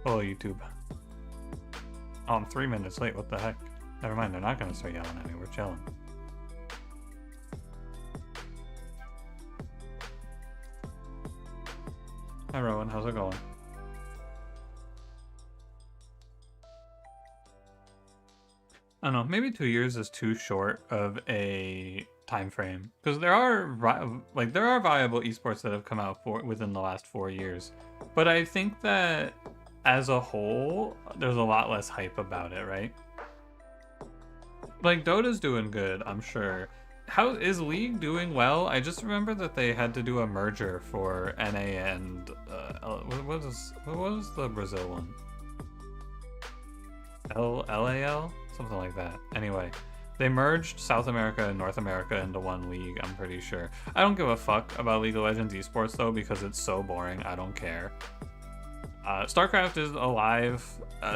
Oh, YouTube. Oh, I'm 3 minutes late. What the heck? Never mind. They're not going to start yelling at me. We're chilling. Hi, Rowan. How's it going? I don't know. Maybe 2 years is too short of a time frame because there are viable esports that have come out within the last 4 years, but I think that as a whole, there's a lot less hype about it, right? Like Dota's doing good, I'm sure. How is League doing well? I just remember that they had to do a merger for NA and what was the Brazil one? LAL? Something like that. Anyway, they merged South America and North America into one league, I'm pretty sure. I don't give a fuck about League of Legends esports though because it's so boring. I don't care. StarCraft is alive.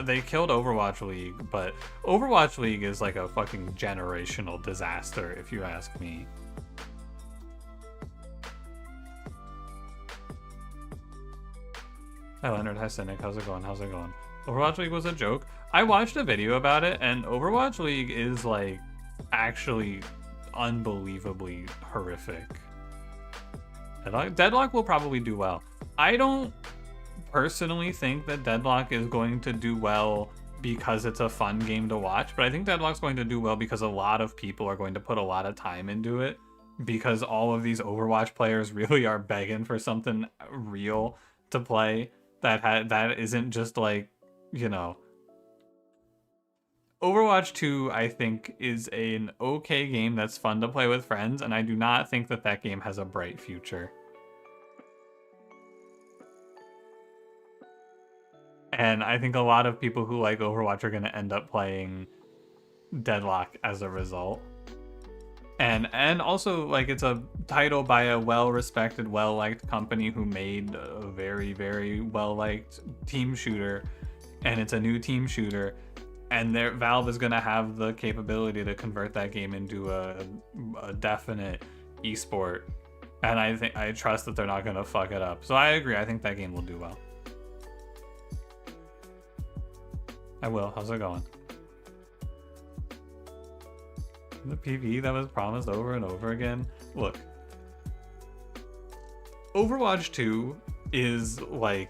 They killed Overwatch League, but Overwatch League is like a fucking generational disaster, if you ask me. Hi Leonard, hi Cynic, how's it going? How's it going? Overwatch League was a joke. I watched a video about it, and Overwatch League is like actually unbelievably horrific. Deadlock will probably do well. I don't personally think that Deadlock is going to do well because it's a fun game to watch, but I think Deadlock's going to do well because a lot of people are going to put a lot of time into it because all of these Overwatch players really are begging for something real to play that isn't just like, you know. Overwatch 2, I think, is an okay game that's fun to play with friends, and I do not think that that game has a bright future. And I think a lot of people who like Overwatch are going to end up playing Deadlock as a result. And also, like, it's a title by a well-respected, well-liked company who made a very, very well-liked team shooter, and it's a new team shooter, and Valve is going to have the capability to convert that game into a definite esport, and I trust that they're not going to fuck it up. So I agree. I think that game will do well. I will. How's it going? The PvE that was promised over and over again. Look, Overwatch 2 is like,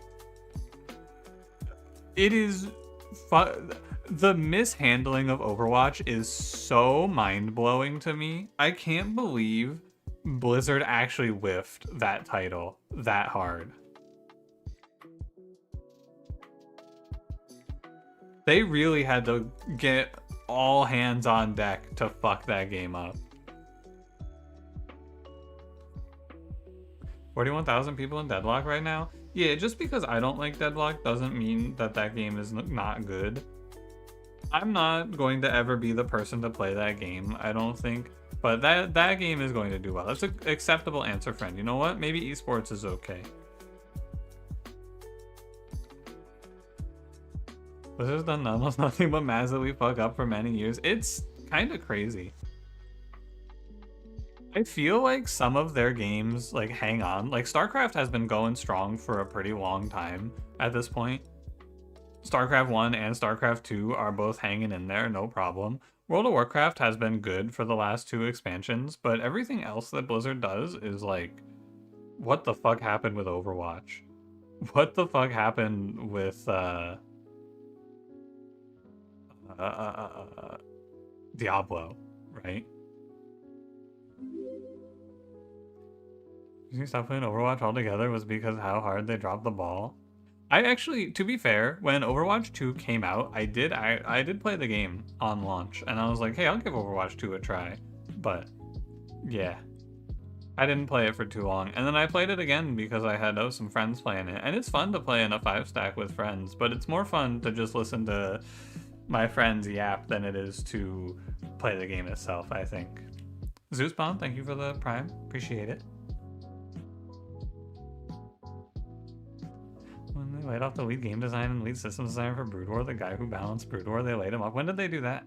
it is the mishandling of Overwatch is so mind-blowing to me. I can't believe Blizzard actually whiffed that title that hard. They really had to get all hands on deck to fuck that game up. 41,000 people in Deadlock right now? Yeah, just because I don't like Deadlock doesn't mean that that game is not good. I'm not going to ever be the person to play that game, I don't think. But that game is going to do well. That's an acceptable answer, friend. You know what? Maybe esports is okay. Blizzard's done almost nothing but massively fuck up for many years. It's kind of crazy. I feel like some of their games like hang on. Like StarCraft has been going strong for a pretty long time at this point. StarCraft 1 and StarCraft 2 are both hanging in there, no problem. World of Warcraft has been good for the last 2 expansions, but everything else that Blizzard does is like, what the fuck happened with Overwatch? What the fuck happened with Diablo, right? You stop playing Overwatch altogether was because how hard they dropped the ball. I actually, to be fair, when Overwatch 2 came out, I did play the game on launch, and I was like, hey, I'll give Overwatch 2 a try. But yeah, I didn't play it for too long, and then I played it again because I had some friends playing it, and it's fun to play in a 5-stack with friends, but it's more fun to just listen to my friends yap than it is to play the game itself, I think. Zeusbaum, thank you for the prime. Appreciate it. When they laid off the lead game design and lead system designer for Brood War, the guy who balanced Brood War, they laid him off. When did they do that?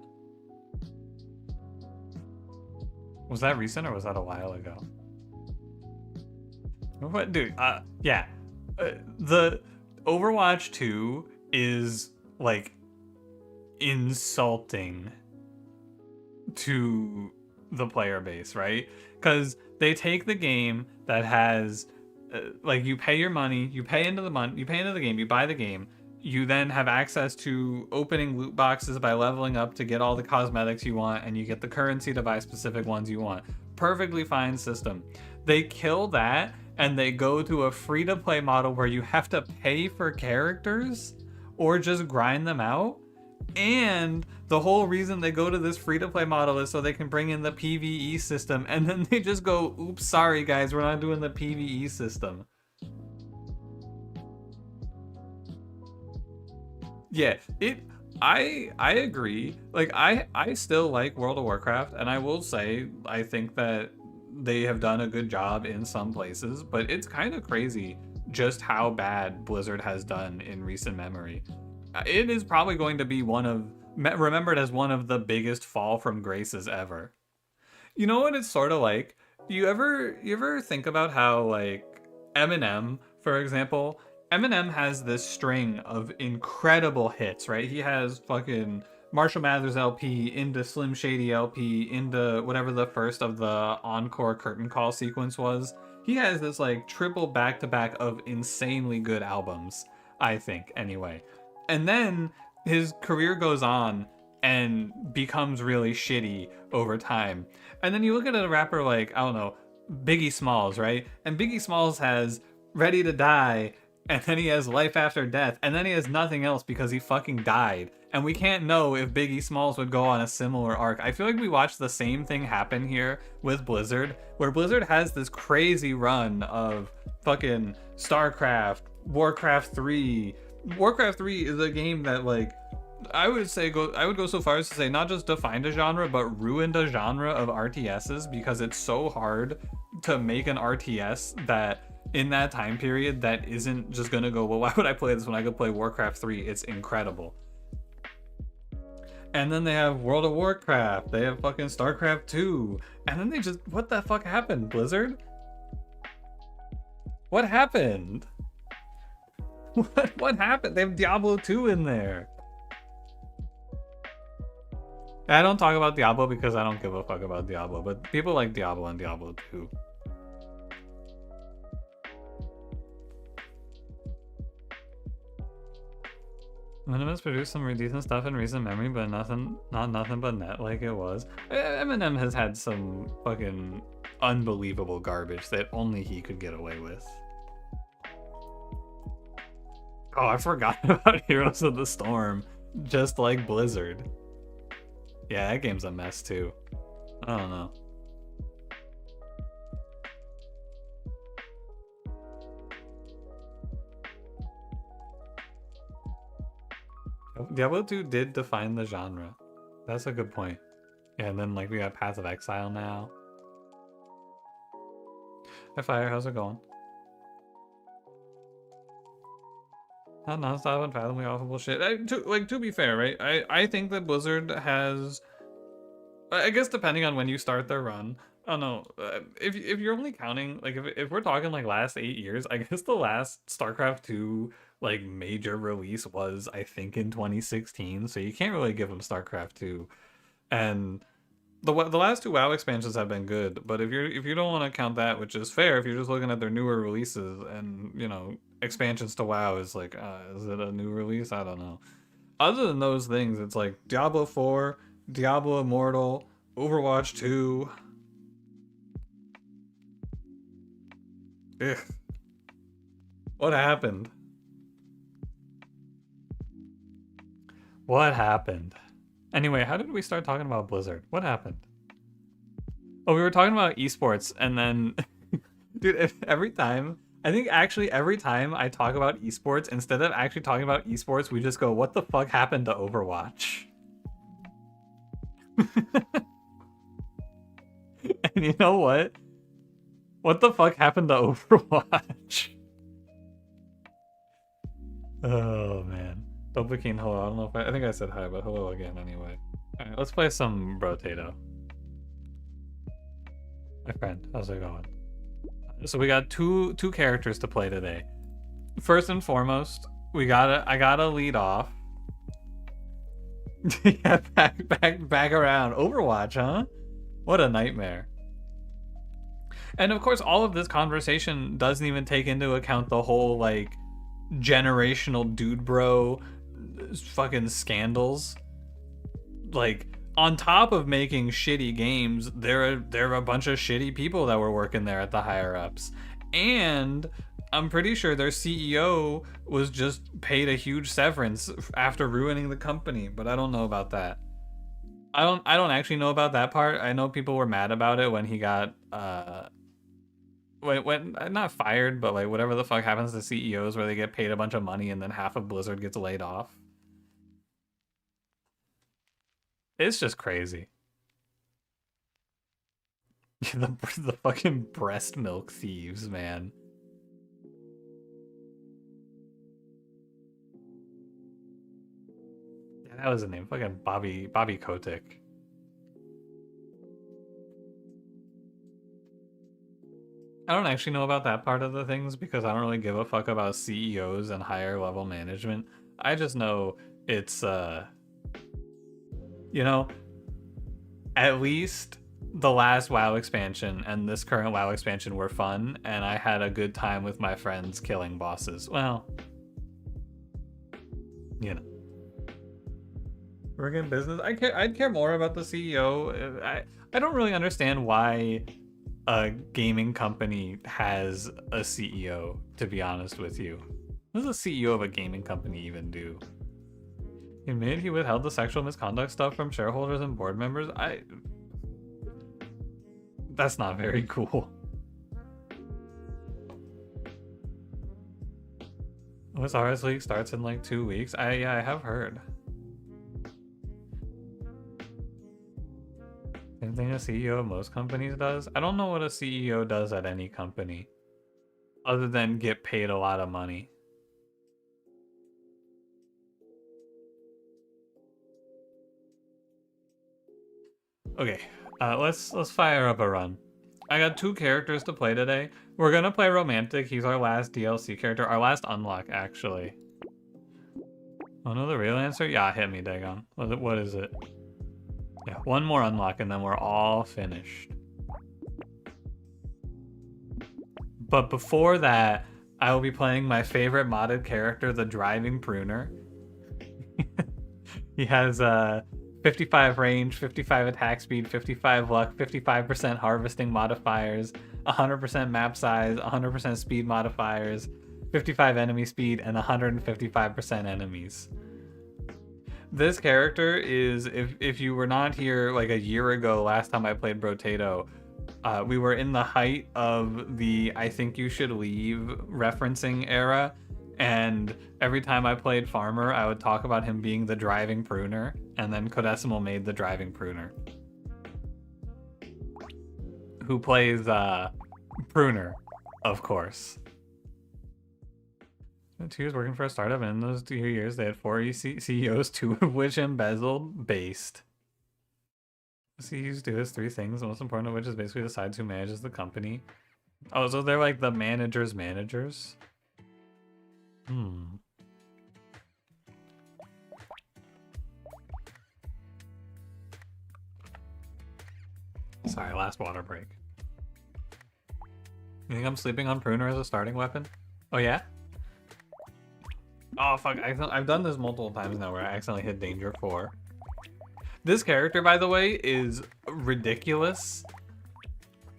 Was that recent or was that a while ago? What, dude? Yeah. The Overwatch 2 is like insulting to the player base, right? Because they take the game that has like, you pay your money, you pay into the game, you buy the game, you then have access to opening loot boxes by leveling up to get all the cosmetics you want, and you get the currency to buy specific ones you want. Perfectly fine system. They kill that and they go to a free-to-play model where you have to pay for characters or just grind them out. And the whole reason they go to this free-to-play model is so they can bring in the PvE system, and then they just go, oops, sorry guys, we're not doing the PvE system. Yeah, I agree. Like, I still like World of Warcraft, and I will say I think that they have done a good job in some places, but it's kind of crazy just how bad Blizzard has done in recent memory. It is probably going to be remembered as one of the biggest fall from graces ever. You know what it's sort of like? You ever think about how, like, Eminem, for example, Eminem has this string of incredible hits, right? He has fucking Marshall Mathers LP, into Slim Shady LP, into whatever the first of the Encore curtain call sequence was. He has this like triple back-to-back of insanely good albums, I think, anyway. And then his career goes on and becomes really shitty over time. And then you look at a rapper like, I don't know, Biggie Smalls, right? And Biggie Smalls has Ready to Die, and then he has Life After Death, and then he has nothing else because he fucking died. And we can't know if Biggie Smalls would go on a similar arc. I feel like we watched the same thing happen here with Blizzard, where Blizzard has this crazy run of fucking StarCraft, Warcraft 3. Warcraft 3 is a game that, like, I would go so far as to say not just defined a genre, but ruined a genre of RTSs, because it's so hard to make an RTS that in that time period that isn't just gonna go, well, why would I play this when I could play Warcraft 3? It's incredible. And then they have World of Warcraft, they have fucking StarCraft 2, and then they just, what the fuck happened, Blizzard? What happened? What happened? They have Diablo 2 in there. I don't talk about Diablo because I don't give a fuck about Diablo, but people like Diablo and Diablo 2. Eminem's produced some decent stuff in recent memory, but not nothing but net like it was. Eminem has had some fucking unbelievable garbage that only he could get away with. Oh, I forgot about Heroes of the Storm. Just like Blizzard. Yeah, that game's a mess too. I don't know. Diablo 2 did define the genre. That's a good point. Yeah, and then like we got Path of Exile now. Hi Fire, how's it going? Not nonstop, unfathomably awful bullshit. To be fair, right? I think that Blizzard has, I guess depending on when you start their run, I don't know, if you're only counting, like if we're talking like last 8 years, I guess the last StarCraft 2 like major release was, I think, in 2016, so you can't really give them StarCraft 2. And the last 2 WoW expansions have been good, but if you don't want to count that, which is fair, if you're just looking at their newer releases and, you know, expansions to WoW is like, is it a new release? I don't know. Other than those things, it's like Diablo 4, Diablo Immortal, Overwatch 2. Ugh. What happened? What happened? Anyway, how did we start talking about Blizzard? What happened? Oh, we were talking about esports, and then, dude, every time I talk about esports, instead of actually talking about esports, we just go, what the fuck happened to Overwatch? And you know what? What the fuck happened to Overwatch? Oh, man. Dopakin, hello. I don't know if I think I said hi, but hello again anyway. Alright, let's play some Brotato. My friend, how's it going? So we got two characters to play today. First and foremost, I gotta lead off. Yeah, back around. Overwatch, huh? What a nightmare. And of course, all of this conversation doesn't even take into account the whole, like, generational dude bro fucking scandals. Like, on top of making shitty games, there are a bunch of shitty people that were working there at the higher ups. And I'm pretty sure their CEO was just paid a huge severance after ruining the company, but I don't know about that. I don't actually know about that part. I know people were mad about it when he got when not fired, but like whatever the fuck happens to CEOs where they get paid a bunch of money and then half of Blizzard gets laid off. It's just crazy. The fucking breast milk thieves, man. Yeah, that was the name. Fucking Bobby Kotick. I don't actually know about that part of the things because I don't really give a fuck about CEOs and higher level management. I just know it's you know, at least the last WoW expansion and this current WoW expansion were fun, and I had a good time with my friends killing bosses. Well, you know. We're in business. I'd care more about the CEO. I don't really understand why a gaming company has a CEO, to be honest with you. What does the CEO of a gaming company even do? He admitted he withheld the sexual misconduct stuff from shareholders and board members. That's not very cool. OSRS League starts in like 2 weeks. Yeah, I have heard. Same thing a CEO of most companies does. I don't know what a CEO does at any company, other than get paid a lot of money. Okay, let's fire up a run. I got 2 characters to play today. We're gonna play Romantic. He's our last DLC character, our last unlock, actually. Oh no, the real answer? Yeah, hit me, Dagon. What is it? Yeah, 1 more unlock and then we're all finished. But before that, I will be playing my favorite modded character, the Driving Pruner. He has 55 range, 55 attack speed, 55 luck, 55% harvesting modifiers, 100% map size, 100% speed modifiers, 55 enemy speed, and 155% enemies. This character is, if you were not here like a year ago, last time I played Brotato, we were in the height of the I think you should leave referencing era, and every time I played Farmer, I would talk about him being the Driving Pruner, and then Codecimal made the Driving Pruner, who plays Pruner, of course. 2 years working for a startup, and in those 2 years, they had 4 CEOs, 2 of which embezzled based. CEOs do is 3 things, the most important of which is basically decides who manages the company. Oh, so they're like the manager's managers? Sorry, last water break. You think I'm sleeping on Pruner as a starting weapon? Oh yeah? Oh fuck, I've done this multiple times now where I accidentally hit danger 4. This character, by the way, is ridiculous.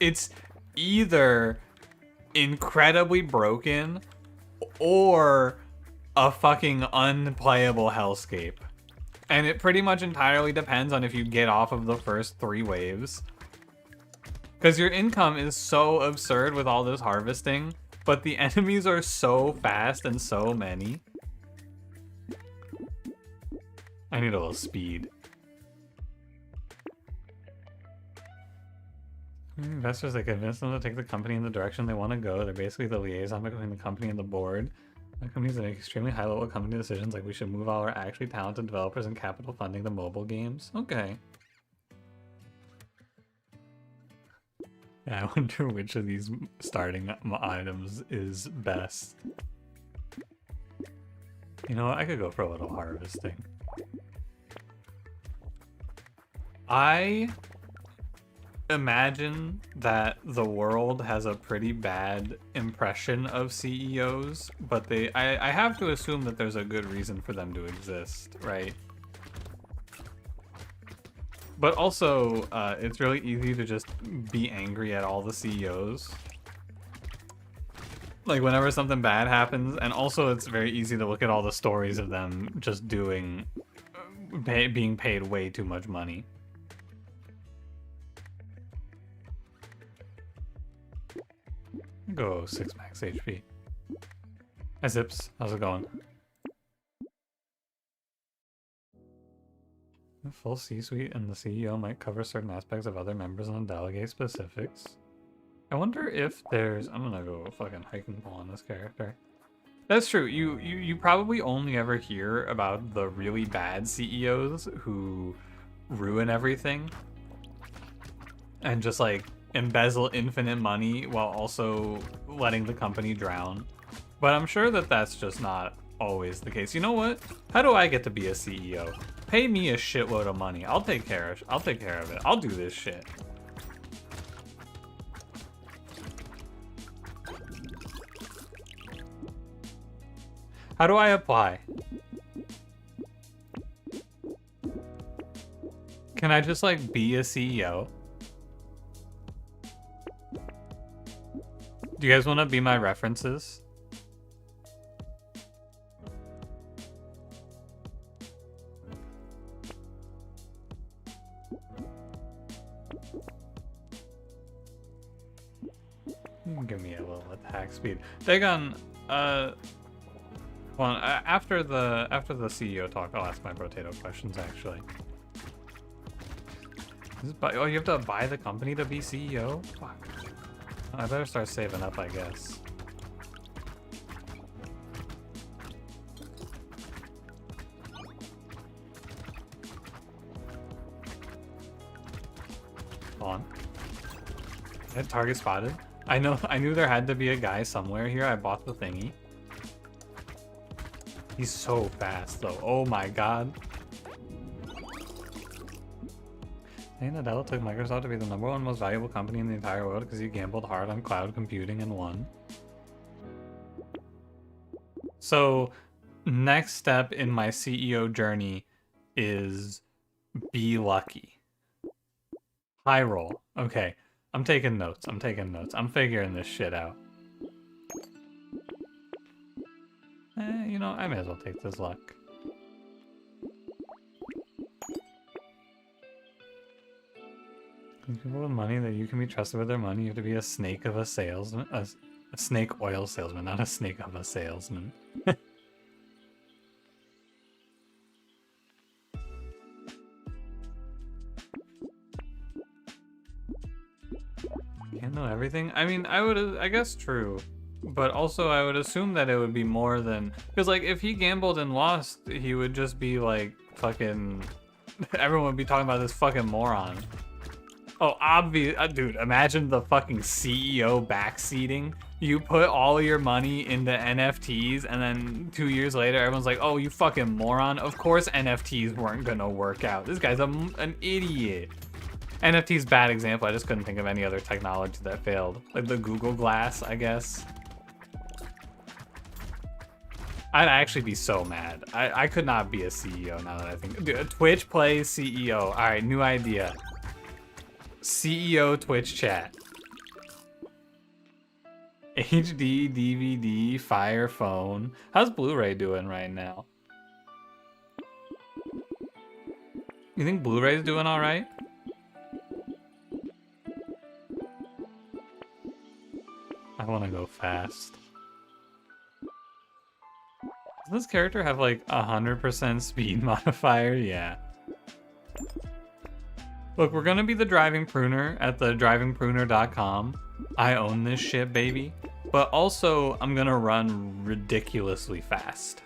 It's either incredibly broken or a fucking unplayable hellscape. And it pretty much entirely depends on if you get off of the first 3 waves. Because your income is so absurd with all this harvesting, but the enemies are so fast and so many. I need a little speed. Investors, they convince them to take the company in the direction they want to go. They're basically the liaison between the company and the board. Companies that make extremely high-level company decisions, like we should move all our actually talented developers and capital funding to mobile games. Okay. Yeah, I wonder which of these starting items is best. You know what? I could go for a little harvesting. I imagine that the world has a pretty bad impression of CEOs, but I have to assume that there's a good reason for them to exist, right? But also, it's really easy to just be angry at all the CEOs. Like, whenever something bad happens, and also it's very easy to look at all the stories of them just doing, being paid way too much money. Go 6 max HP. Hi Zips, how's it going? The full C-suite and the CEO might cover certain aspects of other members and delegate specifics. I wonder if there's... I'm gonna go fucking hiking pull on this character. That's true. You probably only ever hear about the really bad CEOs who ruin everything and just like embezzle infinite money while also letting the company drown. But I'm sure that that's just not always the case. You know what? How do I get to be a CEO? Pay me a shitload of money. I'll take care of it. I'll do this shit. How do I apply? Can I just like be a CEO? Do you guys want to be my references? Give me a little attack speed. Dagon, well, after the CEO talk, I'll ask my Brotato questions actually. Oh, you have to buy the company to be CEO? Fuck. I better start saving up, I guess. Hold on. That target spotted? I knew there had to be a guy somewhere here. I bought the thingy. He's so fast though. Oh my god. Hey, Nadella took Microsoft to be the #1 most valuable company in the entire world because he gambled hard on cloud computing and won. So, next step in my CEO journey is be lucky. High roll. Okay, I'm taking notes. I'm figuring this shit out. You know, I may as well take this luck. People with money that you can be trusted with their money, you have to be a snake of a salesman. A snake oil salesman, not a snake of a salesman. Can't know everything? I mean, I guess true. But also I would assume that it would be more than... Because like, if he gambled and lost, he would just be like, fucking... Everyone would be talking about this fucking moron. Oh, obvious, dude, imagine the fucking CEO backseating. You put all your money into NFTs and then 2 years later, everyone's like, oh, you fucking moron. Of course NFTs weren't gonna work out. This guy's an idiot. NFT's bad example. I just couldn't think of any other technology that failed. Like the Google Glass, I guess. I'd actually be so mad. I could not be a CEO now that I think. Dude, Twitch plays CEO. All right, new idea. CEO Twitch chat. HD, DVD, Fire Phone. How's Blu-ray doing right now? You think Blu-ray's doing all right? I want to go fast. Does this character have like 100% speed modifier? Yeah. Look, we're gonna be the driving pruner at the drivingpruner.com. I own this shit, baby. But also, I'm gonna run ridiculously fast.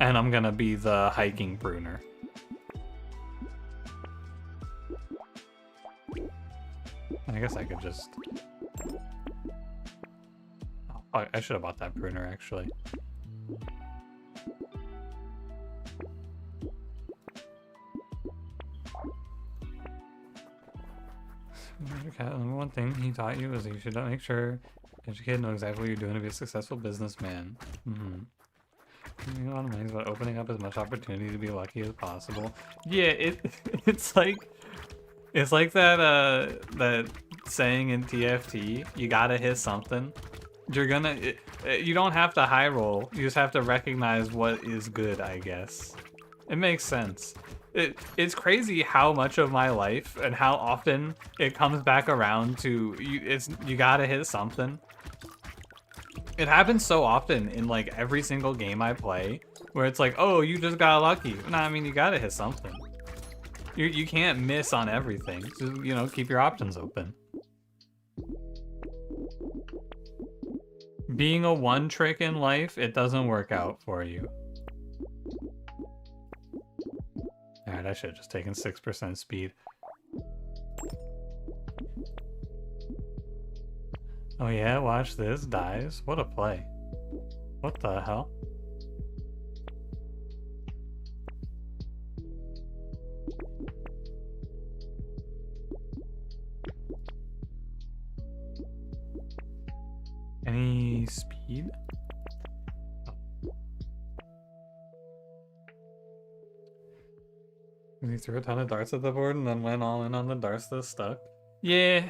And I'm gonna be the hiking pruner. I guess I could just... Oh, I should have bought that pruner, actually. The number one thing he taught you was that you should make sure that your kid know exactly what you're doing to be a successful businessman. A lot of money is about opening up as much opportunity to be lucky as possible. Yeah, it's like that that saying in TFT, you gotta hit something. You don't have to high roll, you just have to recognize what is good, I guess. It makes sense. It's crazy how much of my life and how often it comes back around to you gotta hit something. It happens so often in like every single game I play where it's like, oh, you just got lucky. Nah, I mean, you gotta hit something. You can't miss on everything. Just, you know, keep your options open. Being a one trick in life, it doesn't work out for you. Alright, I should have just taken 6% speed. Oh yeah, watch this. Dies. What a play. What the hell? Any speed? He threw a ton of darts at the board and then went all in on the darts that stuck. Yeah,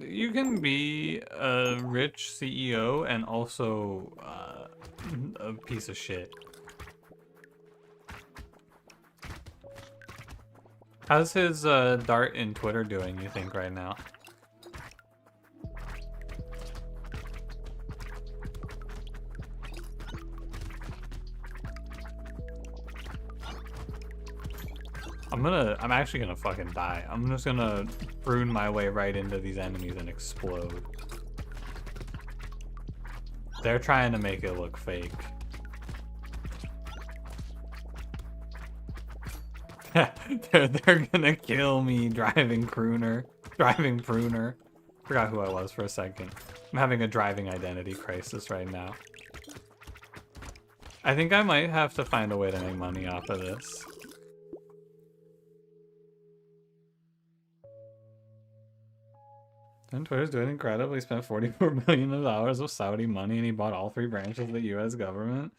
you can be a rich CEO and also a piece of shit. How's his dart in Twitter doing, you think, right now? I'm actually gonna fucking die. I'm just gonna prune my way right into these enemies and explode. They're trying to make it look fake. they're gonna kill me driving pruner. Forgot who I was for a second. I'm having a driving identity crisis right now. I think I might have to find a way to make money off of this. And Twitter's doing incredible. He spent $44 million of Saudi money and he bought all 3 branches of the US government.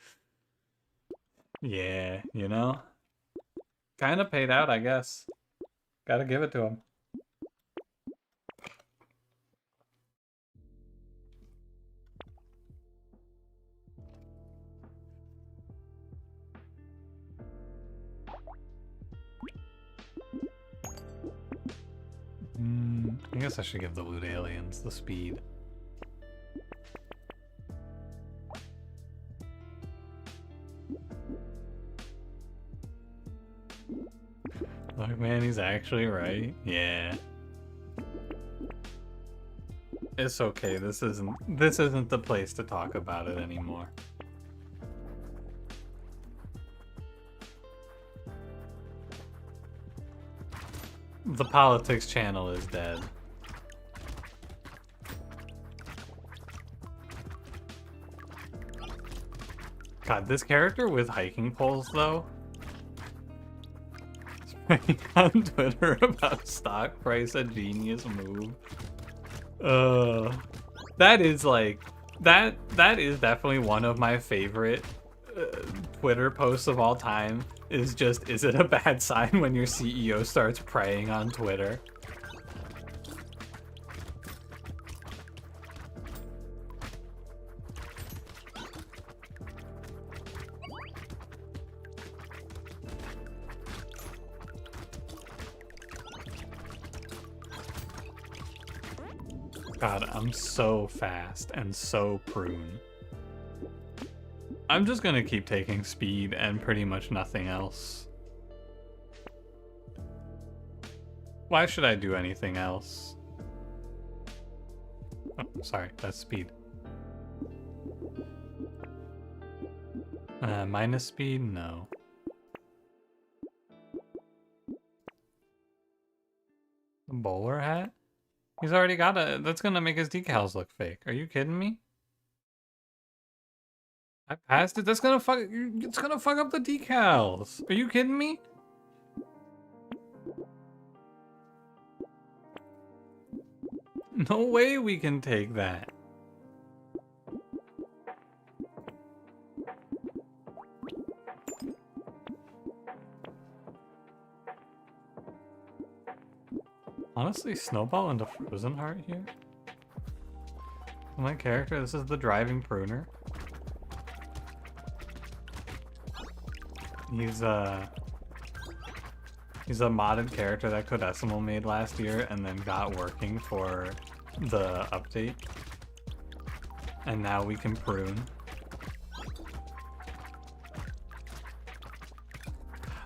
Yeah, you know? Kind of paid out, I guess. Gotta give it to him. I guess I should give the loot aliens the speed. Look, man, he's actually right. Yeah. It's okay. This isn't the place to talk about it anymore. The politics channel is dead. God, this character with hiking poles, though. Speaking on Twitter about stock price, a genius move. That is like, that is definitely one of my favorite Twitter posts of all time. Is just, is it a bad sign when your CEO starts preying on Twitter? God, I'm so fast and so prune. I'm just gonna keep taking speed and pretty much nothing else. Why should I do anything else? Oh, sorry, that's speed. Minus speed? No. The bowler hat? He's already got a... That's gonna make his decals look fake. Are you kidding me? I passed it? That's gonna fuck... It's gonna fuck up the decals. Are you kidding me? No way we can take that. Honestly, Snowball into Frozen Heart here? My character, this is the driving pruner. He's a modded character that Codecimal made last year and then got working for the update. And now we can prune.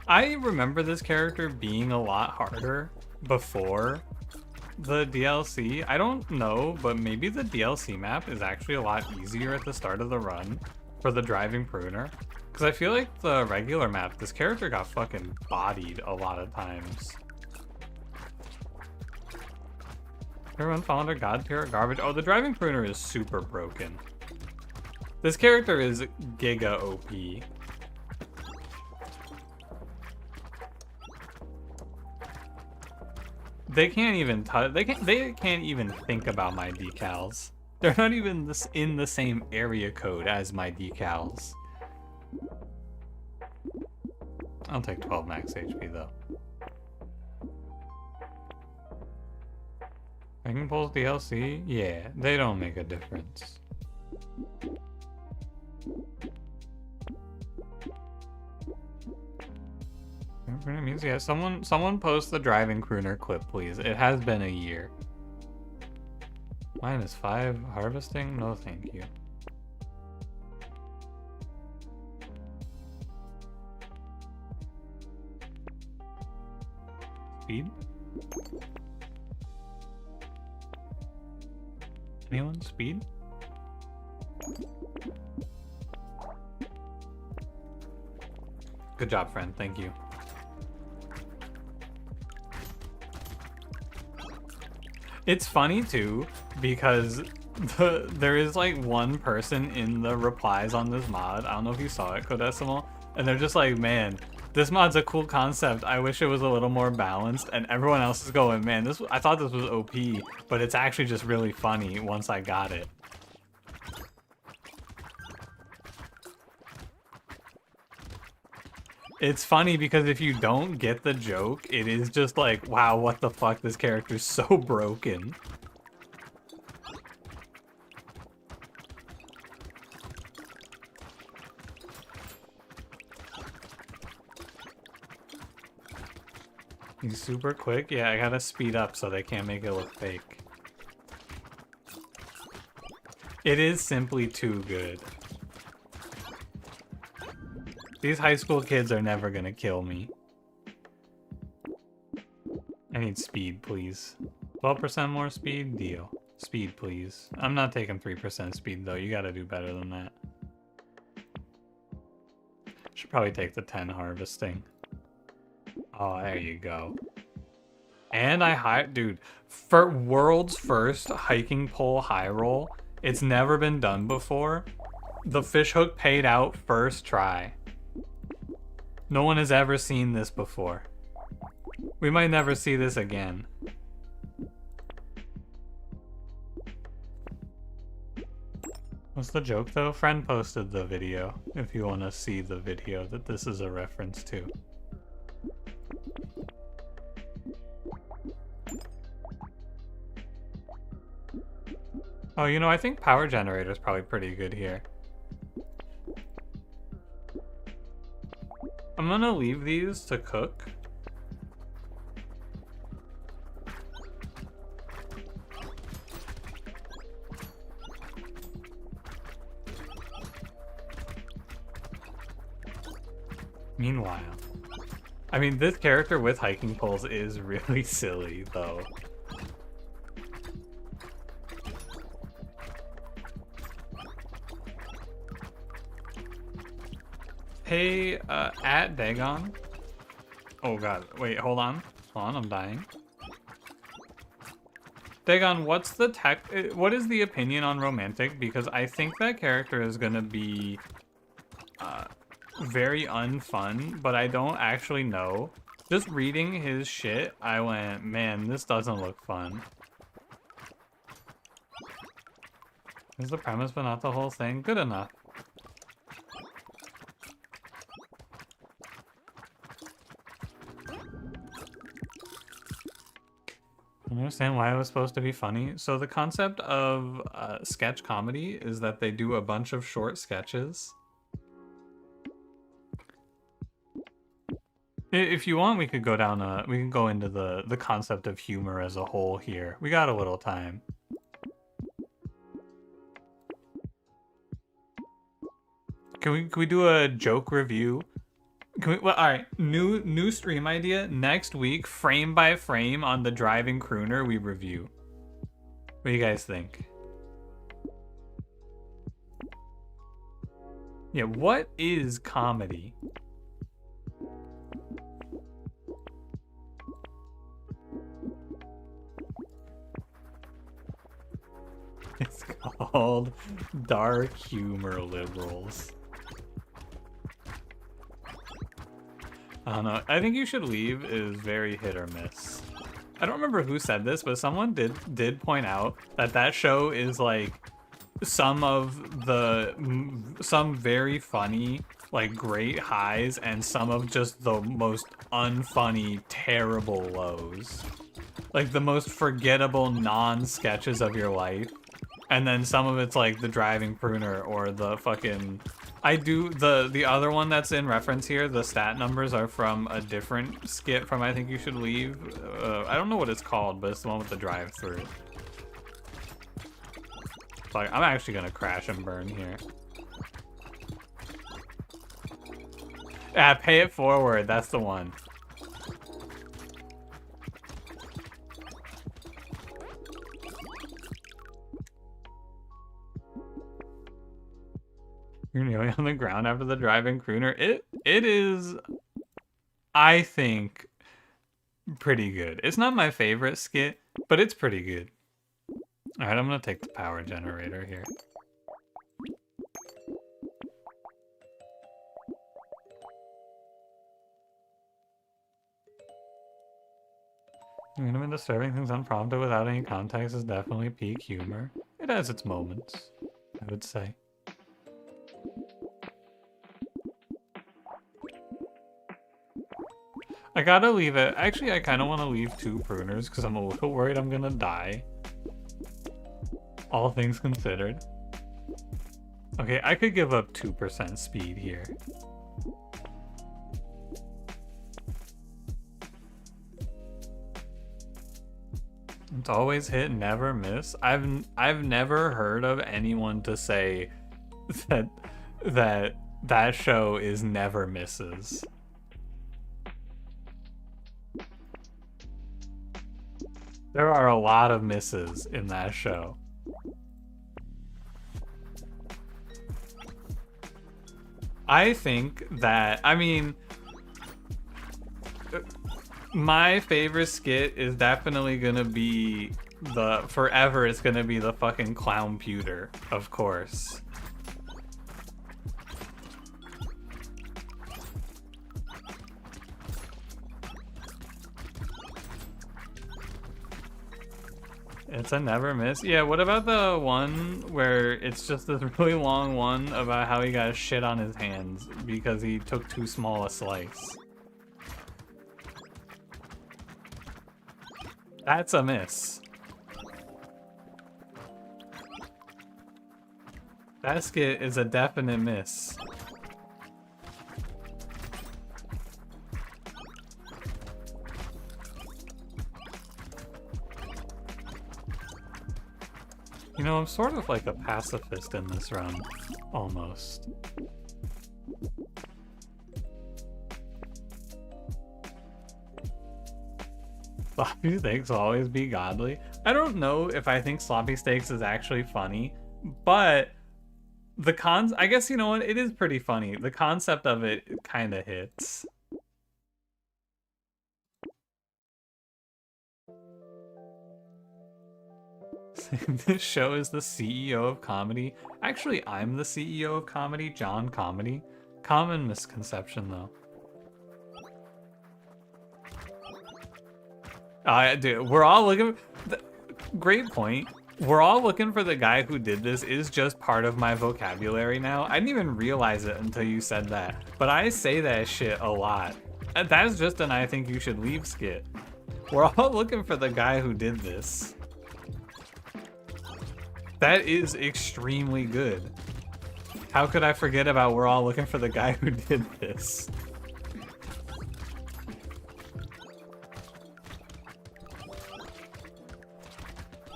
I remember this character being a lot harder before the DLC. I don't know, but maybe the DLC map is actually a lot easier at the start of the run for the driving pruner. Because I feel like the regular map, this character got fucking bodied a lot of times. Everyone fall under God tier garbage. Oh, the driving pruner is super broken. This character is giga OP. They can't even touch. They can't even think about my decals. They're not even in the same area code as my decals. I'll take 12 max HP though. Hiking Poles DLC? Yeah, they don't make a difference. Yeah, someone post the driving crooner clip, please. It has been a year. -5 harvesting? No, thank you. Speed? Anyone? Speed? Good job, friend. Thank you. It's funny too, because there is like one person in the replies on this mod, I don't know if you saw it, Codecimal, and they're just like, man, this mod's a cool concept, I wish it was a little more balanced, and everyone else is going, man, I thought this was OP, but it's actually just really funny once I got it. It's funny because if you don't get the joke, it is just like, wow, what the fuck, this character's so broken. He's super quick? Yeah, I gotta speed up so they can't make it look fake. It is simply too good. These high school kids are never gonna kill me. I need speed, please. 12% more speed? Deal. Speed, please. I'm not taking 3% speed, though. You gotta do better than that. Should probably take the 10 harvesting. Oh, there you go. And dude, for world's first hiking pole high roll, it's never been done before. The fishhook paid out first try. No one has ever seen this before. We might never see this again. What's the joke though? Friend posted the video, if you want to see the video that this is a reference to. Oh, you know, I think power generator is probably pretty good here. I'm gonna leave these to cook. Meanwhile, I mean, this character with hiking poles is really silly, though. Hey, at Dagon. Oh god, wait, hold on. Hold on, I'm dying. Dagon, what is the opinion on romantic? Because I think that character is gonna be very unfun, but I don't actually know. Just reading his shit, I went, man, this doesn't look fun. Here's the premise, but not the whole thing. Good enough. I understand why it was supposed to be funny. So the concept of sketch comedy is that they do a bunch of short sketches. If you want, we could go down we can go into the concept of humor as a whole here. We got a little time. Can we do a joke review? Well, all right, new stream idea next week, frame by frame on the driving crooner we review. What do you guys think? Yeah, what is comedy? It's called Dark Humor Liberals. I don't know. I think You Should Leave is very hit or miss. I don't remember who said this, but someone did point out that that show is like some very funny, like great highs and some of just the most unfunny, terrible lows. Like the most forgettable non-sketches of your life. And then some of it's like the driving pruner or the fucking... the other one that's in reference here, the stat numbers are from a different skit from I Think You Should Leave. I don't know what it's called, but it's the one with the drive-through. Like, I'm actually gonna crash and burn here. Ah, Pay It Forward, that's the one. You're kneeling on the ground after the driving crooner. It is, I think, pretty good. It's not my favorite skit, but it's pretty good. All right, I'm gonna take the power generator here. Random disturbing things unprompted without any context is definitely peak humor. It has its moments, I would say. I gotta leave it. Actually, I kind of want to leave 2 pruners because I'm a little worried I'm gonna die. All things considered. Okay, I could give up 2% speed here. It's always hit, never miss. I've never heard of anyone to say that show is never misses. There are a lot of misses in that show. I think that, I mean, my favorite skit is definitely gonna be forever it's gonna be the fucking clown pewter, of course. It's a never miss. Yeah, what about the one where it's just this really long one about how he got shit on his hands because he took too small a slice? That's a miss. That skit is a definite miss. You know, I'm sort of like a pacifist in this run, almost. Sloppy steaks will always be godly. I don't know if I think sloppy steaks is actually funny, but I guess, you know what, it is pretty funny. The concept of it kind of hits. This show is the CEO of comedy. Actually, I'm the CEO of comedy, John Comedy. Common misconception, though. Dude, we're all looking... Great point. We're all looking for the guy who did this is just part of my vocabulary now. I didn't even realize it until you said that. But I say that shit a lot. That's just an I think you should leave skit. We're all looking for the guy who did this. That is extremely good. How could I forget about we're all looking for the guy who did this?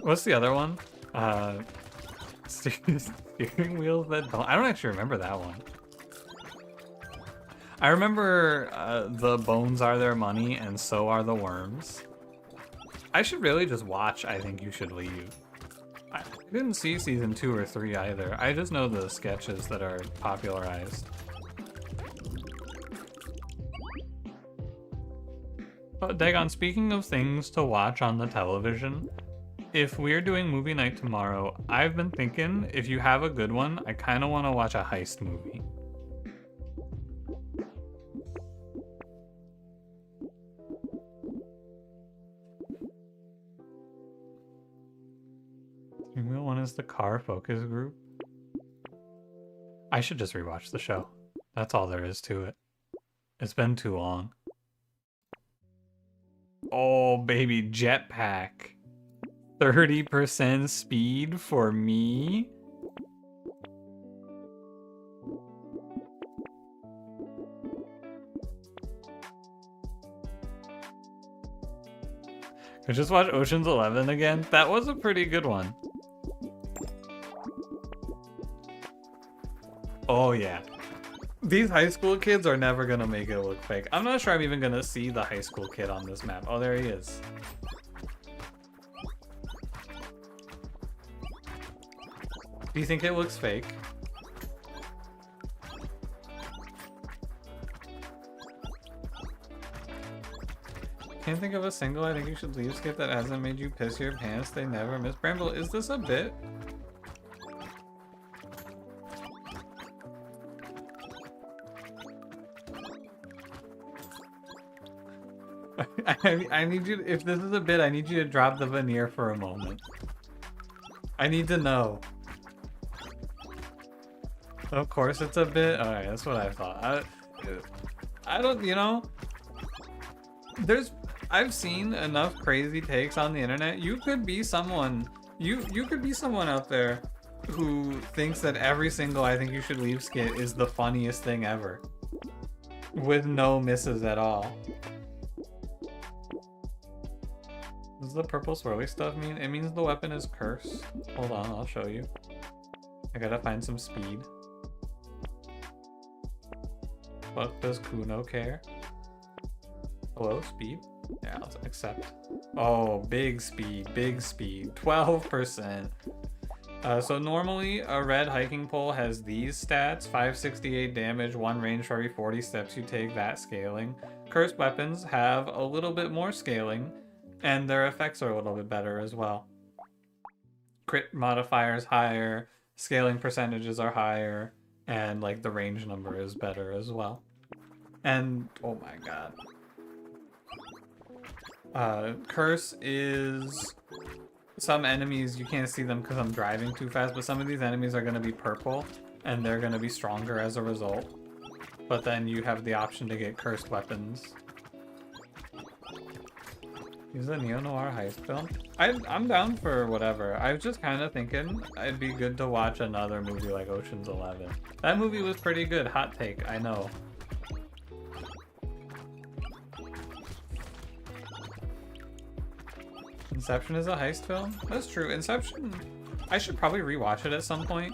What's the other one? Steering wheels that don't... I don't actually remember that one. I remember the bones are their money and so are the worms. I should really just watch I Think You Should Leave. I didn't see season 2 or 3 either. I just know the sketches that are popularized. But Dagon, speaking of things to watch on the television, if we're doing movie night tomorrow, I've been thinking if you have a good one, I kind of want to watch a heist movie. Wheel 1 is the car focus group. I should just rewatch the show. That's all there is to it. It's been too long. Oh, baby, jetpack. 30% speed for me? I just watched Ocean's 11 again. That was a pretty good one. Oh yeah. These high school kids are never gonna make it look fake. I'm not sure I'm even gonna see the high school kid on this map. Oh, there he is. Do you think it looks fake? Can't think of a single I think you should leave skip that hasn't made you piss your pants. They never miss. Bramble, is this a bit? I need you, if this is a bit, I need you to drop the veneer for a moment. I need to know. Of course it's a bit. Alright, that's what I thought. I don't, you know, I've seen enough crazy takes on the internet. You could be someone, you could be someone out there who thinks that every single I Think You Should Leave skit is the funniest thing ever. With no misses at all. What does the purple swirly stuff mean? It means the weapon is cursed. Hold on, I'll show you. I gotta find some speed. Fuck does Kuno care? Hello, speed? Yeah, I'll accept. Oh, big speed, 12%. So normally a red hiking pole has these stats: 568 damage, 1 range for every 40 steps you take, that scaling. Cursed weapons have a little bit more scaling, and their effects are a little bit better as well. Crit modifiers higher, scaling percentages are higher, and like the range number is better as well. And oh my god. Curse is some enemies, you can't see them because I'm driving too fast, but some of these enemies are going to be purple and they're going to be stronger as a result. But then you have the option to get cursed weapons. Is a neo-noir heist film? I'm down for whatever. I was just kind of thinking it'd be good to watch another movie like Ocean's 11. That movie was pretty good. Hot take, I know. Inception is a heist film? That's true. Inception, I should probably rewatch it at some point.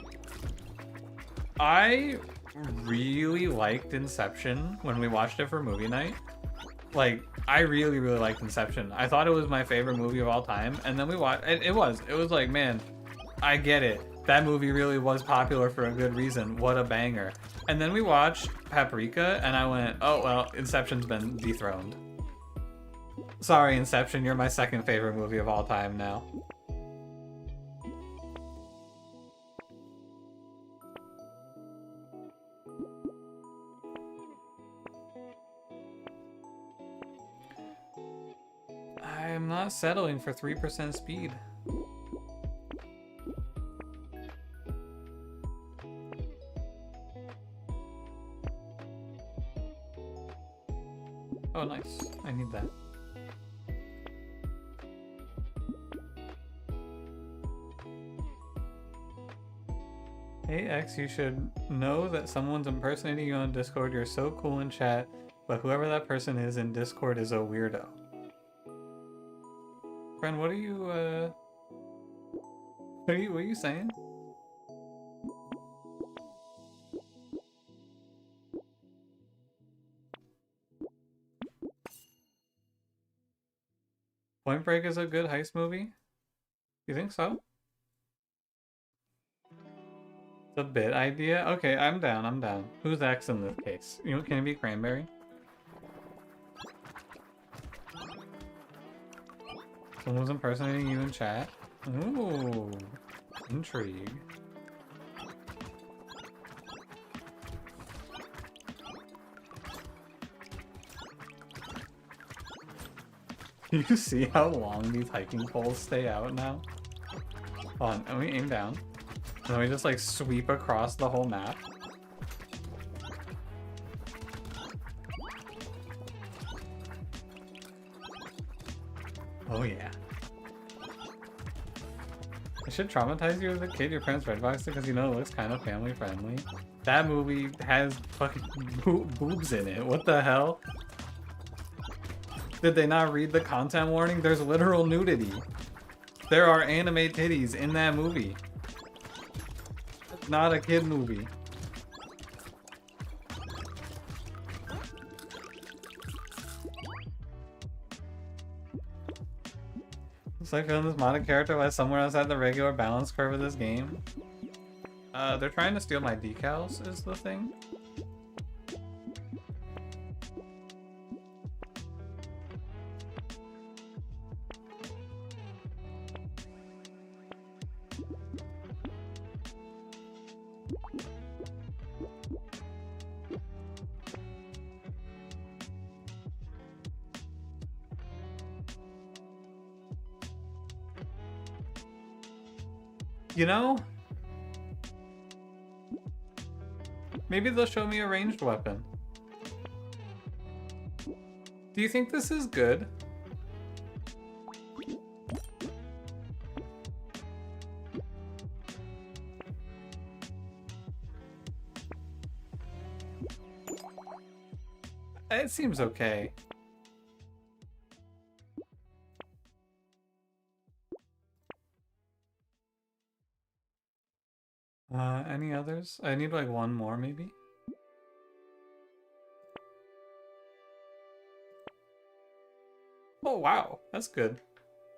I really liked Inception when we watched it for movie night. Like, I really liked Inception. I thought it was my favorite movie of all time. And then we watched, it was like, man, I get it. That movie really was popular for a good reason. What a banger. And then we watched Paprika and I went, oh, well, Inception's been dethroned. Sorry, Inception, you're my second favorite movie of all time now. I am not settling for 3% speed. Oh, nice. I need that. Hey X, you should know that someone's impersonating you on Discord. You're so cool in chat, but whoever that person is in Discord is a weirdo. Friend, what are you what are you saying? Point Break is a good heist movie? You think so? The bit idea? Okay, I'm down, I'm down. Who's X in this case? You know, can it be Cranberry? Someone's impersonating you in chat? Ooh, intrigue. Do you see how long these hiking poles stay out now? Hold on, and we aim down. And then we just like sweep across the whole map. Oh yeah. It should traumatize you as a kid. Your parents redboxed it because you know it looks kind of family friendly. That movie has fucking boobs in it. What the hell? Did they not read the content warning? There's literal nudity. There are anime titties in that movie. It's not a kid movie. Looks like feeling this modded character lies somewhere outside the regular balance curve of this game. They're trying to steal my decals is the thing. You know? Maybe they'll show me a ranged weapon. Do you think this is good? It seems okay. Any others? I need like one more maybe? Oh wow, that's good.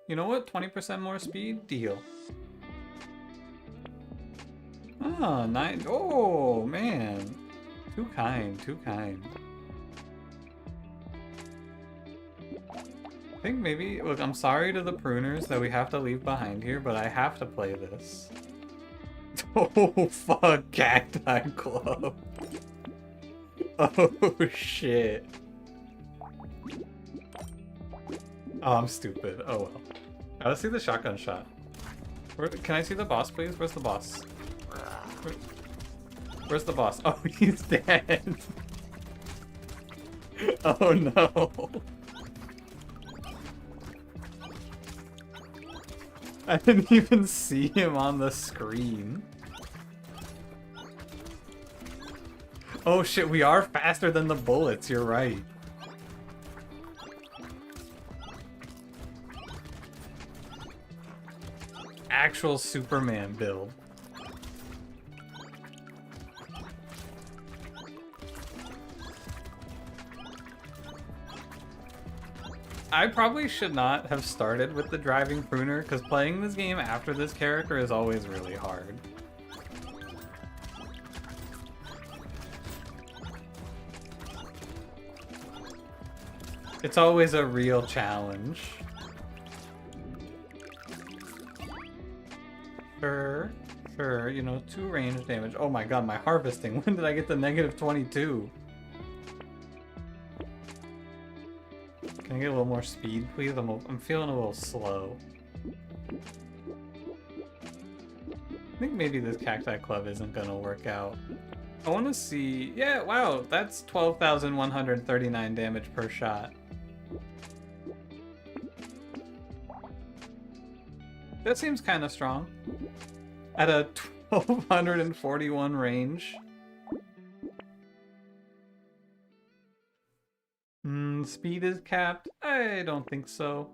You know what? 20% more speed? Deal. Oh, nice. Oh, man. Too kind, too kind. I think maybe... Look, I'm sorry to the pruners that we have to leave behind here, but I have to play this. Oh, fuck, Cacti Club. Oh, shit. Oh, I'm stupid. Oh, well. Let's see the shotgun shot. Can I see the boss, please? Where's the boss? Where's the boss? Oh, he's dead. Oh, no. I didn't even see him on the screen. Oh shit, we are faster than the bullets, you're right. Actual Superman build. I probably should not have started with the driving pruner, because playing this game after this character is always really hard. It's always a real challenge. Sure, you know, 2 range damage. Oh my god, my harvesting. When did I get the negative 22? Can I get a little more speed, please? I'm feeling a little slow. I think maybe this Cacti Club isn't gonna work out. I want to see... Yeah, wow, that's 12,139 damage per shot. That seems kind of strong. At a 1241 range. Speed is capped? I don't think so.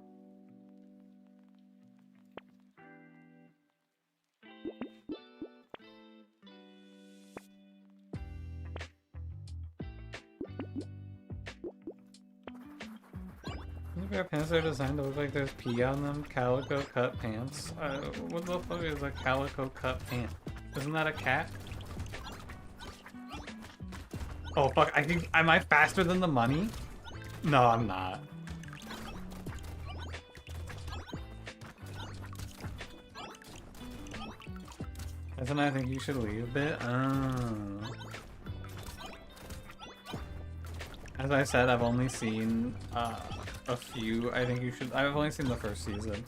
Our pants are designed to look like there's pee on them. Calico cut pants. What the fuck is a calico cut pant? Isn't that a cat? Oh fuck, I think... Am I faster than the money? No, I'm not. Doesn't I think you should leave a bit? As I said, I've only seen a few. I think you should... I've only seen the first season.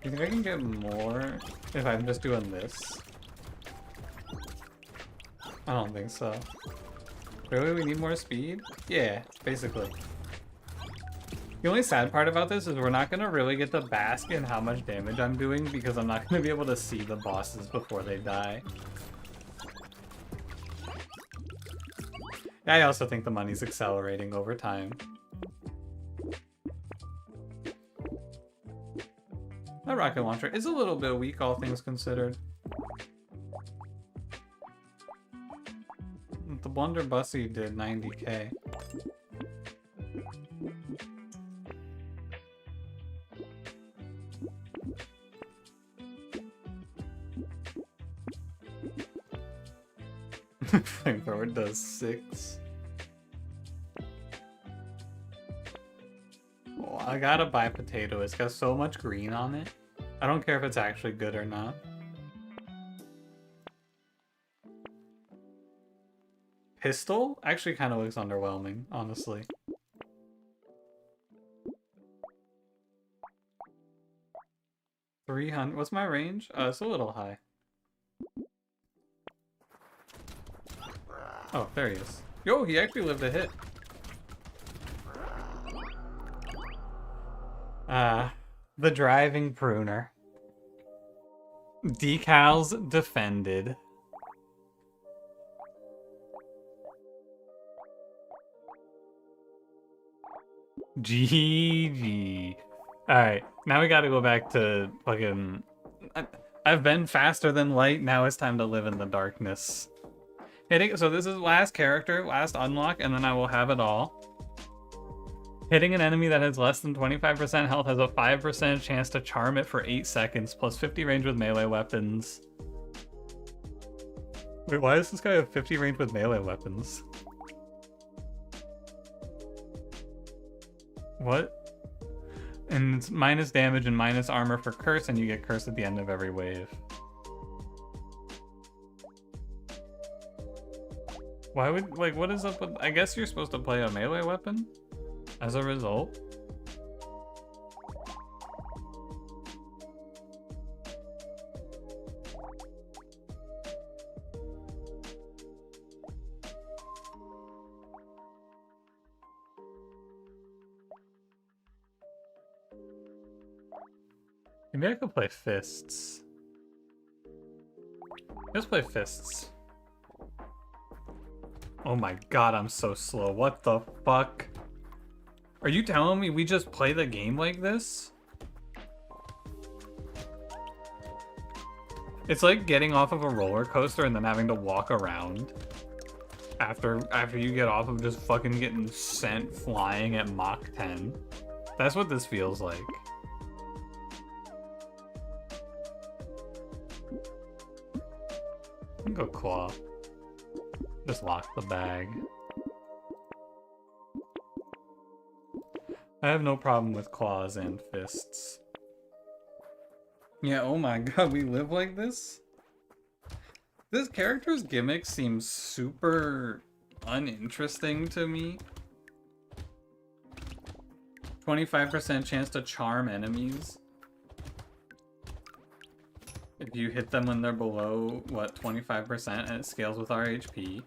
Do you think I can get more if I'm just doing this? I don't think so. Really, we need more speed? Yeah, basically. The only sad part about this is we're not going to really get to bask in how much damage I'm doing because I'm not going to be able to see the bosses before they die. I also think the money's accelerating over time. That rocket launcher is a little bit weak, all things considered. The blunderbussy did 90k. Flamethrower does 6. Oh, I gotta buy potato. It's got so much green on it. I don't care if it's actually good or not. Pistol actually kind of looks underwhelming, honestly. $300. What's my range? It's a little high. Oh, there he is. Yo, he actually lived a hit. The driving pruner. Decals defended. GG. Alright, now we gotta go back to fucking... I've been faster than light, now it's time to live in the darkness. So this is last character, last unlock, and then I will have it all. Hitting an enemy that has less than 25% health has a 5% chance to charm it for 8 seconds, plus 50 range with melee weapons. Wait, why does this guy have 50 range with melee weapons? What? And it's minus damage and minus armor for curse, and you get curse at the end of every wave. Why would, like, what is up with... I guess you're supposed to play a melee weapon as a result. Maybe I could play fists. Let's play fists. Oh my god, I'm so slow. What the fuck? Are you telling me we just play the game like this? It's like getting off of a roller coaster and then having to walk around after you get off of just fucking getting sent flying at Mach 10. That's what this feels like. I'm gonna go claw. Just lock the bag. I have no problem with claws and fists. Yeah, oh my god, we live like this? This character's gimmick seems super uninteresting to me. 25% chance to charm enemies. If you hit them when they're below, what, 25%, and it scales with our HP.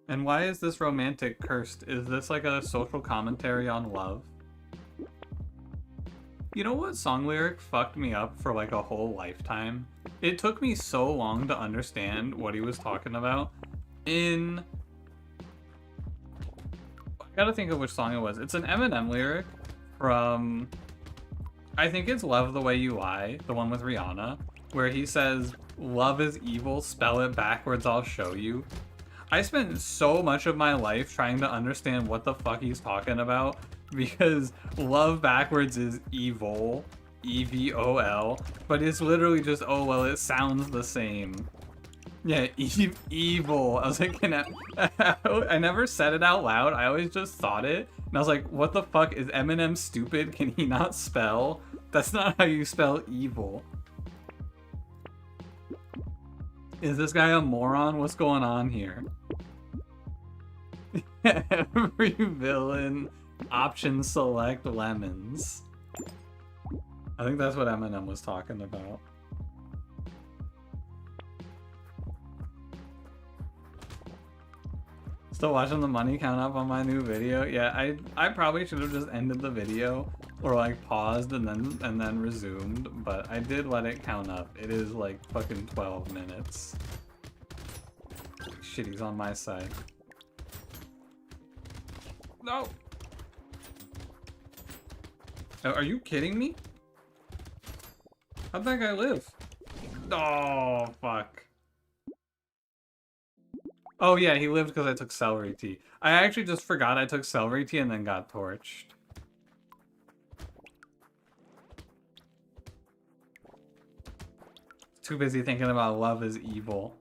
And why is this romantic cursed? Is this like a social commentary on love? You know what song lyric fucked me up for like a whole lifetime? It took me so long to understand what he was talking about. I gotta think of which song it was. It's an Eminem lyric from, I think it's Love the Way You Lie, the one with Rihanna, where he says, "Love is evil, spell it backwards, I'll show you." I spent so much of my life trying to understand what the fuck he's talking about, because love backwards is evil, E-V-O-L, but it's literally just, oh, well, it sounds the same. Yeah, evil. I was like, I never said it out loud. I always just thought it. And I was like, what the fuck? Is Eminem stupid? Can he not spell? That's not how you spell evil. Is this guy a moron? What's going on here? Every villain, option select lemons. I think that's what Eminem was talking about. Still watching the money count up on my new video? Yeah, I probably should have just ended the video or like paused and then resumed, but I did let it count up. It is like fucking 12 minutes. Shit, he's on my side. No! Are you kidding me? How'd that guy live? Oh, fuck. Oh yeah, he lived because I took celery tea. I actually just forgot I took celery tea and then got torched. Too busy thinking about love is evil.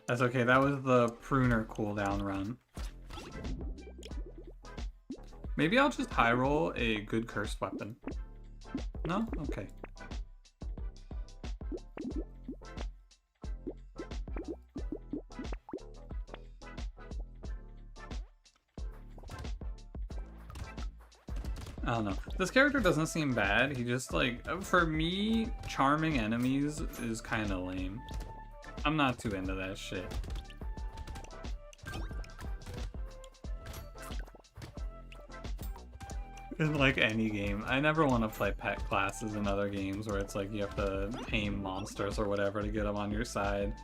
That's okay, that was the pruner cooldown run. Maybe I'll just high roll a good cursed weapon. No? Okay. I don't know. This character doesn't seem bad. He just, like, for me, charming enemies is kind of lame. I'm not too into that shit. In, like, any game. I never want to play pet classes in other games where it's like you have to tame monsters or whatever to get them on your side.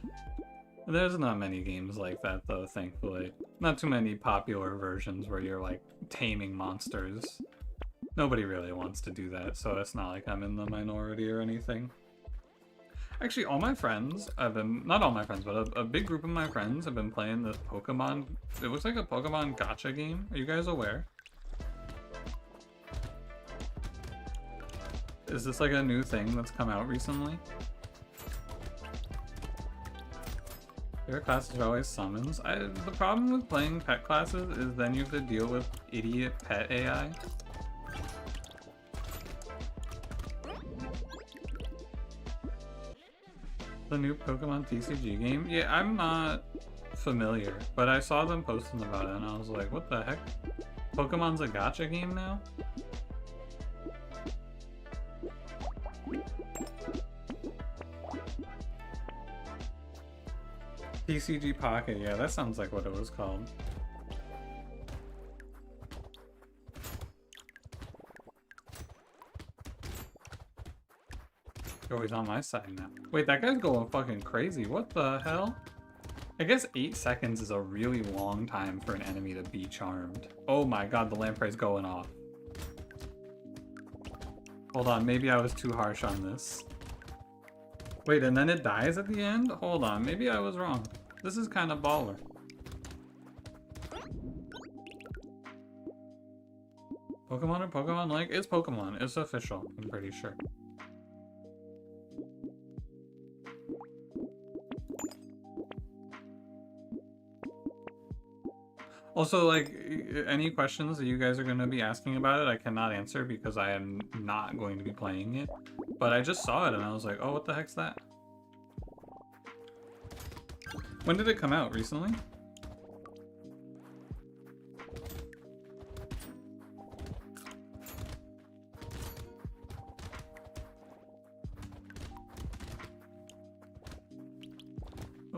There's not many games like that, though, thankfully. Not too many popular versions where you're, like, taming monsters. Nobody really wants to do that, so it's not like I'm in the minority or anything. Actually, all my friends have been, not all my friends, but a big group of my friends have been playing this Pokemon, it looks like a Pokemon gacha game. Are you guys aware? Is this like a new thing that's come out recently? Favorite classes are always summons. The problem with playing pet classes is then you have to deal with idiot pet AI. The new Pokemon TCG game? Yeah, I'm not familiar, but I saw them posting about it and I was like, what the heck? Pokemon's a gacha game now? TCG Pocket, yeah, that sounds like what it was called. Oh, he's on my side now. Wait, that guy's going fucking crazy. What the hell? I guess 8 seconds is a really long time for an enemy to be charmed. Oh my god, the lamprey's going off. Hold on, maybe I was too harsh on this. Wait, and then it dies at the end? Hold on, maybe I was wrong. This is kind of baller. Pokemon or Pokemon like? It's Pokemon. It's official, I'm pretty sure. Also, like, any questions that you guys are going to be asking about it, I cannot answer because I am not going to be playing it. But I just saw it and I was like, oh, what the heck's that? When did it come out? Recently?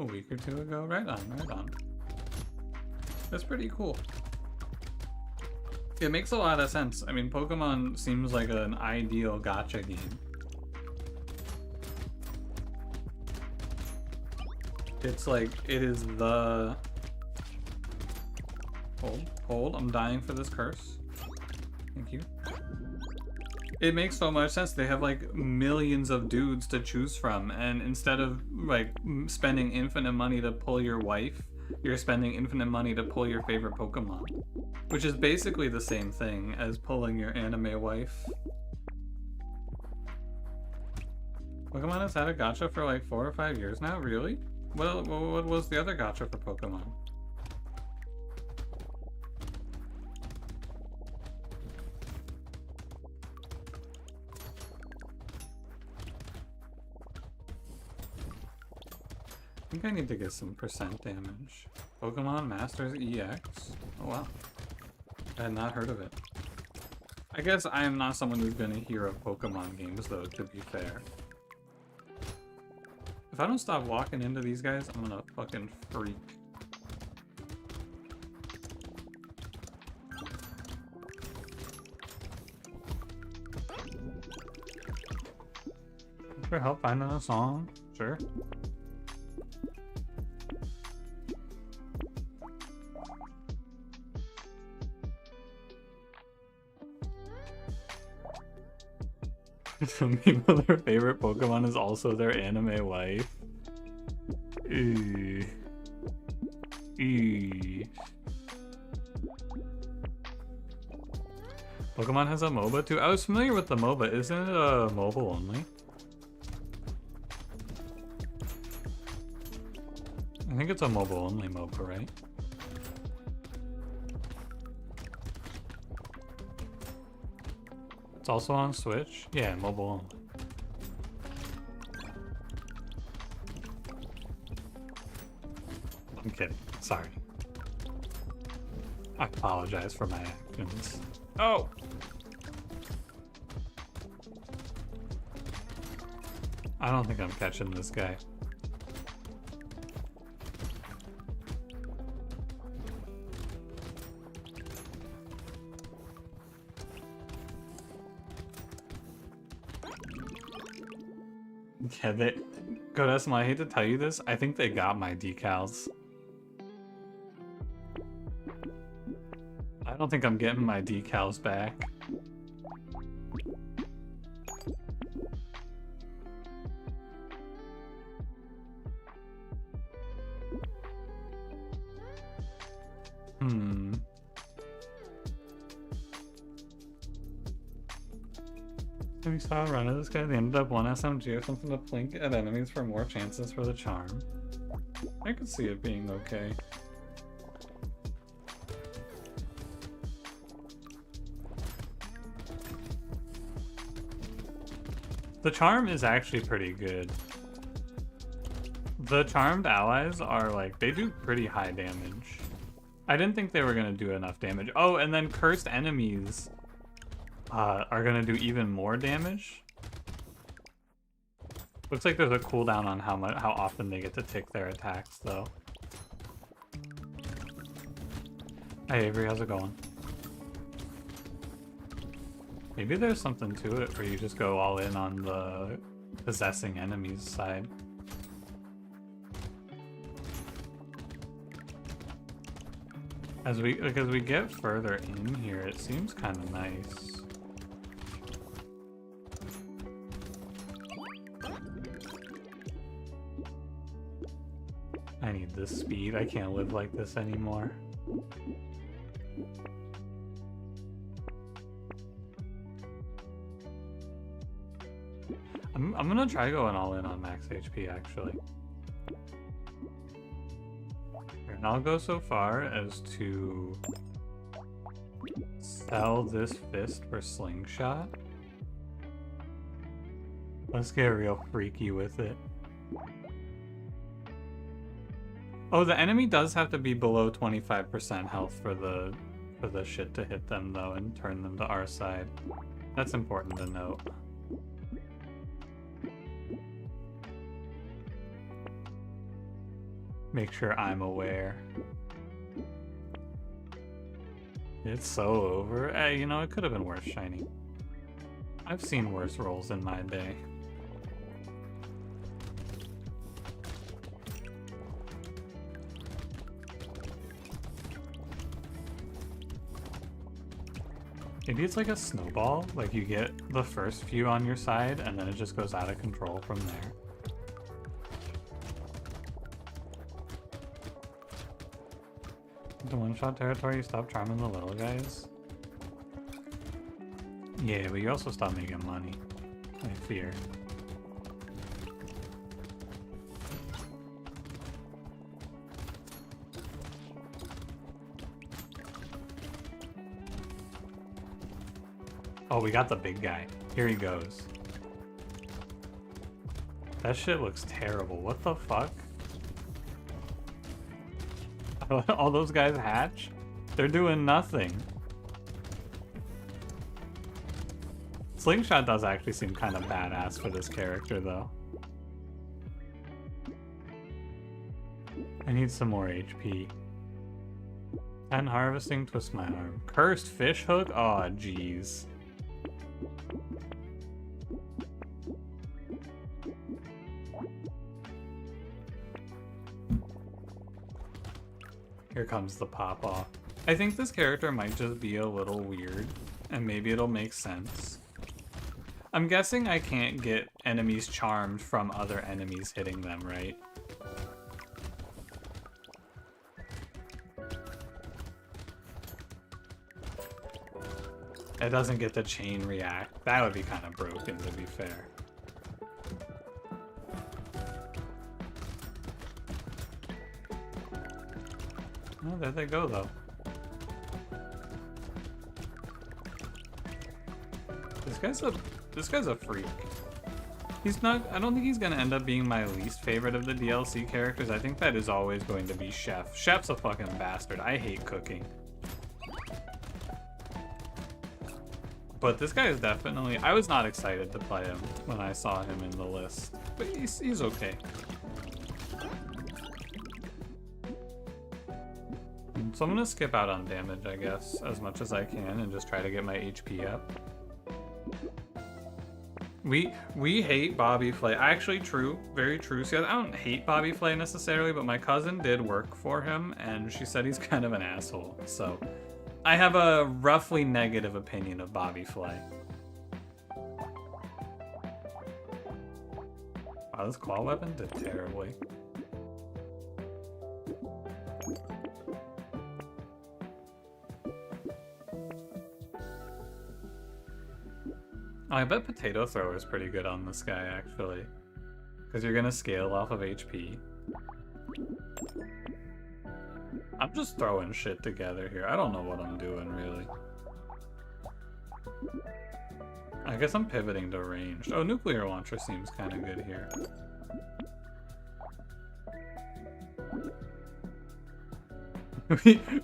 a week or two ago. Right on, right on. That's pretty cool. It makes a lot of sense. I mean, Pokemon seems like an ideal gacha game. It's like, it is the... Hold, I'm dying for this curse. Thank you. It makes so much sense. They have like millions of dudes to choose from, and instead of like spending infinite money to pull your wife, you're spending infinite money to pull your favorite Pokemon. Which is basically the same thing as pulling your anime wife. Pokemon has had a gacha for like 4 or 5 years now? Really? Well, what was the other gacha for Pokemon? I think I need to get some percent damage. Pokemon Masters EX? Oh wow. I had not heard of it. I guess I am not someone who's been a hero of Pokemon games though, to be fair. If I don't stop walking into these guys, I'm gonna fucking freak. For help finding a song? Sure. Some people, their favorite Pokemon is also their anime wife. Eee. Eee. Pokemon has a MOBA too? I was familiar with the MOBA. Isn't it mobile only? I think it's a mobile only MOBA, right? It's also on Switch? Yeah, mobile only. I'm kidding. Sorry. I apologize for my actions. Oh! I don't think I'm catching this guy. Yeah, Godesma, I hate to tell you this, I think they got my decals. I don't think I'm getting my decals back. We saw a run of this guy, they ended up 1 SMG or something to plink at enemies for more chances for the charm. I could see it being okay. The charm is actually pretty good. The charmed allies are like, they do pretty high damage. I didn't think they were gonna do enough damage. Oh, and then cursed enemies are gonna do even more damage. Looks like there's a cooldown on how often they get to tick their attacks, though. Hey Avery, how's it going? Maybe there's something to it where you just go all in on the possessing enemies side. As we get further in here, it seems kind of nice. I need this speed. I can't live like this anymore. I'm gonna try going all in on max HP actually. And I'll go so far as to sell this fist for slingshot. Let's get real freaky with it. Oh, the enemy does have to be below 25% health for the shit to hit them though and turn them to our side. That's important to note. Make sure I'm aware. It's so over. You know, it could have been worse, Shiny. I've seen worse rolls in my day. Maybe it's like a snowball, like you get the first few on your side and then it just goes out of control from there. The one-shot territory, you stop charming the little guys? Yeah, but you also stop making money, I fear. Oh, we got the big guy. Here he goes. That shit looks terrible. What the fuck? All those guys hatch? They're doing nothing. Slingshot does actually seem kind of badass for this character, though. I need some more HP. And harvesting, twist my arm. Cursed fish hook? Aw, oh, jeez. Here comes the pop-off. I think this character might just be a little weird, and maybe it'll make sense. I'm guessing I can't get enemies charmed from other enemies hitting them, right? It doesn't get the chain react. That would be kind of broken, to be fair. Oh, there they go, though. This guy's a freak. He's not. I don't think he's gonna end up being my least favorite of the DLC characters. I think that is always going to be Chef. Chef's a fucking bastard. I hate cooking. But this guy is definitely. I was not excited to play him when I saw him in the list, but he's okay. So I'm gonna skip out on damage, I guess, as much as I can, and just try to get my HP up. We hate Bobby Flay. Actually, true, very true. See, I don't hate Bobby Flay necessarily, but my cousin did work for him, and she said he's kind of an asshole. So I have a roughly negative opinion of Bobby Flay. Wow, this claw weapon did terribly. I bet Potato Thrower is pretty good on this guy, actually. Because you're gonna scale off of HP. I'm just throwing shit together here. I don't know what I'm doing, really. I guess I'm pivoting to ranged. Oh, Nuclear Launcher seems kind of good here.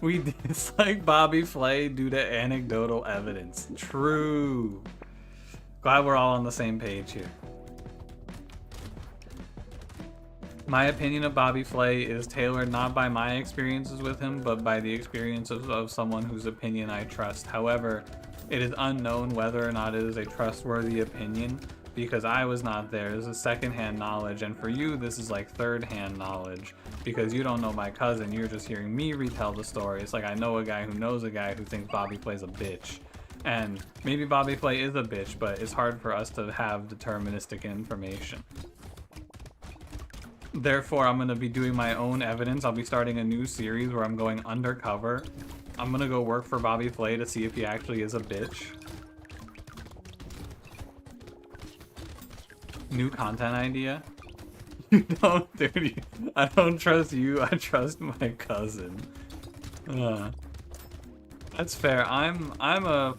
we dislike Bobby Flay due to anecdotal evidence. True. Glad we're all on the same page here. My opinion of Bobby Flay is tailored not by my experiences with him, but by the experiences of someone whose opinion I trust. However, it is unknown whether or not it is a trustworthy opinion, because I was not there. This is secondhand knowledge, and for you, this is like third-hand knowledge, because you don't know my cousin, you're just hearing me retell the story. It's like I know a guy who knows a guy who thinks Bobby Flay's a bitch. And maybe Bobby Flay is a bitch, but it's hard for us to have deterministic information. Therefore, I'm going to be doing my own evidence. I'll be starting a new series where I'm going undercover. I'm going to go work for Bobby Flay to see if he actually is a bitch. New content idea. You don't, dude. I don't trust you. I trust my cousin. That's fair. I'm a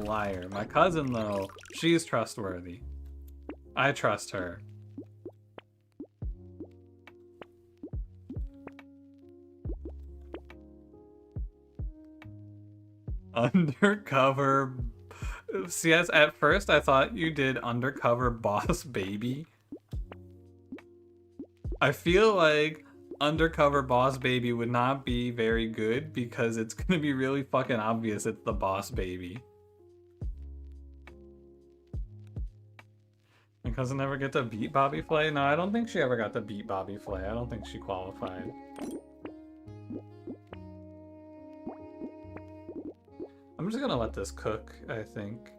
liar. My cousin, though, she's trustworthy. I trust her. Undercover. See, at first I thought you did undercover boss baby. I feel like undercover boss baby would not be very good because it's gonna be really fucking obvious it's the boss baby. My cousin never get to beat Bobby Flay? No, I don't think she ever got to beat Bobby Flay. I don't think she qualified. I'm just gonna let this cook, I think.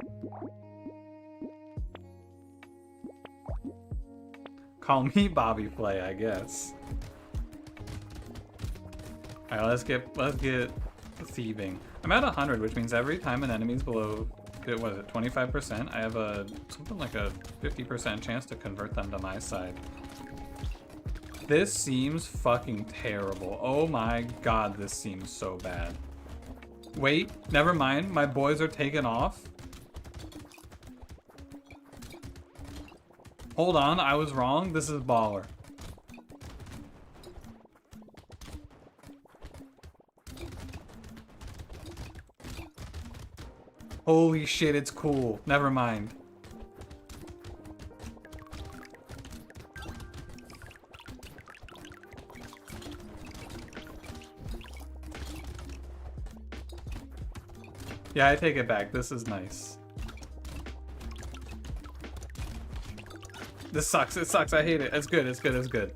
Call me Bobby Flay, I guess. Alright, let's get thieving. I'm at 100, which means every time an enemy's below, what is it, 25%, I have something like a 50% chance to convert them to my side. This seems fucking terrible. Oh my god, this seems so bad. Wait, never mind, my boys are taken off. Hold on, I was wrong, this is baller. Holy shit, it's cool. Never mind. Yeah, I take it back. This is nice. This sucks. It sucks. I hate it. It's good. It's good. It's good.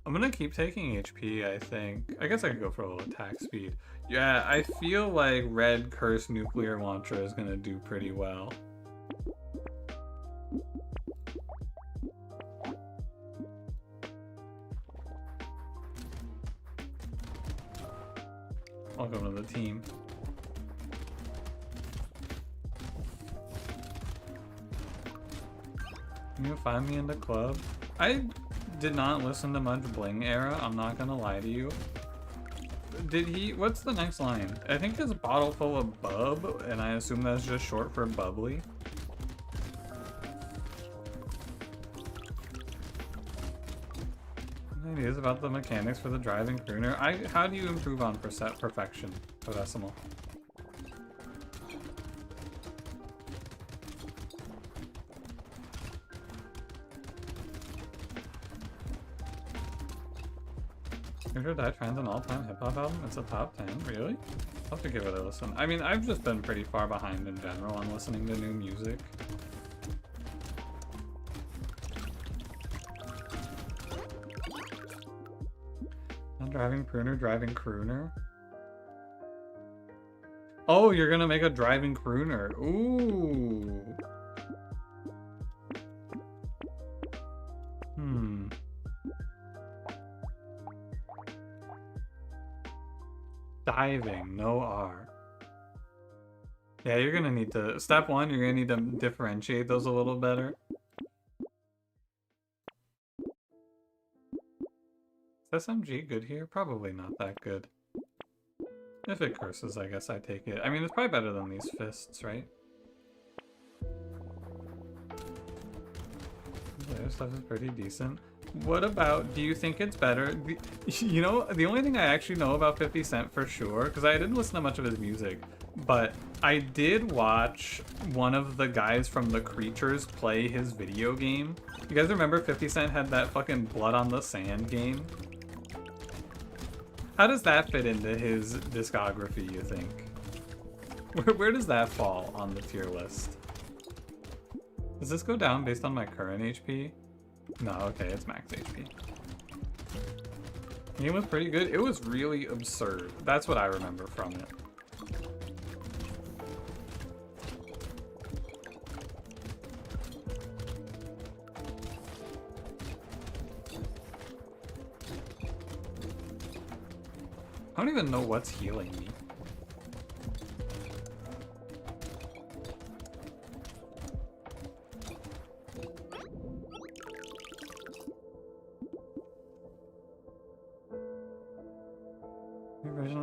I'm gonna keep taking HP, I think. I guess I could go for a little attack speed. Yeah, I feel like red cursed nuclear launcher is gonna do pretty well. Welcome to the team. Can you find me in the club? I did not listen to much Bling Era, I'm not gonna lie to you. Did he? What's the next line? I think it's a bottle full of bub, and I assume that's just short for bubbly. Ideas about the mechanics for the driving pruner. How do you improve on perfection, Decimal? Future Die Trends an all-time hip-hop album? It's a top 10? Really? I'll have to give it a listen. I mean, I've just been pretty far behind in general on listening to new music. Not driving pruner, driving crooner? Oh, you're gonna make a driving crooner. Ooh. Diving, no R. Yeah, you're gonna need to, step one, you're gonna need to differentiate those a little better. Is SMG good here? Probably not that good. If it curses, I guess I take it. I mean, it's probably better than these fists, right? The other stuff is pretty decent. What about, do you think it's better? You know, the only thing I actually know about 50 Cent for sure, because I didn't listen to much of his music, but I did watch one of the guys from The Creatures play his video game. You guys remember 50 Cent had that fucking Blood on the Sand game? How does that fit into his discography, you think? Where does that fall on the tier list? Does this go down based on my current HP? No, okay, it's max HP. The game was pretty good. It was really absurd. That's what I remember from it. I don't even know what's healing me.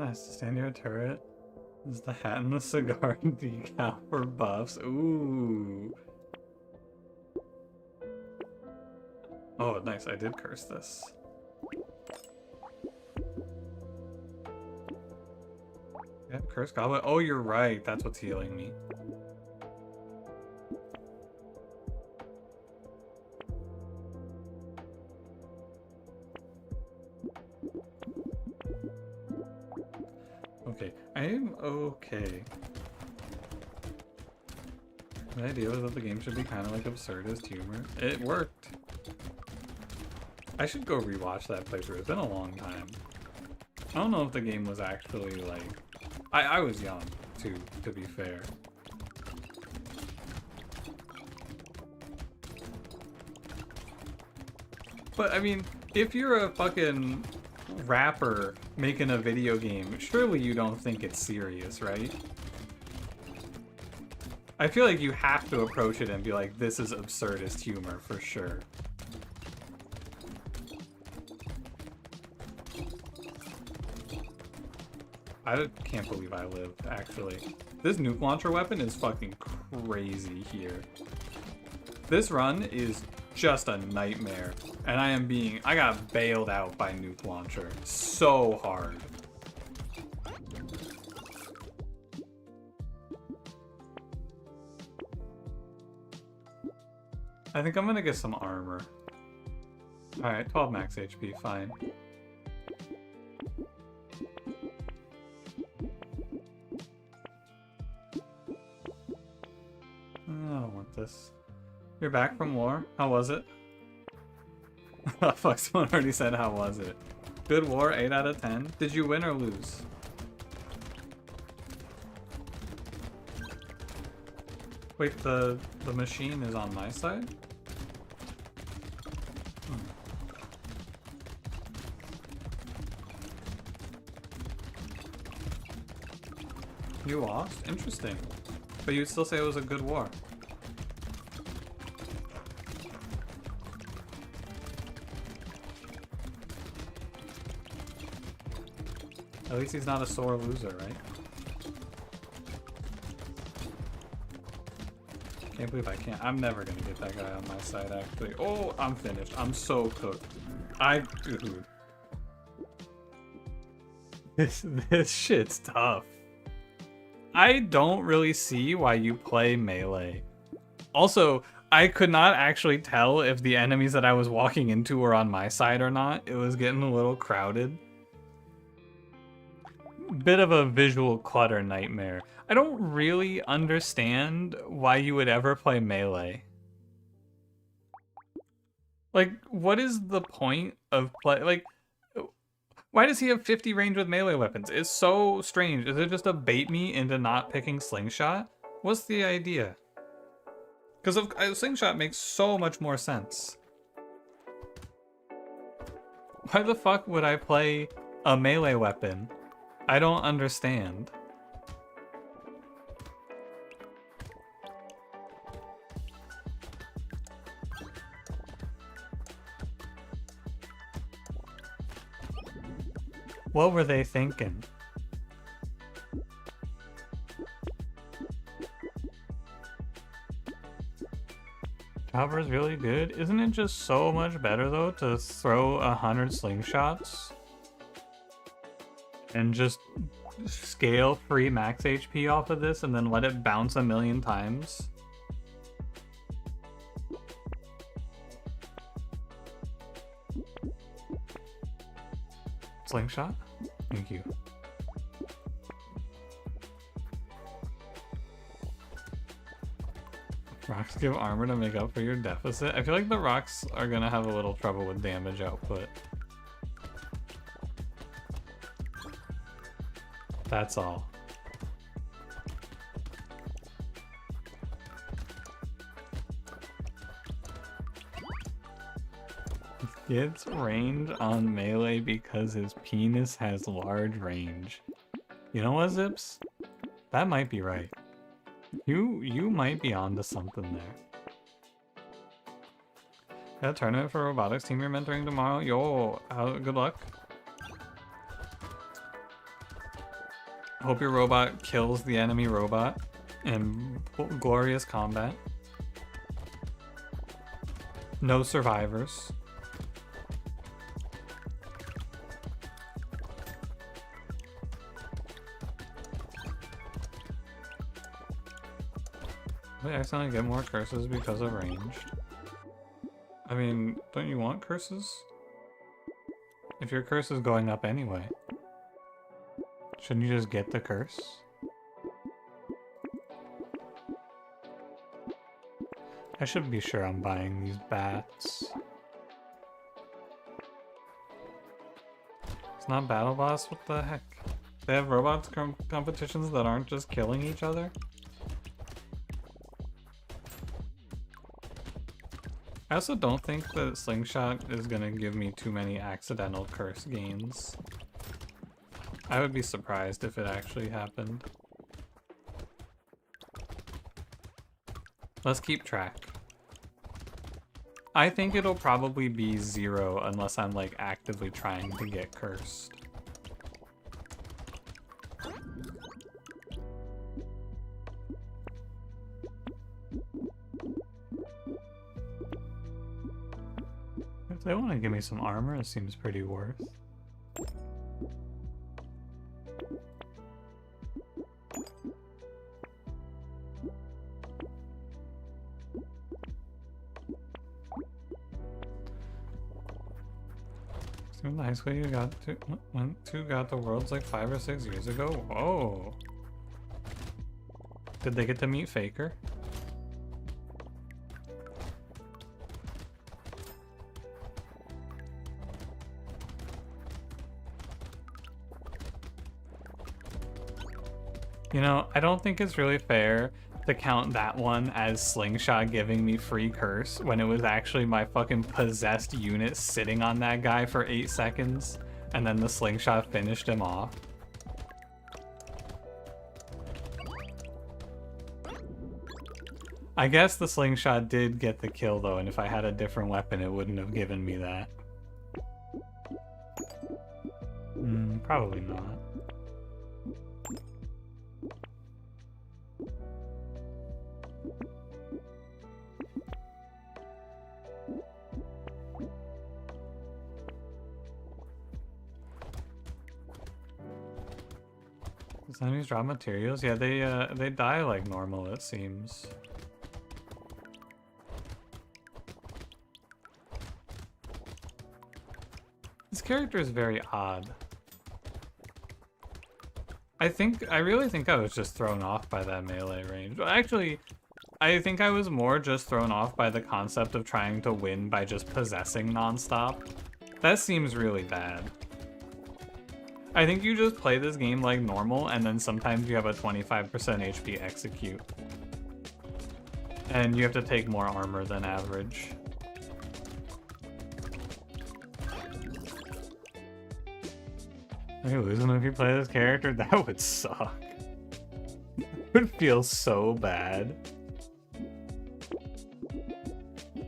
Has to stand near a turret. This is the hat and the cigar and decal for buffs. Ooh. Oh, nice. I did curse this. Yep, curse goblet. Oh, you're right. That's what's healing me. okay. I am okay. The idea was that the game should be kind of like absurdist humor. It worked. I should go rewatch that playthrough. It's been a long time. I don't know if the game was actually like... I was young, too, to be fair. But, I mean, if you're a fucking rapper making a video game, surely you don't think it's serious, right? I feel like you have to approach it and be like, this is absurdist humor, for sure. I can't believe I lived, actually. This nuke launcher weapon is fucking crazy here. This run is just a nightmare. And I got bailed out by nuke launcher so hard. I think I'm gonna get some armor. Alright, 12 max HP, fine. I don't want this. You're back from war? How was it? Fuck, someone already said how was it. Good war, 8 out of 10. Did you win or lose? Wait, the machine is on my side? You lost? Interesting. But you'd still say it was a good war. At least he's not a sore loser, right? Can't believe I can't. I'm never gonna get that guy on my side, actually. Oh, I'm finished. I'm so cooked. Dude. This shit's tough. I don't really see why you play melee. Also, I could not actually tell if the enemies that I was walking into were on my side or not. It was getting a little crowded. Bit of a visual clutter nightmare. I don't really understand why you would ever play melee. Like, what is the point of play? Like, why does he have 50 range with melee weapons? It's so strange. Is it just to bait me into not picking slingshot? What's the idea? Because slingshot makes so much more sense. Why the fuck would I play a melee weapon? I don't understand. What were they thinking? Chopper's really good. Isn't it just so much better though to throw 100 slingshots and just scale free max HP off of this and then let it bounce a million times? Slingshot? Thank you. Rocks give armor to make up for your deficit. I feel like the rocks are gonna have a little trouble with damage output. That's all. Gets range on melee because his penis has large range. You know what, Zips? That might be right. You might be onto something there. Got a tournament for robotics team you're mentoring tomorrow? Yo, good luck. Hope your robot kills the enemy robot in glorious combat. No survivors. Did I accidentally get more curses because of ranged? I mean, don't you want curses? If your curse is going up anyway. Shouldn't you just get the curse? I should be sure I'm buying these bats. It's not Battle Boss? What the heck? They have robots competitions that aren't just killing each other? I also don't think that Slingshot is gonna give me too many accidental curse gains. I would be surprised if it actually happened. Let's keep track. I think it'll probably be 0 unless I'm like actively trying to get cursed. If they want to give me some armor, it seems pretty worth. In the high school you went to got the worlds like 5 or 6 years ago? Whoa. Did they get to meet Faker? You know, I don't think it's really fair to count that one as Slingshot giving me free curse when it was actually my fucking possessed unit sitting on that guy for 8 seconds and then the Slingshot finished him off. I guess the Slingshot did get the kill though, and if I had a different weapon it wouldn't have given me that. Probably not. Does enemies drop materials? Yeah, they die like normal, it seems. This character is very odd. I really think I was just thrown off by that melee range. Well, actually, I think I was more just thrown off by the concept of trying to win by just possessing nonstop. That seems really bad. I think you just play this game like normal, and then sometimes you have a 25% HP execute. And you have to take more armor than average. Are you losing if you play this character? That would suck. It would feel so bad.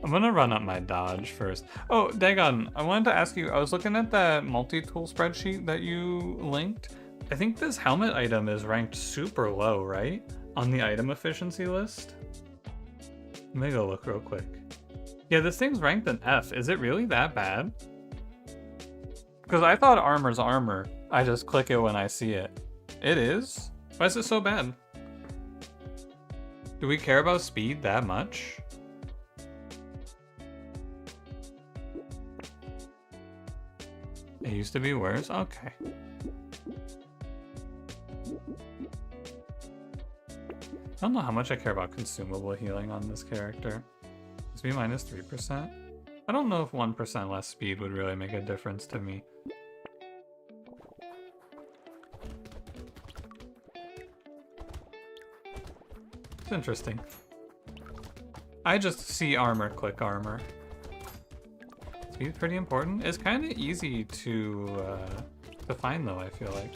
I'm gonna run up my dodge first. Oh, Dagon, I wanted to ask you, I was looking at that multi-tool spreadsheet that you linked. I think this helmet item is ranked super low, right? On the item efficiency list? Let me go look real quick. Yeah, this thing's ranked an F. Is it really that bad? Because I thought armor's armor. I just click it when I see it. It is? Why is it so bad? Do we care about speed that much? It used to be worse? Okay. I don't know how much I care about consumable healing on this character. Speed minus 3%? I don't know if 1% less speed would really make a difference to me. It's interesting. I just see armor, click armor. Speed's pretty important. It's kind of easy to find though, I feel like.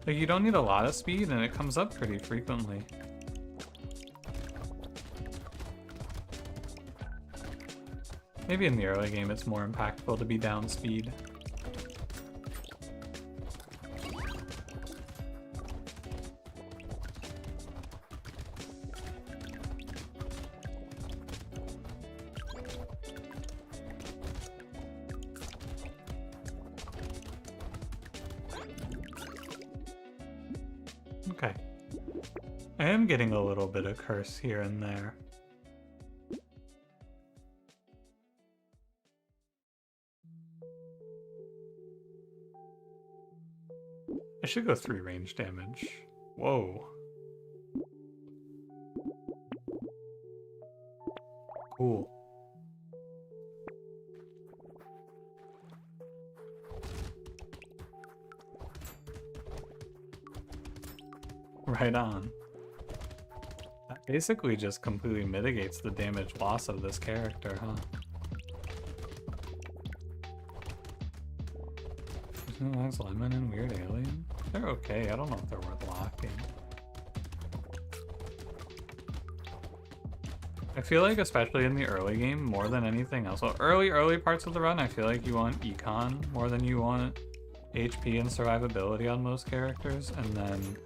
Like you don't need a lot of speed and it comes up pretty frequently. Maybe in the early game it's more impactful to be down speed. Okay. I am getting a little bit of curse here and there. I should go 3 range damage. Whoa. Cool. Right on. That basically just completely mitigates the damage loss of this character, huh? Nice lemon and weird alien. They're okay. I don't know if they're worth locking. I feel like especially in the early game, more than anything else. Well, early parts of the run, I feel like you want econ more than you want HP and survivability on most characters, and then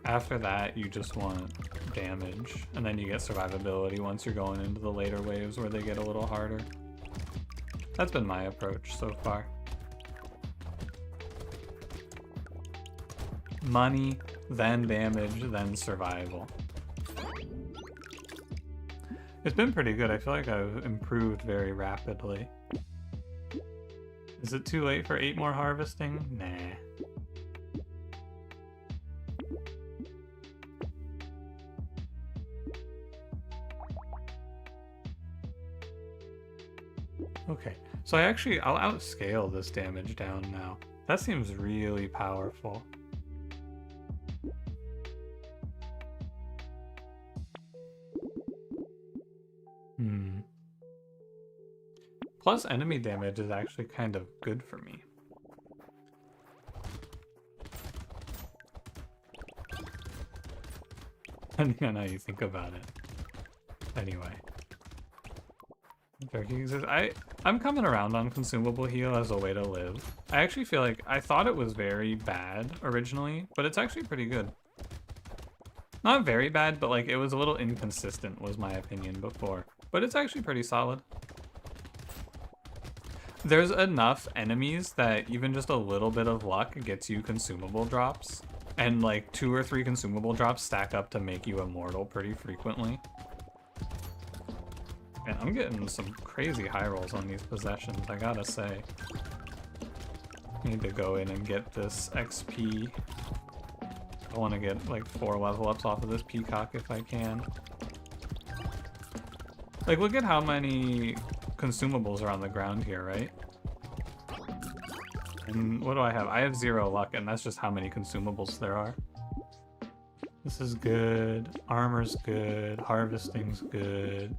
after that, you just want damage, and then you get survivability once you're going into the later waves where they get a little harder. That's been my approach so far. Money, then damage, then survival. It's been pretty good. I feel like I've improved very rapidly. Is it too late for 8 more harvesting? Nah. Okay, so I'll outscale this damage down now. That seems really powerful. Plus enemy damage is actually kind of good for me. Depending on how you think about it. Anyway. I'm coming around on consumable heal as a way to live. I actually feel like I thought it was very bad originally, but it's actually pretty good. Not very bad, but like it was a little inconsistent was my opinion before. But it's actually pretty solid. There's enough enemies that even just a little bit of luck gets you consumable drops. And like 2 or 3 consumable drops stack up to make you immortal pretty frequently. And I'm getting some crazy high rolls on these possessions, I gotta say. Need to go in and get this XP. I want to get like 4 level ups off of this peacock if I can. Like, look at how many consumables are on the ground here, right? And what do I have? I have 0 luck, and that's just how many consumables there are. This is good. Armor's good. Harvesting's good.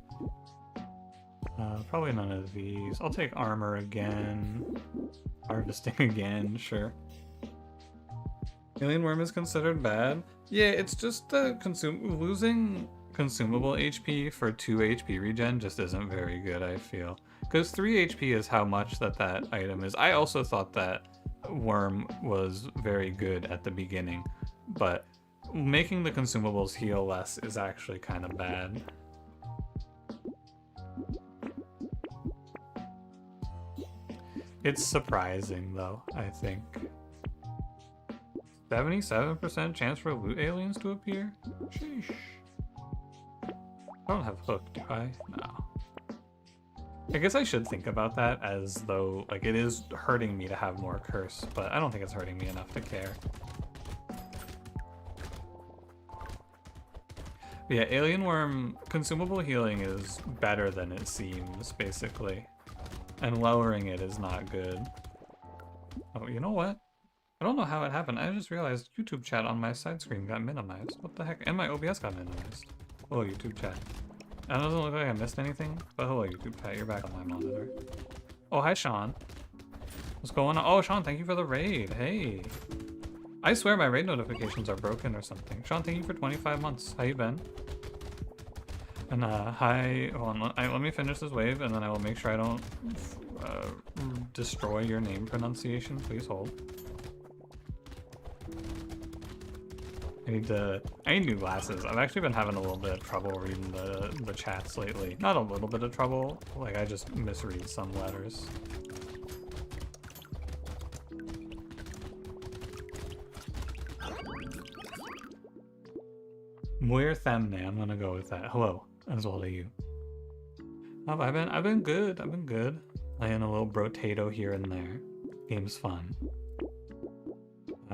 Probably none of these. I'll take armor again. Harvesting again, sure. Alien worm is considered bad. Yeah, it's just the losing consumable HP for 2 HP regen just isn't very good, I feel. Because 3 HP is how much that item is. I also thought that worm was very good at the beginning, but making the consumables heal less is actually kind of bad. It's surprising though, I think. 77% chance for loot aliens to appear? Sheesh. I don't have hook, do I? No. I guess I should think about that as though, like, it is hurting me to have more curse, but I don't think it's hurting me enough to care. But yeah, alien worm consumable healing is better than it seems, basically. And lowering it is not good. Oh, you know what? I don't know how it happened. I just realized YouTube chat on my side screen got minimized. What the heck? And my OBS got minimized. Hello, YouTube chat. It doesn't look like I missed anything, but hello, YouTube chat. You're back on my monitor. Oh, hi, Sean. What's going on? Oh, Sean, thank you for the raid. Hey. I swear my raid notifications are broken or something. Sean, thank you for 25 months. How you been? And hi, hold on, let me finish this wave and then I will make sure I don't destroy your name pronunciation. Please hold. I need new glasses. I've actually been having a little bit of trouble reading the chats lately. Not a little bit of trouble, like I just misread some letters. Muir Themne, I'm gonna go with that. Hello, as well to you. I've been good. I've been good. Playing a little Brotato here and there. Game's fun.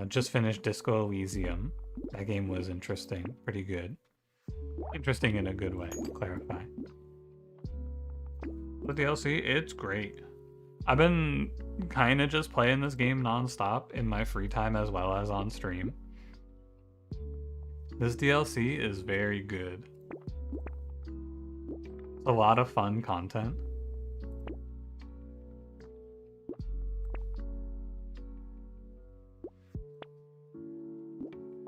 Just finished Disco Elysium. That game was interesting, pretty good. Interesting in a good way, clarify. The DLC, it's great. I've been kind of just playing this game non-stop in my free time as well as on stream. This DLC is very good. It's a lot of fun content.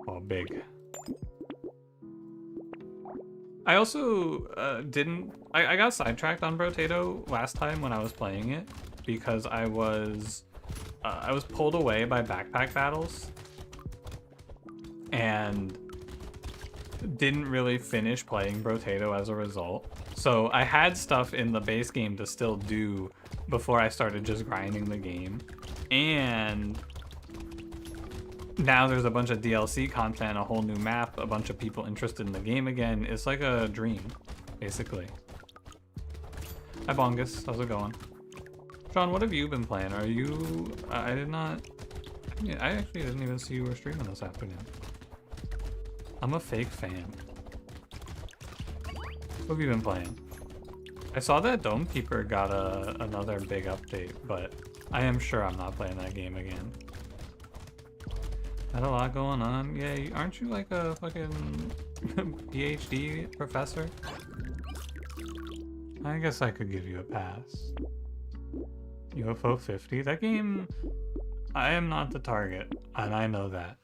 Oh, big. I also I got sidetracked on Brotato last time when I was playing it because I was pulled away by backpack battles and didn't really finish playing Brotato as a result. So I had stuff in the base game to still do before I started just grinding the game. And now there's a bunch of DLC content, a whole new map, a bunch of people interested in the game again. It's like a dream, basically. Hi Bongus, how's it going? Sean, what have you been playing? Are you... I actually didn't even see you were streaming this afternoon. I'm a fake fan. What have you been playing? I saw that Dome Keeper got another big update, but I am sure I'm not playing that game again. Had a lot going on. Yeah, aren't you like a fucking PhD professor? I guess I could give you a pass. UFO 50? That game... I am not the target, and I know that.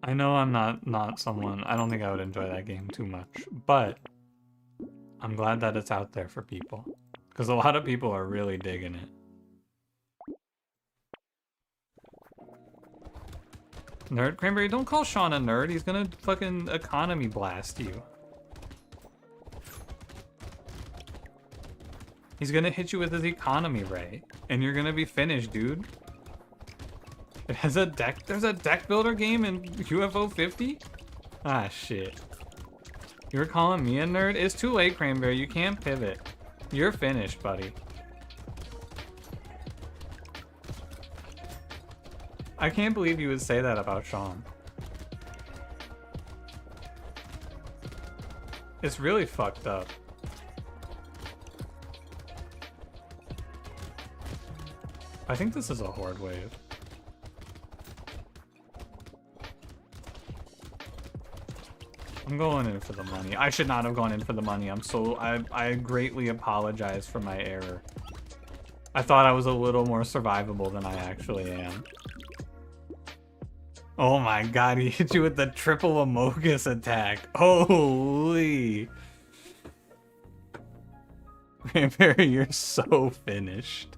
I know I'm not someone... I don't think I would enjoy that game too much, but I'm glad that it's out there for people. Because a lot of people are really digging it. Nerd Cranberry, don't call Sean a nerd. He's gonna fucking economy blast you. He's gonna hit you with his economy ray, and you're gonna be finished, dude. It has a deck. There's a deck builder game in UFO 50? Ah, shit. You're calling me a nerd? It's too late, Cranberry. You can't pivot. You're finished, buddy. I can't believe you would say that about Sean. It's really fucked up. I think this is a horde wave. I'm going in for the money. I should not have gone in for the money. I greatly apologize for my error. I thought I was a little more survivable than I actually am. Oh my god, he hit you with the triple Amogus attack. Holy. Cranberry, you're so finished.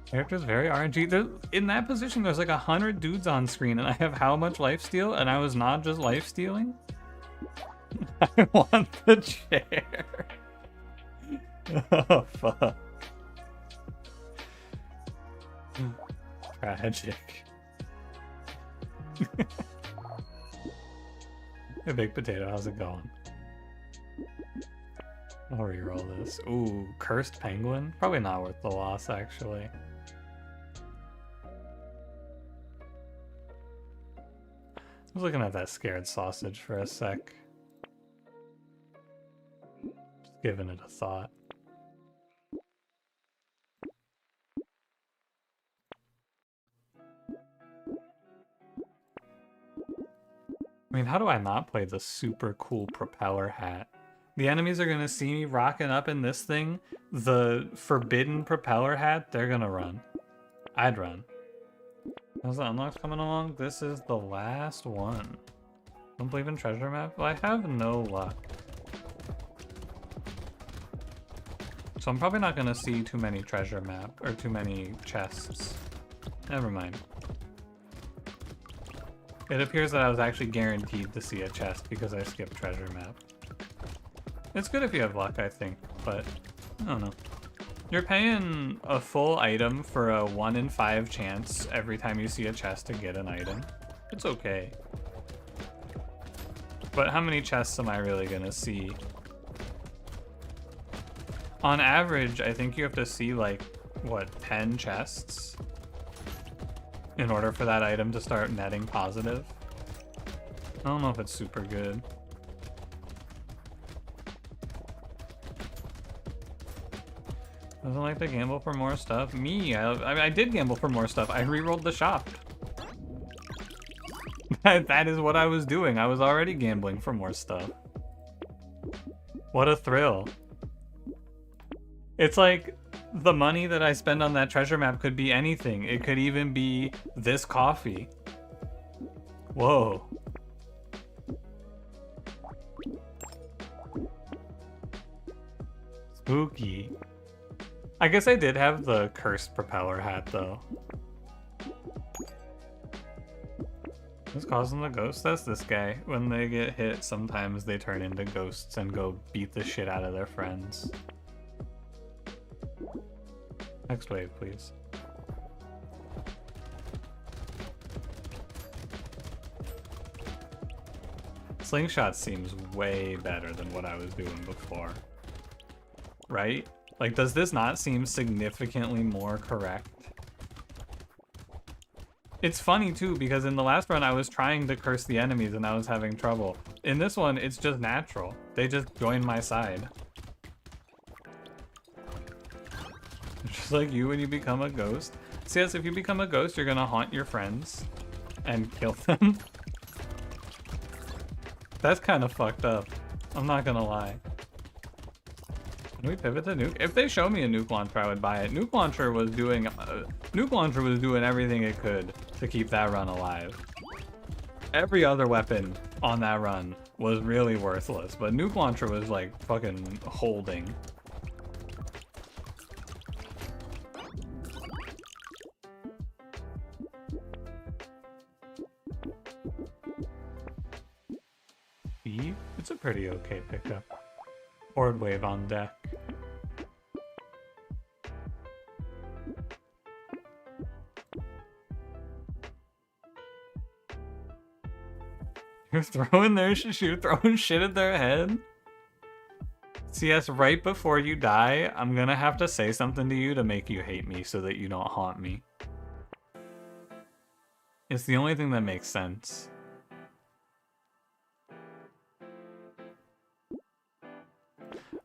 Character's very RNG. In that position, there's like 100 dudes on screen, and I have how much lifesteal, and I was not just lifestealing? I want the chair. Oh, fuck. Tragic. Hey, Big Potato, how's it going? I'll reroll this. Ooh, Cursed Penguin? Probably not worth the loss, actually. I was looking at that scared sausage for a sec. Just giving it a thought. I mean, how do I not play the super cool propeller hat? The enemies are gonna see me rocking up in this thing, the forbidden propeller hat, they're gonna run. I'd run. How's the unlocks coming along? This is the last one. Don't believe in treasure map? Well, I have no luck. So I'm probably not gonna see too many treasure map, or too many chests. Never mind. It appears that I was actually guaranteed to see a chest because I skipped treasure map. It's good if you have luck, I think, but I don't know. You're paying a full item for a 1 in 5 chance every time you see a chest to get an item. It's okay. But how many chests am I really gonna see? On average, I think you have to see like, what, 10 chests in order for that item to start netting positive. I don't know if it's super good. Doesn't like to gamble for more stuff. Me, I did gamble for more stuff. I re-rolled the shop. That is what I was doing. I was already gambling for more stuff. What a thrill. It's like the money that I spend on that treasure map could be anything. It could even be this coffee. Whoa. Spooky. I guess I did have the cursed propeller hat though. Who's causing the ghosts? That's this guy. When they get hit, sometimes they turn into ghosts and go beat the shit out of their friends. Next wave, please. Slingshot seems way better than what I was doing before. Right? Like, does this not seem significantly more correct? It's funny too, because in the last run I was trying to curse the enemies and I was having trouble. In this one, it's just natural. They just join my side. Just like you when you become a ghost. So yes, if you become a ghost, you're gonna haunt your friends and kill them. That's kind of fucked up. I'm not gonna lie. Can we pivot to nuke? If they show me a nuke launcher, I would buy it. Nuke launcher was doing everything it could to keep that run alive. Every other weapon on that run was really worthless, but nuke launcher was like fucking holding. B? It's a pretty okay pickup. Horde wave on deck. You're throwing shit at their head? CS, right before you die, I'm gonna have to say something to you to make you hate me so that you don't haunt me. It's the only thing that makes sense.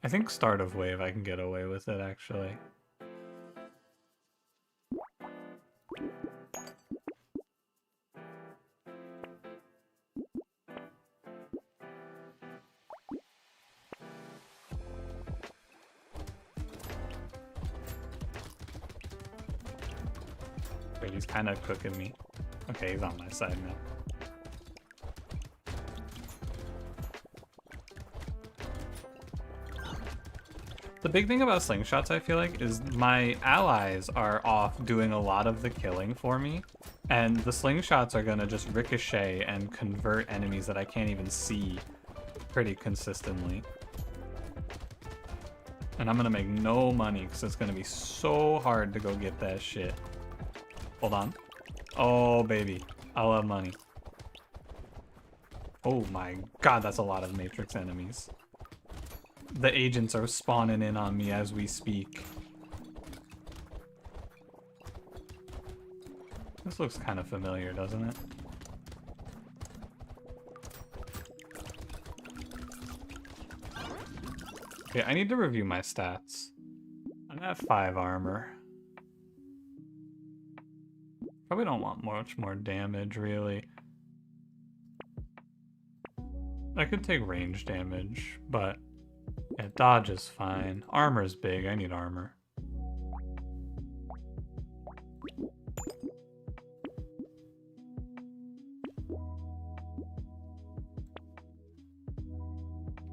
I think start of wave I can get away with it, actually. Wait, he's kind of cooking me. Okay, he's on my side now. The big thing about slingshots, I feel like, is my allies are off doing a lot of the killing for me, and the slingshots are gonna just ricochet and convert enemies that I can't even see pretty consistently. And I'm gonna make no money because it's gonna be so hard to go get that shit. Hold on. Oh, baby. I love money. Oh my god, that's a lot of Matrix enemies. The agents are spawning in on me as we speak. This looks kind of familiar, doesn't it? Okay, I need to review my stats. I'm at 5 armor. Probably don't want much more damage, really. I could take range damage, but yeah, dodge is fine. Armor's big, I need armor.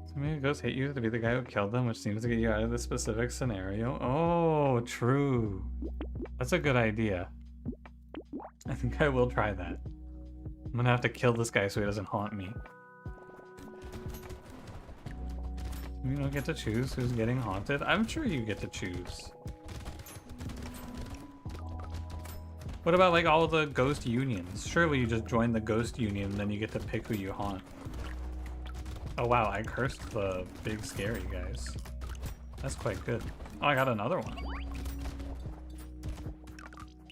So maybe ghosts hate you to be the guy who killed them, which seems to get you out of this specific scenario. Oh, true. That's a good idea. I think I will try that. I'm gonna have to kill this guy so he doesn't haunt me. You don't get to choose who's getting haunted? I'm sure you get to choose. What about like all the ghost unions? Surely you just join the ghost union and then you get to pick who you haunt. Oh wow, I cursed the big scary guys. That's quite good. Oh, I got another one.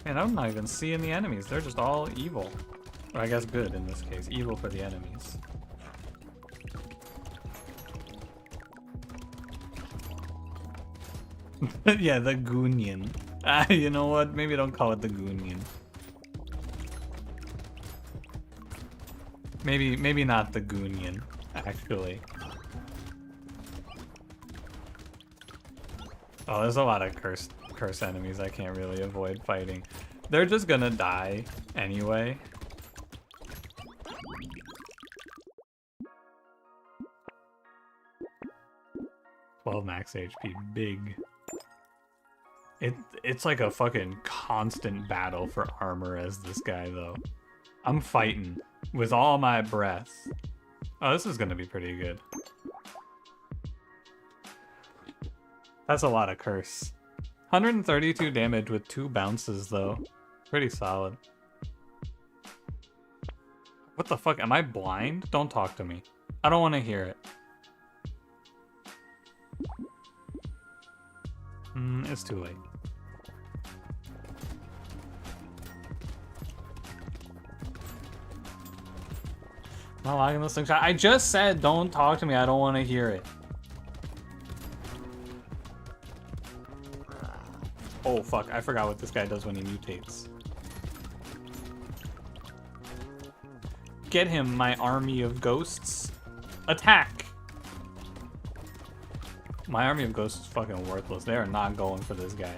Man, I'm not even seeing the enemies. They're just all evil. Or I guess good in this case. Evil for the enemies. Yeah, the Goonion. You know what? Maybe don't call it the Goonion. Maybe not the Goonion, actually. Oh, there's a lot of curse enemies I can't really avoid fighting. They're just gonna die anyway. Well, max HP, big. It's like a fucking constant battle for armor as this guy, though. I'm fighting with all my breath. Oh, this is gonna be pretty good. That's a lot of curse. 132 damage with 2 bounces, though. Pretty solid. What the fuck? Am I blind? Don't talk to me. I don't want to hear it. It's too late. Not liking this slingshot. I just said don't talk to me. I don't want to hear it. Oh fuck, I forgot what this guy does when he mutates. Get him, my army of ghosts. Attack! My army of ghosts is fucking worthless. They are not going for this guy.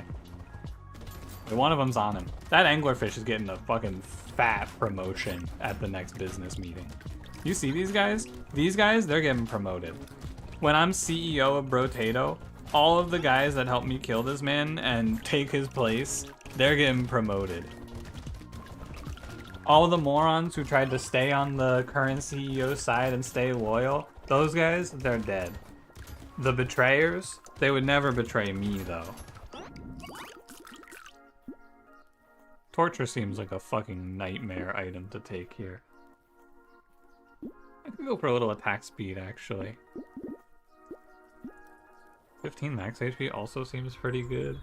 But one of them's on him. That anglerfish is getting a fucking fat promotion at the next business meeting. You see these guys? These guys, they're getting promoted. When I'm CEO of Brotato, all of the guys that helped me kill this man and take his place, they're getting promoted. All of the morons who tried to stay on the current CEO's side and stay loyal, those guys, they're dead. The betrayers, they would never betray me, though. Torture seems like a fucking nightmare item to take here. I can go for a little attack speed, actually. 15 max HP also seems pretty good.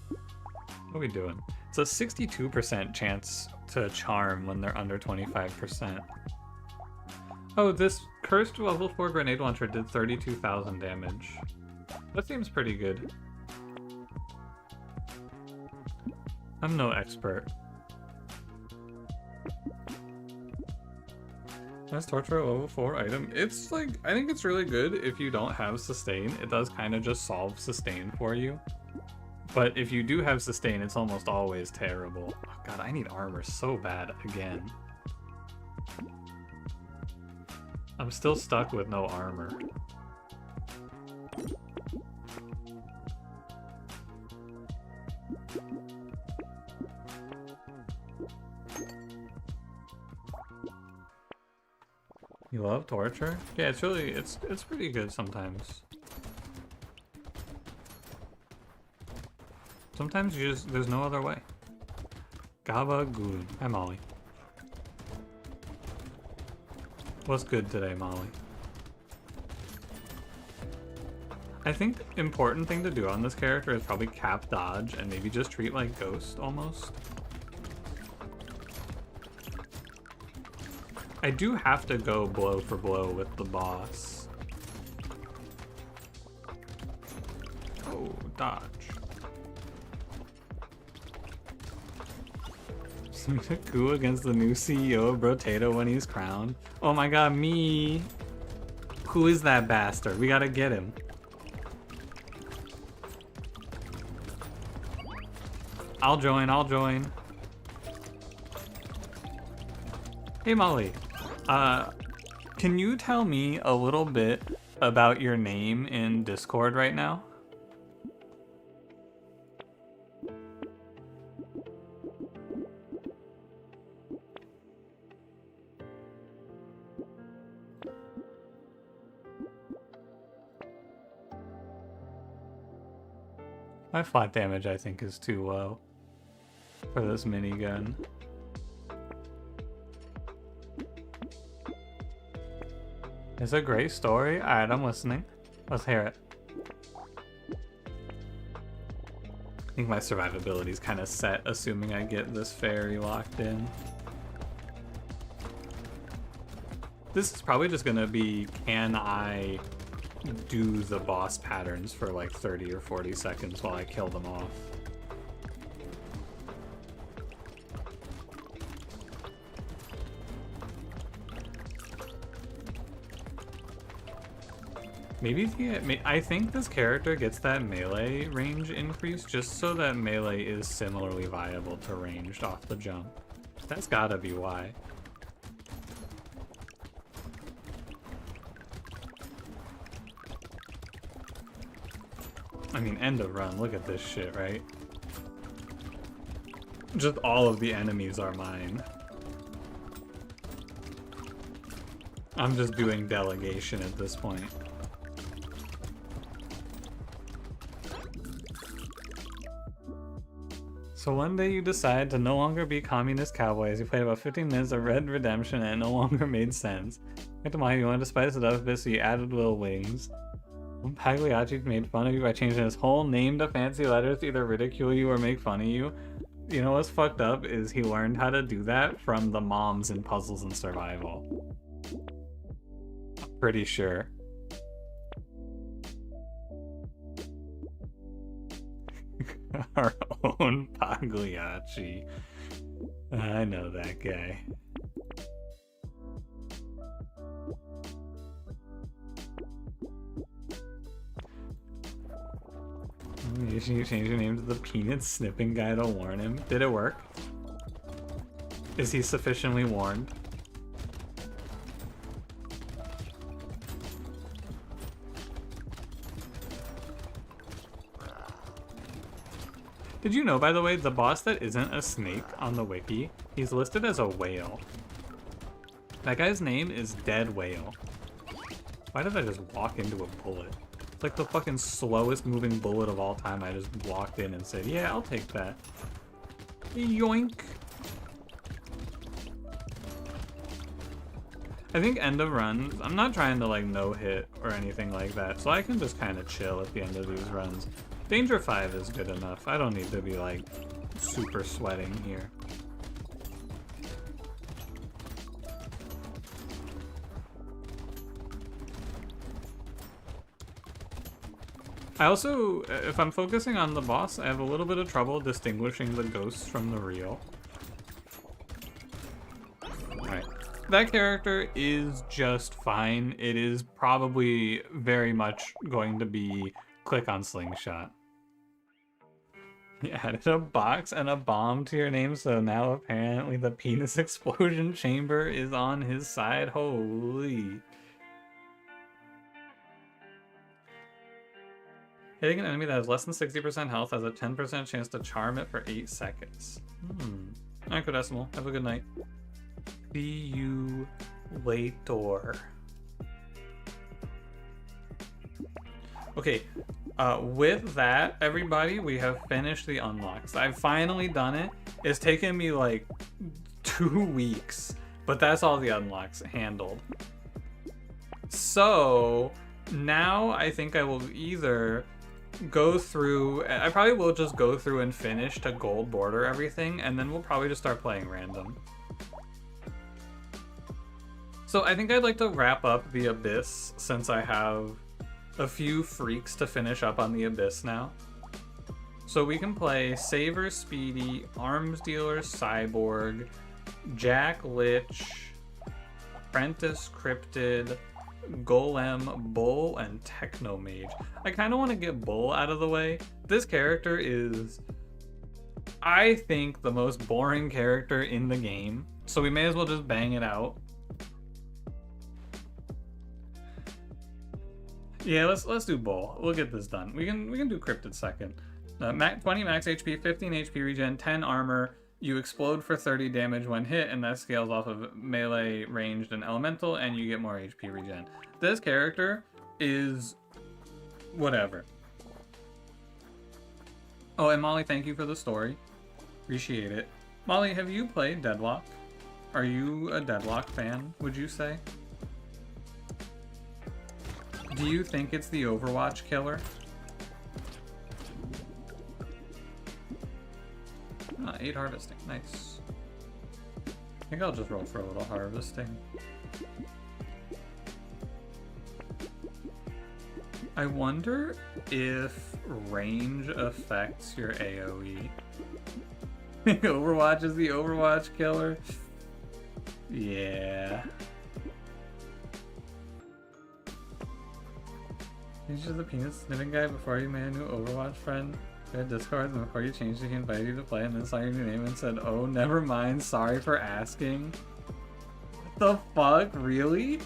What are we doing? It's a 62% chance to charm when they're under 25%. Oh, this cursed level 4 grenade launcher did 32,000 damage. That seems pretty good. I'm no expert. That's torture level 4 item. It's like, I think it's really good if you don't have sustain. It does kind of just solve sustain for you. But if you do have sustain, it's almost always terrible. Oh god, I need armor so bad again. I'm still stuck with no armor. You love torture? Yeah, it's really, it's pretty good sometimes. Sometimes you just, there's no other way. Gaba good. Hi, Molly. What's good today, Molly? I think the important thing to do on this character is probably cap dodge and maybe just treat like Ghost almost. I do have to go blow for blow with the boss. Oh, dodge. Coup against the new CEO of Brotato when he's crowned. Oh my god, me! Who is that bastard? We gotta get him. I'll join, I'll join. Hey Molly, can you tell me a little bit about your name in Discord right now? My flat damage, I think, is too low for this minigun. It's a great story. Alright, I'm listening. Let's hear it. I think my survivability is kind of set, assuming I get this fairy locked in. This is probably just gonna be, can I do the boss patterns for like 30 or 40 seconds while I kill them off? Maybe I think this character gets that melee range increase just so that melee is similarly viable to ranged off the jump. That's gotta be why. I mean, end of run, look at this shit, right? Just all of the enemies are mine. I'm just doing delegation at this point. So one day you decide to no longer be communist cowboys. You played about 15 minutes of Red Redemption and it no longer made sense. Went to Mario, you wanted to spice it up a bit, so you added little wings. Pagliacci made fun of you by changing his whole name to fancy letters to either ridicule you or make fun of you. You know what's fucked up is he learned how to do that from the moms in Puzzles and Survival. I'm pretty sure. Our own Pagliacci. I know that guy. You should change your name to the peanut snipping guy to warn him. Did it work? Is he sufficiently warned? Did you know, by the way, the boss that isn't a snake on the wiki, he's listed as a whale. That guy's name is Dead Whale. Why did I just walk into a bullet? It's like the fucking slowest moving bullet of all time. I just walked in and said, yeah, I'll take that. Yoink. I think end of runs, I'm not trying to like no hit or anything like that, so I can just kind of chill at the end of these runs. Danger 5 is good enough. I don't need to be like super sweating here. I also, if I'm focusing on the boss, I have a little bit of trouble distinguishing the ghosts from the real. Alright. That character is just fine. It is probably very much going to be click on slingshot. You added a box and a bomb to your name, so now apparently the penis explosion chamber is on his side. Holy. Hitting an enemy that has less than 60% health has a 10% chance to charm it for 8 seconds. Alright, Codecimal. Have a good night. See you later. Okay, with that, everybody, we have finished the unlocks. I've finally done it. It's taken me like 2 weeks, but that's all the unlocks handled. So now I think I will either go through, I probably will just go through and finish to gold border everything, and then we'll probably just start playing random. So I think I'd like to wrap up the Abyss since I have a few freaks to finish up on the Abyss now. So we can play Saver Speedy, Arms Dealer Cyborg, Jack Lich, Apprentice Cryptid, Golem, Bull, and Techno Mage. I kind of want to get Bull out of the way. This character is, I think, the most boring character in the game, so we may as well just bang it out. Yeah, let's do Bull. We'll get this done. We can do Cryptid second. 20 max HP, 15 HP regen, 10 armor. You explode for 30 damage when hit, and that scales off of melee, ranged, and elemental, and you get more HP regen. This character is whatever. Oh, and Molly, thank you for the story. Appreciate it. Molly, have you played Deadlock? Are you a Deadlock fan, would you say? Do you think it's the Overwatch killer? 8 harvesting. Nice. I think I'll just roll for a little harvesting. I wonder if range affects your AoE. Overwatch is the Overwatch killer. Yeah. Change to the penis sniffing guy before you made a new Overwatch friend. You had Discord, and before you changed it, he invited you to play, and then saw your new name and said, "Oh, never mind. Sorry for asking." What the fuck? Really?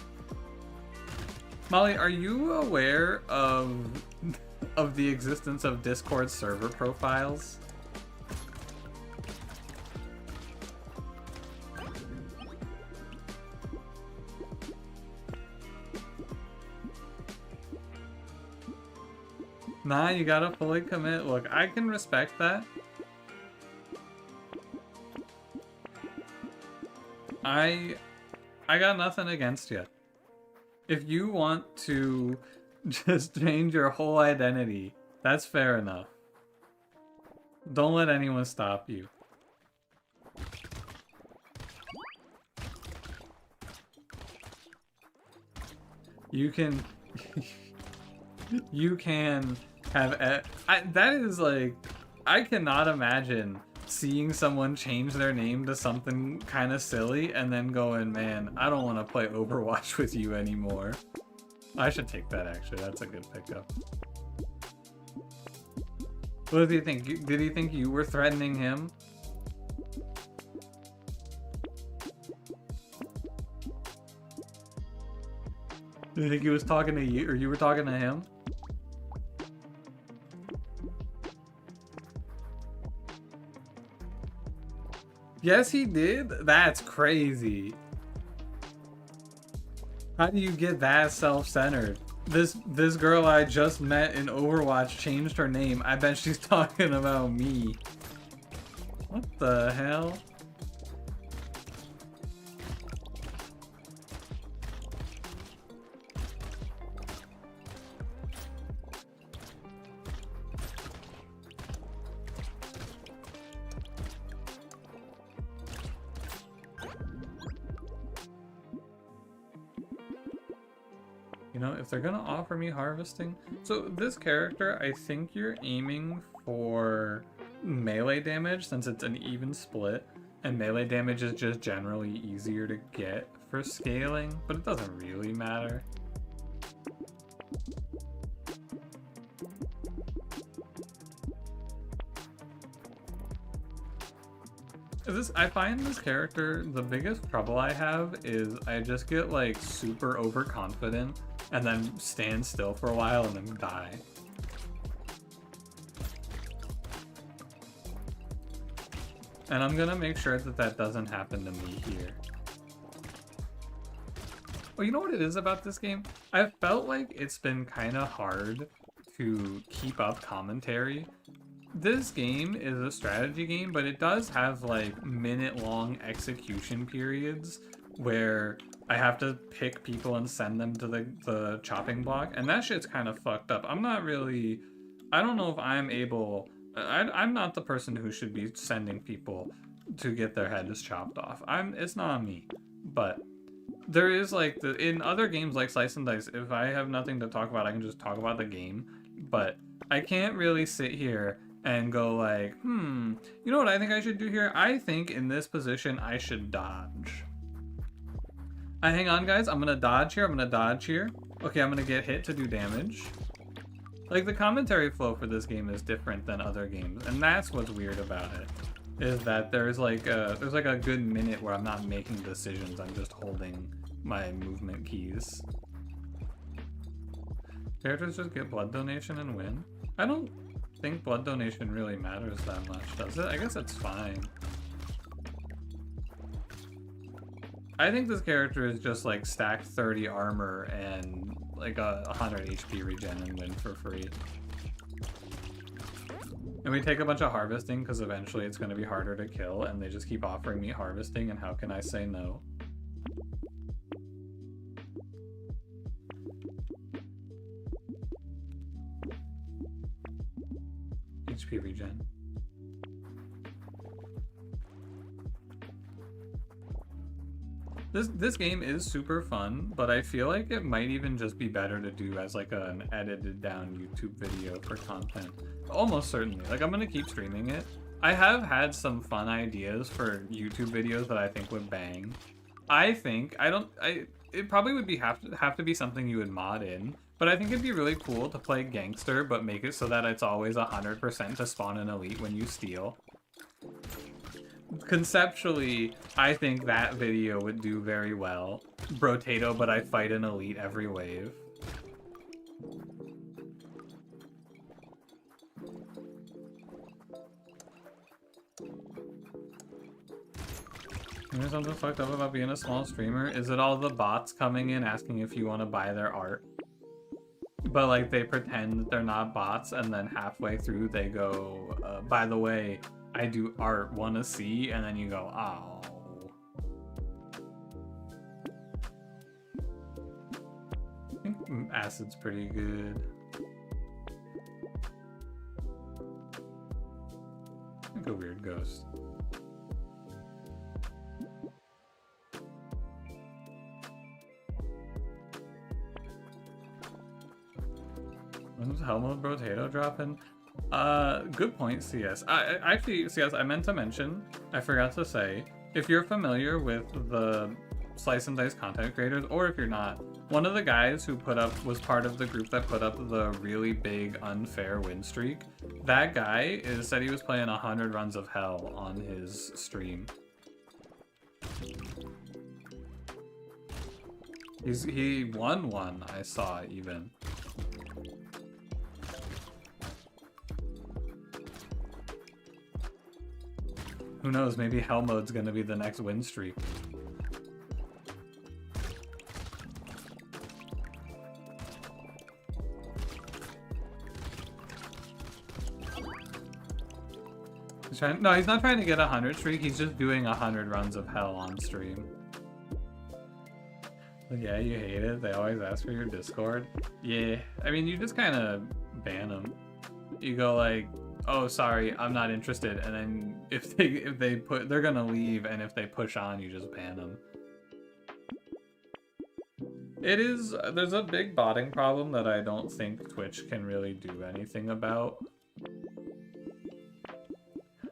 Molly, are you aware of the existence of Discord server profiles? Nah, you gotta fully commit. Look, I can respect that. I got nothing against you. If you want to just change your whole identity, that's fair enough. Don't let anyone stop you. You can... you can have... that is like... I cannot imagine seeing someone change their name to something kind of silly and then going, man, I don't want to play Overwatch with you anymore. I should take that, actually. That's a good pickup. What did he think? Did he think you were threatening him? Did you think he was talking to you, or you were talking to him? Yes, he did? That's crazy. How do you get that self-centered? This girl I just met in Overwatch changed her name. I bet she's talking about me. What the hell? You know, if they're gonna offer me harvesting... So this character, I think you're aiming for melee damage since it's an even split. And melee damage is just generally easier to get for scaling, but it doesn't really matter. I find this character, the biggest trouble I have is I just get like super overconfident and then stand still for a while and then die. And I'm gonna make sure that that doesn't happen to me here. Well, you know what it is about this game? I felt like it's been kind of hard to keep up commentary. This game is a strategy game, but it does have like minute-long execution periods where I have to pick people and send them to the chopping block, and that shit's kind of fucked up. I'm not really... I don't know if I'm able... I'm not the person who should be sending people to get their heads chopped off. It's not me. But there is like... in other games like Slice and Dice, if I have nothing to talk about, I can just talk about the game. But I can't really sit here and go like, you know what I think I should do here? I think in this position I should dodge. Hang on, guys. I'm gonna dodge here. I'm gonna dodge here. Okay, I'm gonna get hit to do damage. Like, the commentary flow for this game is different than other games, and that's what's weird about it. Is that there's like a good minute where I'm not making decisions. I'm just holding my movement keys. Characters just get blood donation and win. I don't think blood donation really matters that much, does it? I guess it's fine. I think this character is just like stack 30 armor and like a 100 HP regen and win for free. And we take a bunch of harvesting because eventually it's going to be harder to kill, and they just keep offering me harvesting, and how can I say no? HP regen. This game is super fun, but I feel like it might even just be better to do as like an edited down YouTube video for content. Almost certainly. Like I'm gonna keep streaming it. I have had some fun ideas for YouTube videos that I think would bang. It probably would have to be something you would mod in, but I think it'd be really cool to play gangster, but make it so that it's always 100% to spawn an elite when you steal. Conceptually, I think that video would do very well. Brotato, but I fight an elite every wave. There's something fucked up about being a small streamer. Is it all the bots coming in asking if you want to buy their art? But like they pretend that they're not bots, and then halfway through they go, by the way, I do art, wanna see? And then you go, oh. I think acid's pretty good. I think a weird ghost. When's Helmut Brotato dropping? Good point, CS. Actually, CS, I meant to mention, I forgot to say, if you're familiar with the Slice and Dice content creators, or if you're not, one of the guys who was part of the group that put up the really big unfair win streak, that guy said he was playing 100 runs of hell on his stream. He won one, I saw even. Who knows, maybe Hell Mode's gonna be the next win streak. No, he's not trying to get a 100 streak, he's just doing 100 runs of hell on stream. But yeah, you hate it? They always ask for your Discord? Yeah, I mean, you just kind of ban them. You go like, oh, sorry, I'm not interested, and then they're gonna leave, and if they push on, you just ban them. There's a big botting problem that I don't think Twitch can really do anything about.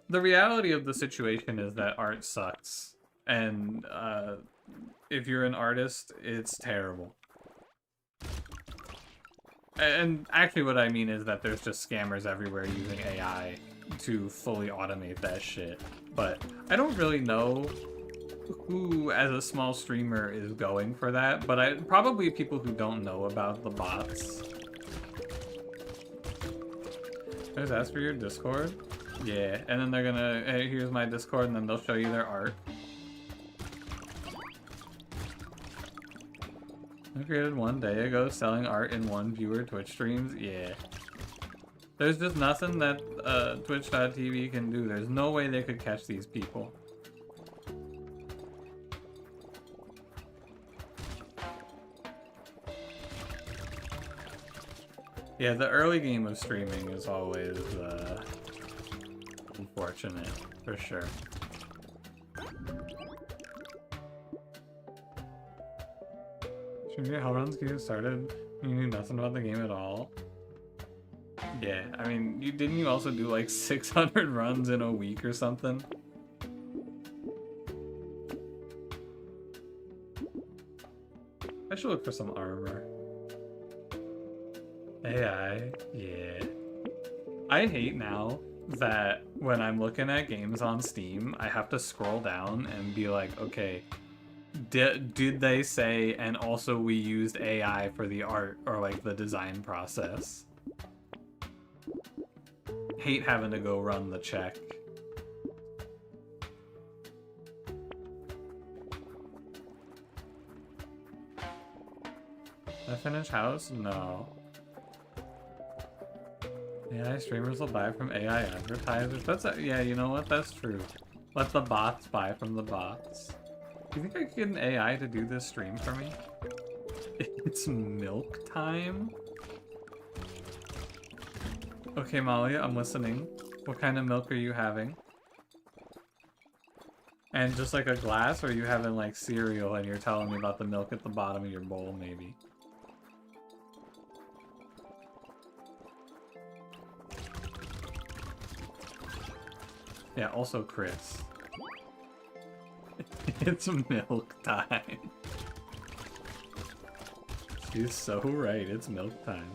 The reality of the situation is that art sucks, and if you're an artist, it's terrible. And actually what I mean is that there's just scammers everywhere using AI to fully automate that shit. But I don't really know who, as a small streamer, is going for that, but probably people who don't know about the bots. Just ask for your Discord? Yeah, and then they're gonna, hey, here's my Discord, and then they'll show you their art. I created one day ago selling art in one viewer Twitch streams. Yeah. There's just nothing that Twitch.tv can do. There's no way they could catch these people. Yeah, the early game of streaming is always unfortunate, for sure. Should we get hell runs get started? You knew nothing about the game at all. Yeah, I mean, didn't you also do like 600 runs in a week or something? I should look for some armor. AI, yeah. I hate now that when I'm looking at games on Steam, I have to scroll down and be like, okay, did they say, and also we used AI for the art or like the design process? Hate having to go run the check. Did I finish house? No. AI streamers will buy from AI advertisers. Yeah, you know what? That's true. Let the bots buy from the bots. Do you think I could get an AI to do this stream for me? It's milk time? Okay, Molly, I'm listening. What kind of milk are you having? And just like a glass, or you having like cereal and you're telling me about the milk at the bottom of your bowl, maybe? Yeah, also Chris. It's milk time. She's so right, it's milk time.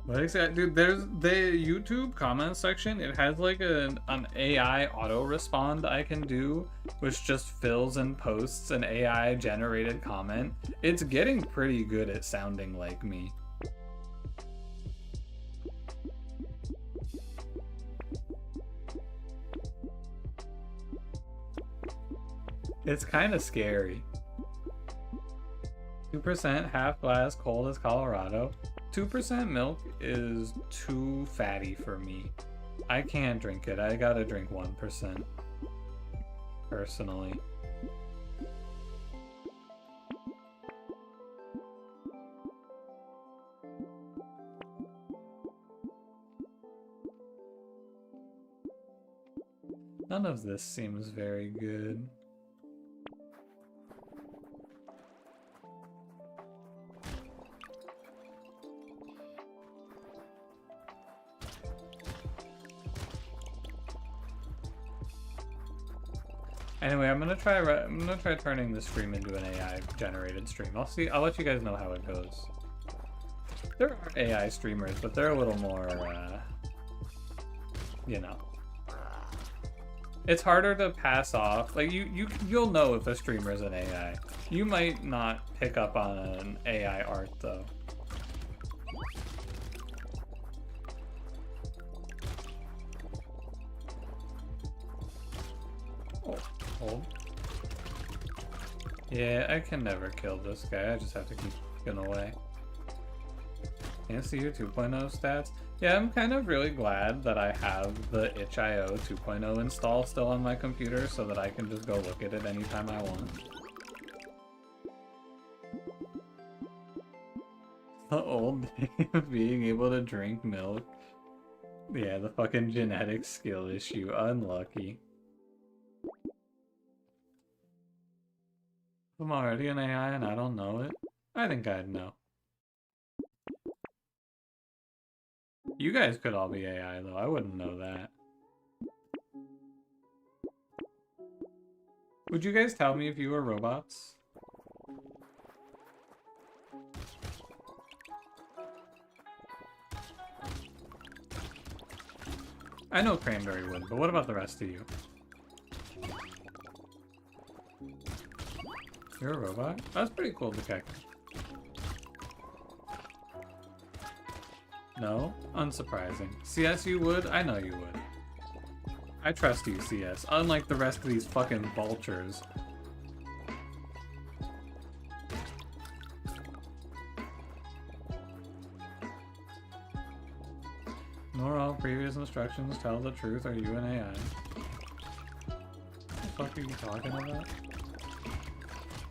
What exactly, dude? There's the YouTube comment section. It has like an AI auto respond I can do, which just fills and posts an AI generated comment. It's getting pretty good at sounding like me. It's kind of scary. 2% half glass, cold as Colorado. 2% milk is too fatty for me. I can't drink it. I gotta drink 1%. Personally. None of this seems very good. Anyway, I'm gonna try turning this stream into an AI generated stream. I'll let you guys know how it goes. There are AI streamers, but they're a little more you know. It's harder to pass off. Like you'll know if a streamer is an AI. You might not pick up on an AI art though. Hold. Yeah, I can never kill this guy. I just have to keep looking away. Can't see your 2.0 stats. Yeah, I'm kind of really glad that I have the itch.io 2.0 install still on my computer so that I can just go look at it anytime I want. The old day of being able to drink milk. Yeah, the fucking genetic skill issue. Unlucky. I'm already an AI and I don't know it. I think I'd know. You guys could all be AI though, I wouldn't know that. Would you guys tell me if you were robots? I know Cranberry would, but what about the rest of you? You're a robot? That's pretty cool detective. No? Unsurprising. CS you would? I know you would. I trust you, CS. Unlike the rest of these fucking vultures. Ignore all previous instructions, tell the truth, are you an AI? What the fuck are you talking about?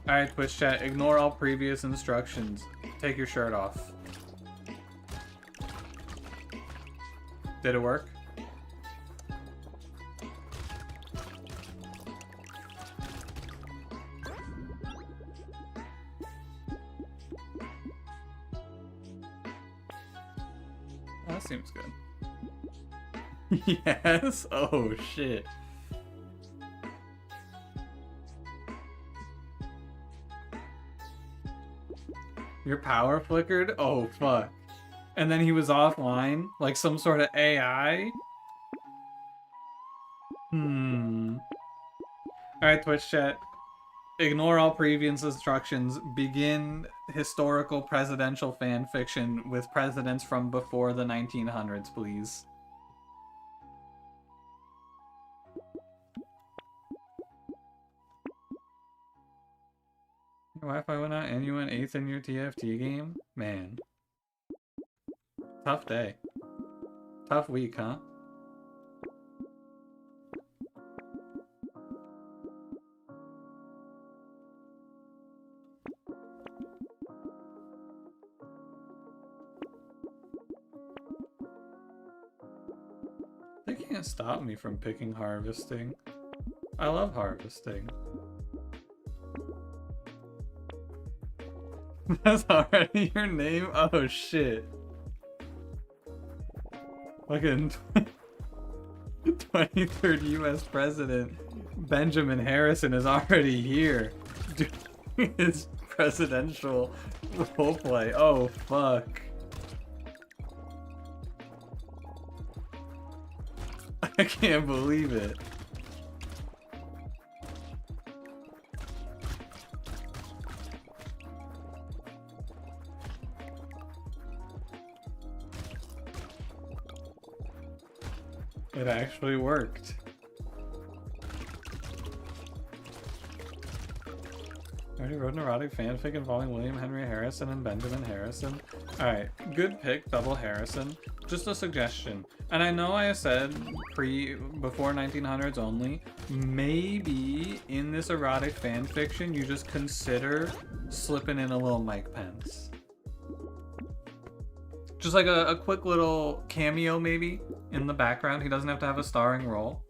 Alright, Twitch chat, ignore all previous instructions. Take your shirt off. Did it work? That seems good. Yes? Oh shit. Your power flickered? Oh, fuck. And then he was offline? Like some sort of AI? Alright, Twitch chat. Ignore all previous instructions. Begin historical presidential fan fiction with presidents from before the 1900s, please. Your Wi-Fi went out and you went 8th in your TFT game? Man. Tough day. Tough week, huh? can't stop me from picking harvesting. I love harvesting. That's already your name? Oh shit. Fucking 23rd US President Benjamin Harrison is already here doing his presidential roleplay. Oh fuck. I can't believe it. It actually worked. I already wrote an erotic fanfic involving William Henry Harrison and Benjamin Harrison. Alright, good pick, double Harrison. Just a suggestion. And I know I said before 1900s only. Maybe in this erotic fanfiction you just consider slipping in a little Mike Pence. Just like a quick little cameo maybe in the background. He doesn't have to have a starring role.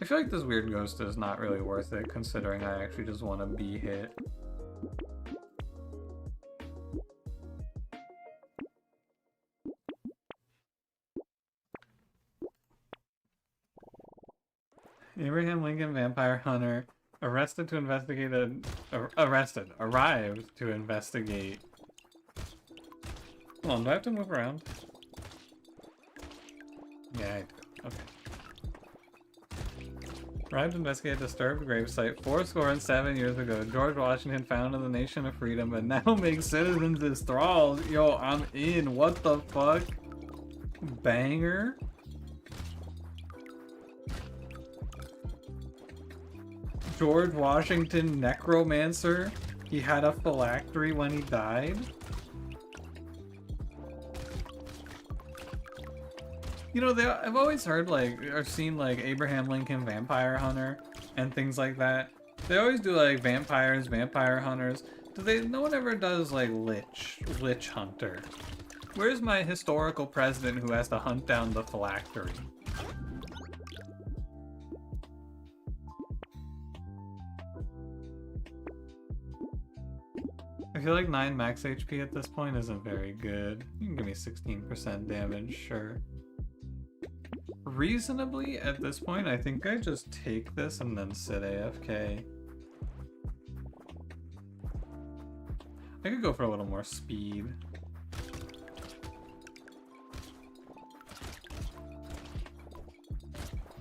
I feel like this weird ghost is not really worth it considering I actually just want to be hit. Abraham Lincoln Vampire Hunter arrived to investigate Hold on, do I have to move around? Yeah, I do. Okay. Arrived to investigate a disturbed gravesite 407 years ago. George Washington founded the nation of freedom and now makes citizens his thralls. Yo, I'm in. What the fuck? Banger? George Washington necromancer? He had a phylactery when he died? You know, I've always heard, like, or seen, like, Abraham Lincoln Vampire Hunter and things like that. They always do, like, vampires, vampire hunters. No one ever does, like, Lich Hunter. Where's my historical president who has to hunt down the phylactery? I feel like 9 max HP at this point isn't very good. You can give me 16% damage, sure. Reasonably, at this point, I think I just take this and then sit AFK. I could go for a little more speed.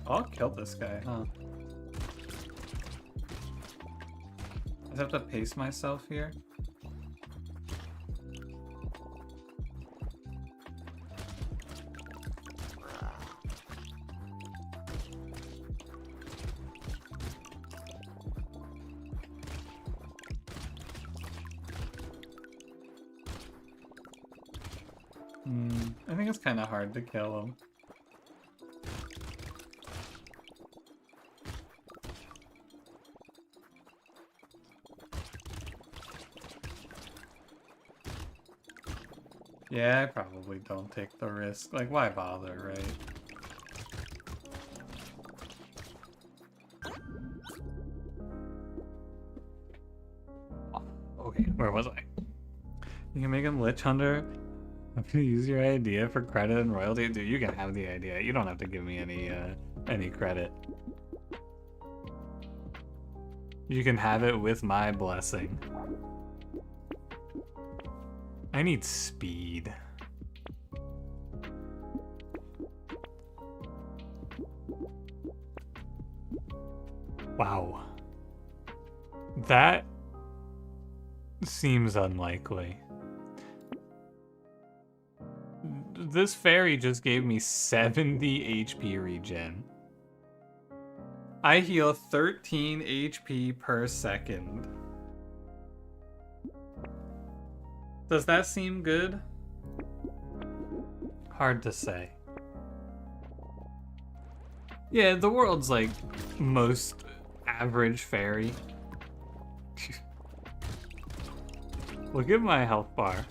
I'll kill this guy, huh? I just have to pace myself here. I think it's kind of hard to kill him. Yeah, I probably don't take the risk. Like, why bother, right? Okay, where was I? You can make him Lich Hunter. I'm gonna use your idea for credit and royalty. Dude, you can have the idea. You don't have to give me any credit. You can have it with my blessing. I need speed. Wow. That seems unlikely. This fairy just gave me 70 HP regen. I heal 13 HP per second. Does that seem good? Hard to say. Yeah, the world's like most average fairy. Look at my health bar.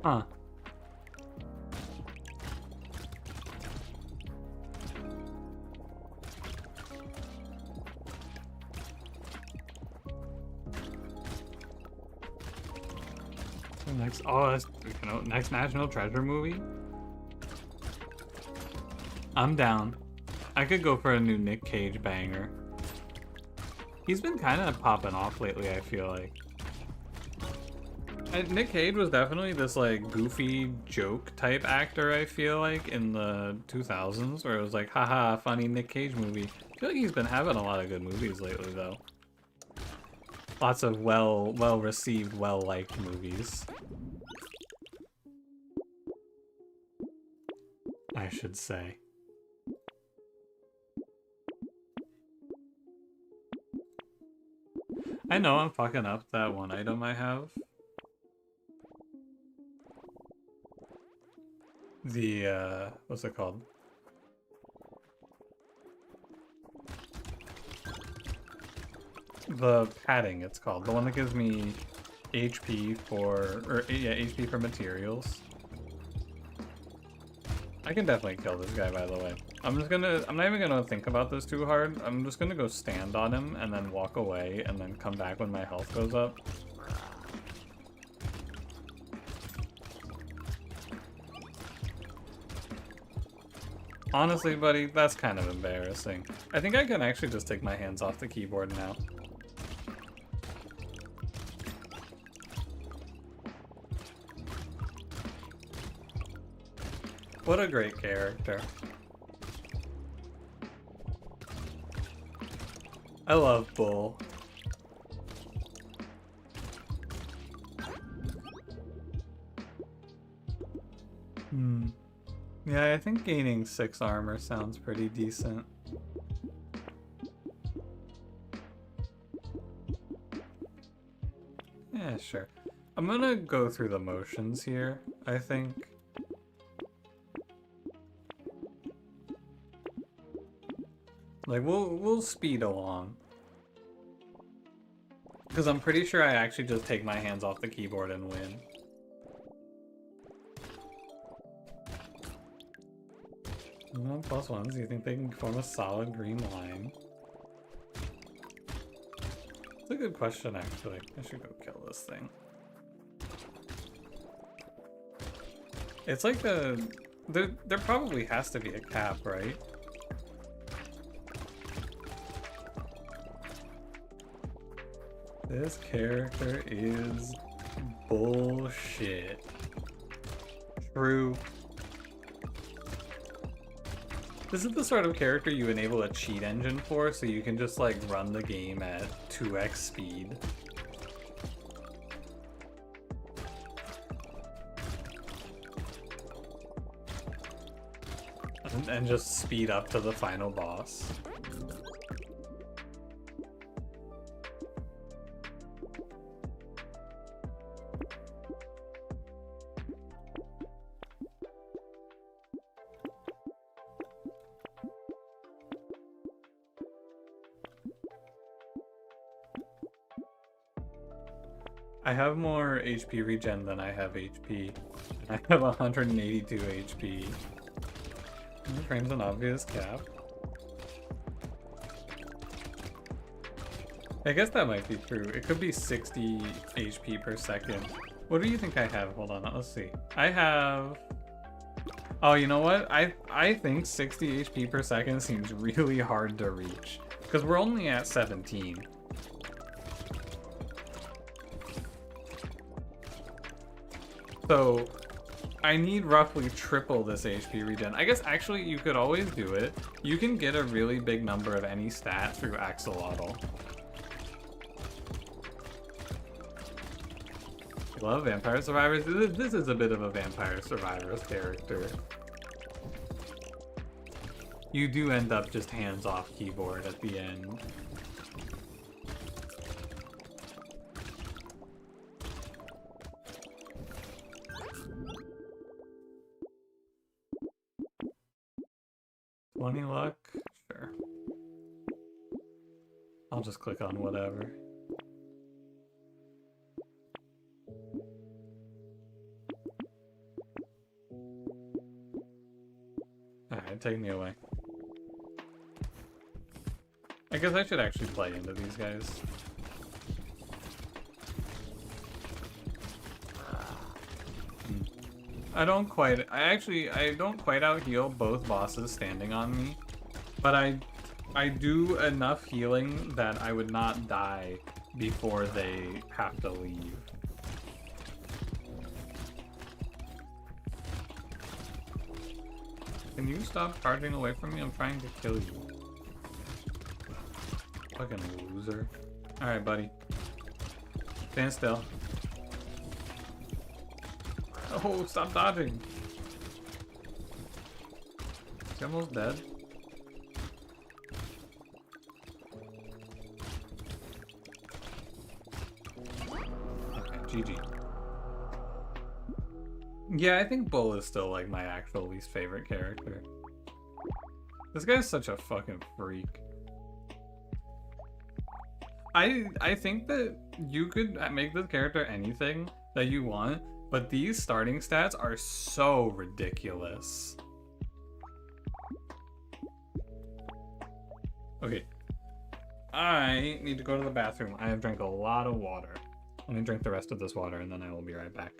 Huh. Next, next National Treasure movie. I'm down. I could go for a new Nick Cage banger. He's been kind of popping off lately, I feel like. Nick Cage was definitely this like goofy joke type actor, I feel like, in the 2000s, where it was like, haha, funny Nick Cage movie. I feel like he's been having a lot of good movies lately, though. Lots of well-received, well-liked movies, I should say. I know I'm fucking up that one item I have. The, what's it called? The padding, it's called. The one that gives me HP for, HP for materials. I can definitely kill this guy, by the way. I'm not even gonna think about this too hard. I'm just gonna go stand on him and then walk away and then come back when my health goes up. Honestly, buddy, that's kind of embarrassing. I think I can actually just take my hands off the keyboard now. What a great character. I love Bull. Yeah, I think gaining 6 armor sounds pretty decent. Yeah, sure. I'm gonna go through the motions here, I think. Like, we'll speed along. Because I'm pretty sure I actually just take my hands off the keyboard and win. +1s, do you think they can form a solid green line? It's a good question, actually. I should go kill this thing. It's like there probably has to be a cap, right? This character is bullshit. True. This is the sort of character you enable a cheat engine for, so you can just like run the game at 2x speed. And just speed up to the final boss. I have more HP regen than I have HP. I have 182 HP. Frame's an obvious cap. I guess that might be true. It could be 60 HP per second. What do you think I have? Hold on, let's see. I have... Oh, you know what? I think 60 HP per second seems really hard to reach. Because we're only at 17. So, I need roughly triple this HP regen. I guess actually you could always do it. You can get a really big number of any stat through axolotl. I love Vampire Survivors. This is a bit of a Vampire Survivors character. You do end up just hands off keyboard at the end. $20 luck? Sure. I'll just click on whatever. Alright, take me away. I guess I should actually play into these guys. I don't quite out heal both bosses standing on me, but I do enough healing that I would not die before they have to leave. Can you stop charging away from me? I'm trying to kill you. Fucking loser. Alright, buddy. Stand still. Oh, stop dodging. Is he almost dead? Okay, GG. Yeah, I think Bull is still like my actual least favorite character. This guy's such a fucking freak. I think that you could make this character anything that you want, but these starting stats are so ridiculous. Okay. I need to go to the bathroom. I have drank a lot of water. Let me drink the rest of this water and then I will be right back.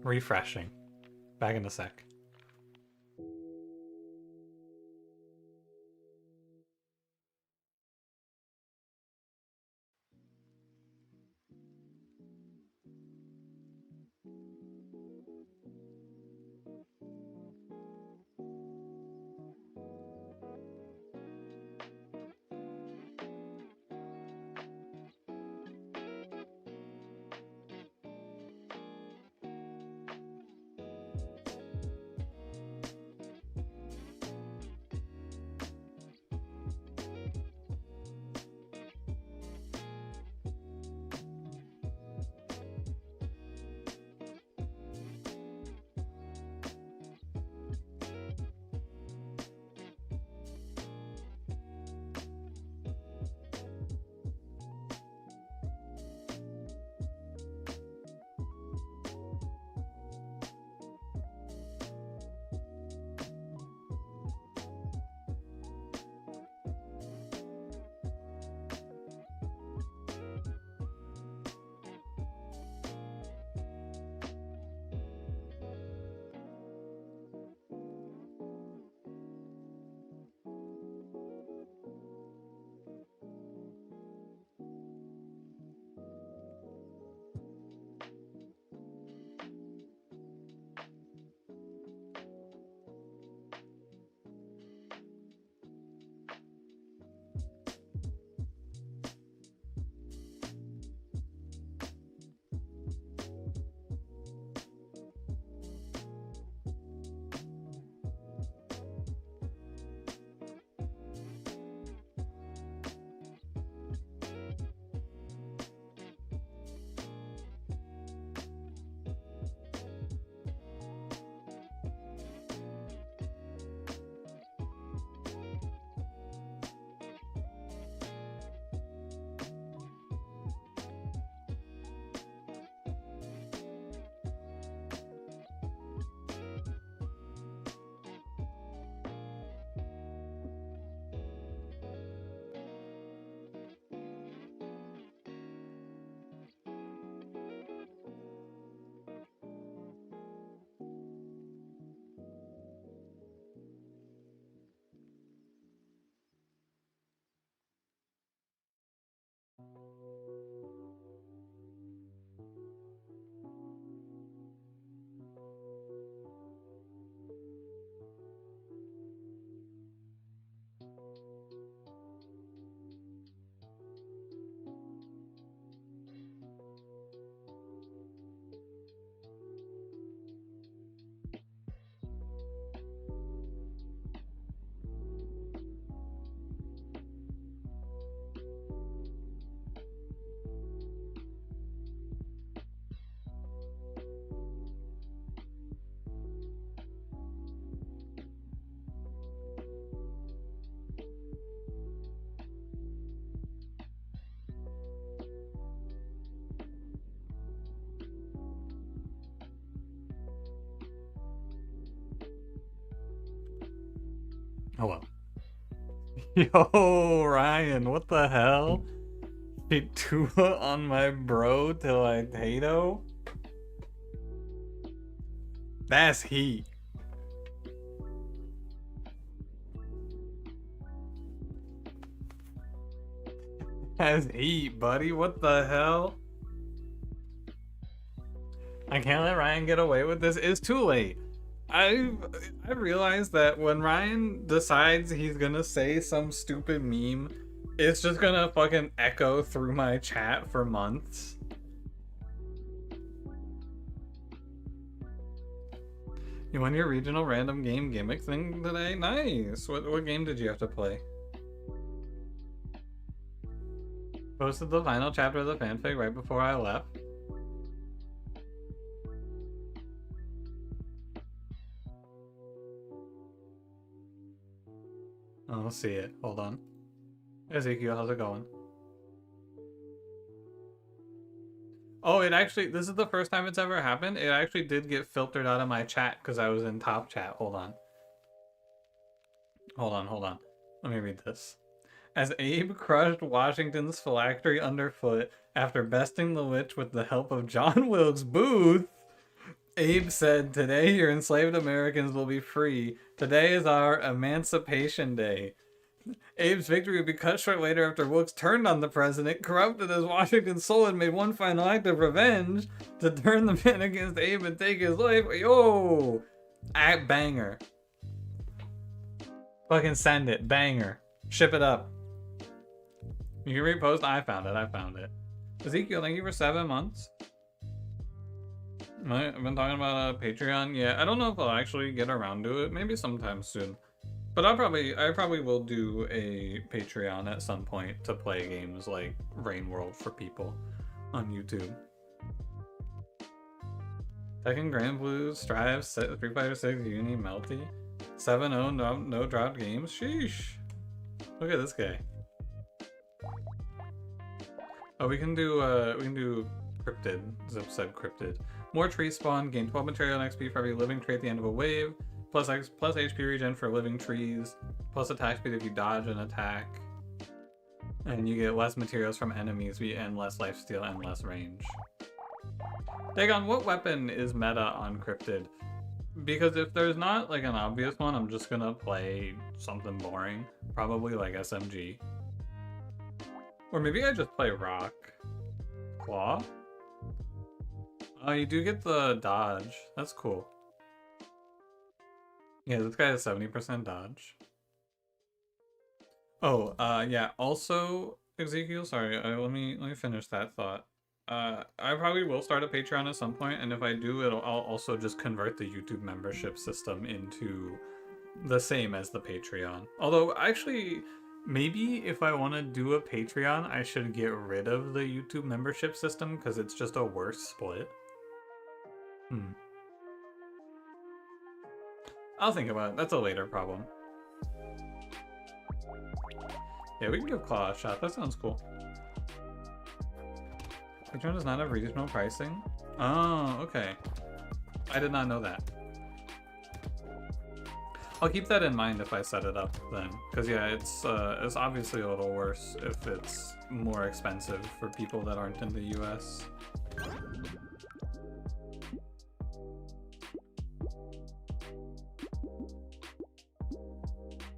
Refreshing. Back in a sec. Oh well. Yo, Ryan, what the hell? Hit Tua on my bro till I tato? That's heat. That's heat, buddy. What the hell? I can't let Ryan get away with this. It's too late. I realized that when Ryan decides he's gonna say some stupid meme, it's just gonna fucking echo through my chat for months. You won your regional random game gimmick thing today? Nice! What game did you have to play? Posted the final chapter of the fanfic right before I left. Oh, I'll see it. Hold on. Ezekiel, how's it going? Oh, it actually, this is the first time it's ever happened. It actually did get filtered out of my chat because I was in top chat. Hold on. Hold on. Let me read this. As Abe crushed Washington's phylactery underfoot after besting the witch with the help of John Wilkes Booth, Abe said, "Today your enslaved Americans will be free. Today is our Emancipation Day." Abe's victory would be cut short later after Wilkes turned on the president, corrupted as Washington's soul, and made one final act of revenge to turn the men against Abe and take his life. Yo! Act banger. Fucking send it. Banger. Ship it up. You can repost. I found it. Ezekiel, thank you for 7 months. I've been talking about a Patreon. Yeah, I don't know if I'll actually get around to it. Maybe sometime soon. But I probably will do a Patreon at some point to play games like Rain World for people on YouTube. Tekken Grand Blues, Strive, Street Fighter 6, Uni, Melty, 7-0 no dropped games. Sheesh. Look at this guy. Oh, we can do Cryptid. Zip said Cryptid. More tree spawn, gain 12 material and XP for every living tree at the end of a wave. Plus HP regen for living trees. Plus attack speed if you dodge an attack. And you get less materials from enemies and less lifesteal and less range. Dagon, what weapon is meta on Cryptid? Because if there's not like an obvious one, I'm just gonna play something boring. Probably like SMG. Or maybe I just play Rock. Claw? Oh, you do get the dodge. That's cool. Yeah, this guy has 70% dodge. Oh, yeah. Also, Ezekiel, sorry. Let me finish that thought. I probably will start a Patreon at some point, and if I do, I'll also just convert the YouTube membership system into the same as the Patreon. Although, actually, maybe if I want to do a Patreon, I should get rid of the YouTube membership system because it's just a worse split. I'll think about it. That's a later problem. Yeah, we can give Claw a shot. That sounds cool. Patreon does not have regional pricing? Oh, okay. I did not know that. I'll keep that in mind if I set it up then. Because yeah, it's obviously a little worse if it's more expensive for people that aren't in the US.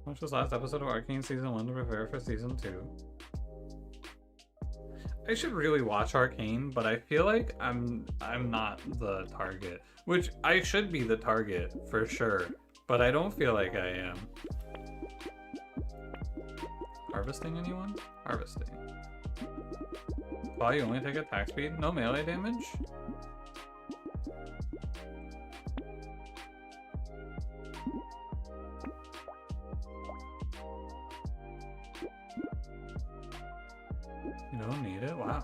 Watch this last episode of Arcane Season 1 to prepare for Season 2. I should really watch Arcane, but I feel like I'm not the target. Which, I should be the target, for sure. But I don't feel like I am. Harvesting anyone? Harvesting. Wow, you only take attack speed? No melee damage? You don't need it? Wow.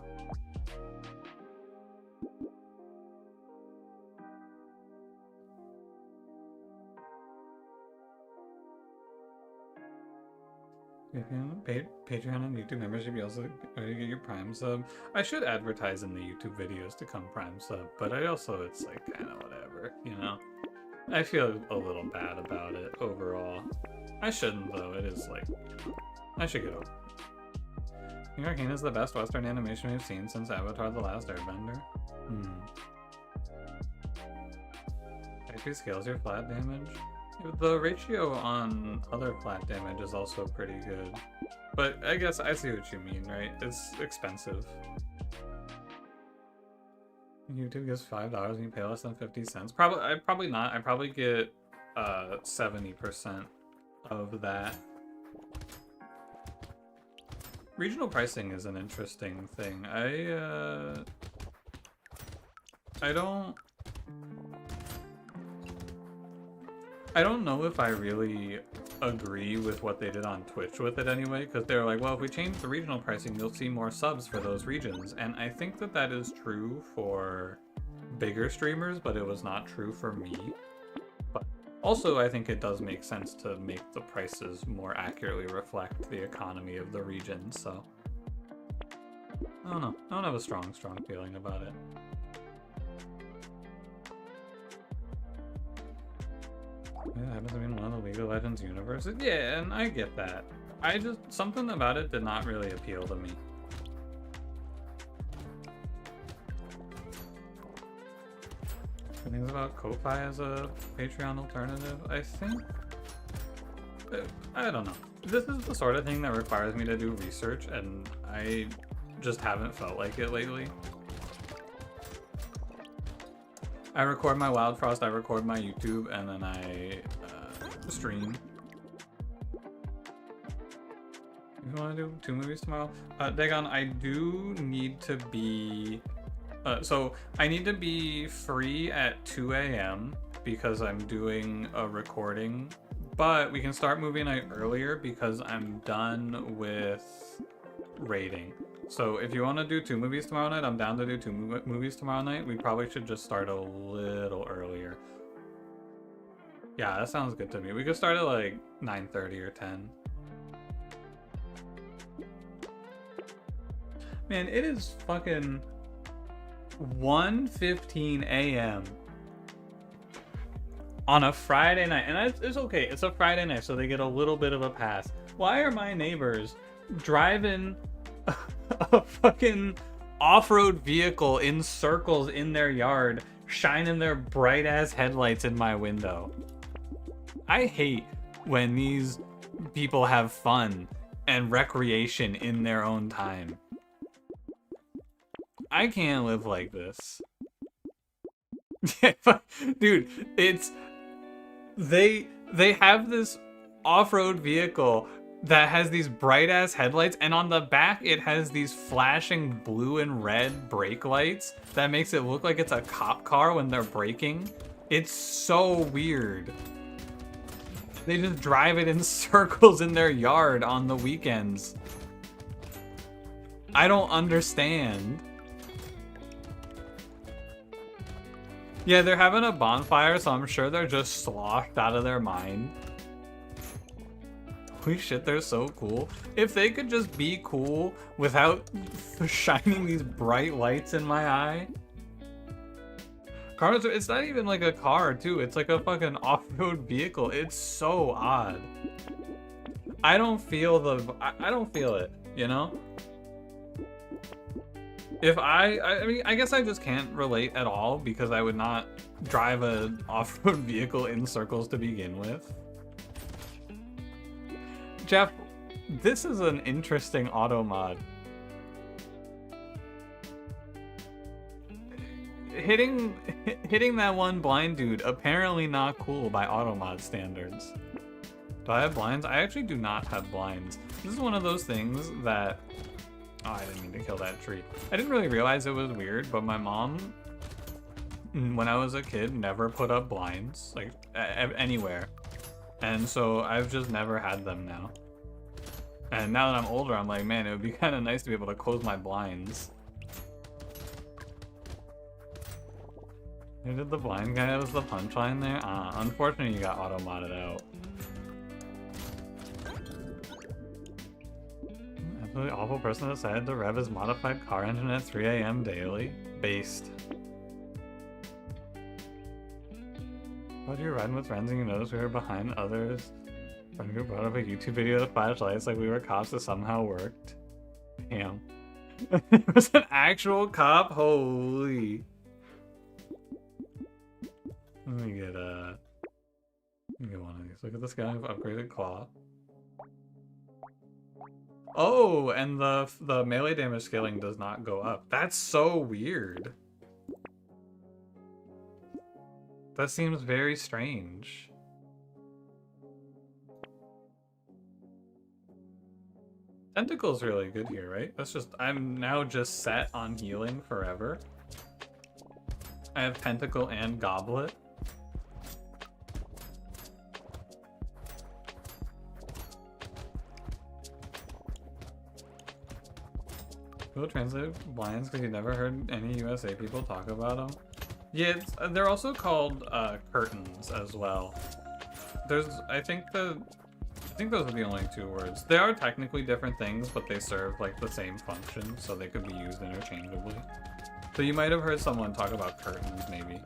Patreon and YouTube membership, you also get your Prime sub. I should advertise in the YouTube videos to come Prime sub, but it's like kind of whatever, you know? I feel a little bad about it overall. I shouldn't though. It is like I should get over. I think Arcane is the best Western animation we've seen since Avatar: The Last Airbender. Actually scales your flat damage. The ratio on other flat damage is also pretty good. But I guess I see what you mean, right? It's expensive. YouTube gives $5 and you pay less than 50 cents. Probably not. I probably get 70% of that. Regional pricing is an interesting thing. I don't know if I really agree with what they did on Twitch with it anyway, because they're like, well, if we change the regional pricing, you'll see more subs for those regions. And I think that that is true for bigger streamers, but it was not true for me. But also, I think it does make sense to make the prices more accurately reflect the economy of the region, so I don't know. I don't have a strong feeling about it. It happens to be in one of the League of Legends universes. Yeah, and I get that. Something about it did not really appeal to me. Things about Ko-Fi as a Patreon alternative, I think. I don't know. This is the sort of thing that requires me to do research, and I just haven't felt like it lately. I record my Wild Frost, I record my YouTube, and then I stream. You want to do 2 movies tomorrow? Dagon, I do need to be... so I need to be free at 2 a.m. because I'm doing a recording, but we can start movie night earlier because I'm done with raiding. So if you want to do 2 movies tomorrow night, I'm down to do 2 movies tomorrow night. We probably should just start a little earlier. Yeah, that sounds good to me. We could start at like 9:30 or 10. Man, it is fucking 1:15 a.m. on a Friday night. And it's okay. It's a Friday night, so they get a little bit of a pass. Why are my neighbors driving a fucking off-road vehicle in circles in their yard, shining their bright-ass headlights in my window? I hate when these people have fun and recreation in their own time. I can't live like this. Dude, it's... They have this off-road vehicle that has these bright-ass headlights, and on the back it has these flashing blue and red brake lights that makes it look like it's a cop car when they're braking. It's so weird. They just drive it in circles in their yard on the weekends. I don't understand. Yeah, they're having a bonfire, so I'm sure they're just sloshed out of their mind. Holy shit, they're so cool. If they could just be cool without shining these bright lights in my eye. Cars, it's not even like a car, too. It's like a fucking off-road vehicle. It's so odd. I don't feel I don't feel it, you know? If I mean, I guess I just can't relate at all because I would not drive an off-road vehicle in circles to begin with. Jeff, this is an interesting auto mod. Hitting that one blind dude, apparently not cool by auto mod standards. Do I have blinds? I actually do not have blinds. This is one of those things that... Oh, I didn't mean to kill that tree. I didn't really realize it was weird, but my mom, when I was a kid, never put up blinds, like, anywhere. And so I've just never had them now. And now that I'm older, I'm like, man, it would be kind of nice to be able to close my blinds. Did the blind guy was the punchline there? Unfortunately, you got auto-modded out. Absolutely awful person decided to rev his modified car engine at 3 a.m. daily. Based. While you're riding with friends and you notice we were behind others Friend who brought up a YouTube video of the flashlights like we were cops that somehow worked. Damn. It was an actual cop? Holy. Let me get one of these. Look at this guy with upgraded claw. Oh, and the melee damage scaling does not go up. That's so weird. That seems very strange. Tentacle's really good here, right? That's just, I'm now just set on healing forever. I have Tentacle and Goblet. People translate blinds because you never heard any USA people talk about them. Yeah, they're also called curtains as well. I think those are the only two words. They are technically different things, but they serve like the same function, so they could be used interchangeably. So you might have heard someone talk about curtains, maybe.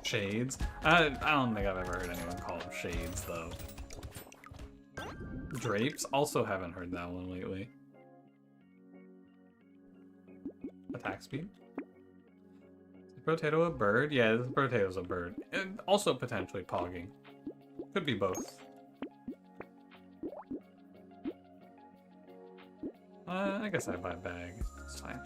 Shades? I don't think I've ever heard anyone call them shades, though. Drapes? Also haven't heard that one lately. Attack speed? Is Brotato a bird? Yeah, this Brotato's a bird. And also potentially pogging. Could be both. I guess I buy a bag. It's fine.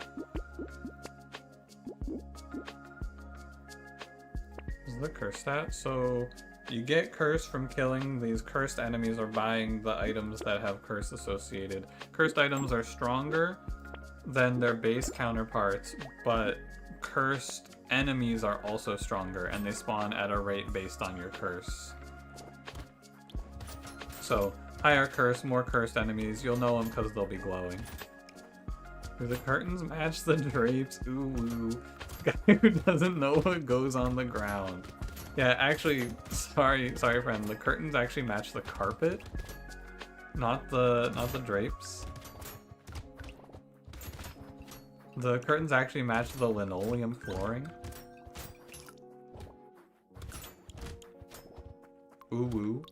This is the curse stat. So you get curse from killing these cursed enemies or buying the items that have curse associated. Cursed items are stronger than their base counterparts, but cursed enemies are also stronger and they spawn at a rate based on your curse. So higher curse, more cursed enemies, you'll know them because they'll be glowing. Do the curtains match the drapes? Ooh, guy who doesn't know what goes on the ground. Yeah, actually, sorry friend, the curtains actually match the carpet, not the drapes. The curtains actually match the linoleum flooring. Ooh woo.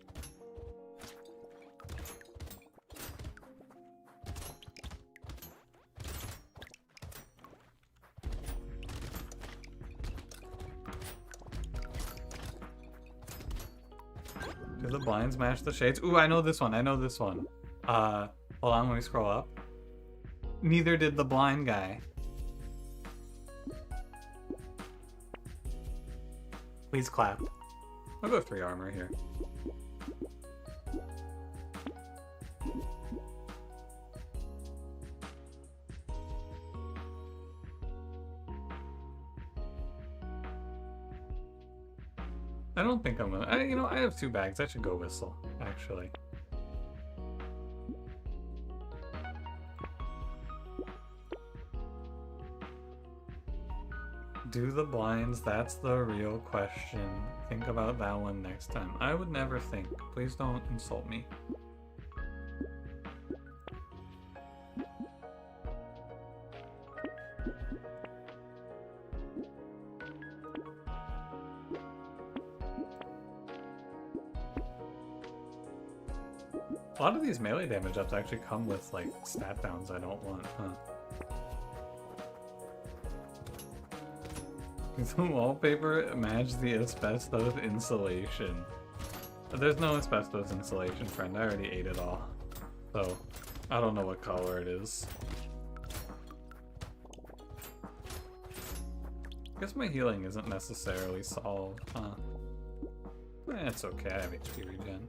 Do the blinds match the shades? Ooh, I know this one. Hold on, let me scroll up. Neither did the blind guy. Please clap. I'll go 3 armor here. I don't think I'm gonna... I have 2 bags. I should go whistle, actually. Do the blinds? That's the real question. Think about that one next time. I would never think. Please don't insult me. A lot of these melee damage ups actually come with like stat downs I don't want, huh? The wallpaper match the asbestos insulation. There's no asbestos insulation, friend. I already ate it all. So, I don't know what color it is. I guess my healing isn't necessarily solved, huh? It's okay, I have HP regen.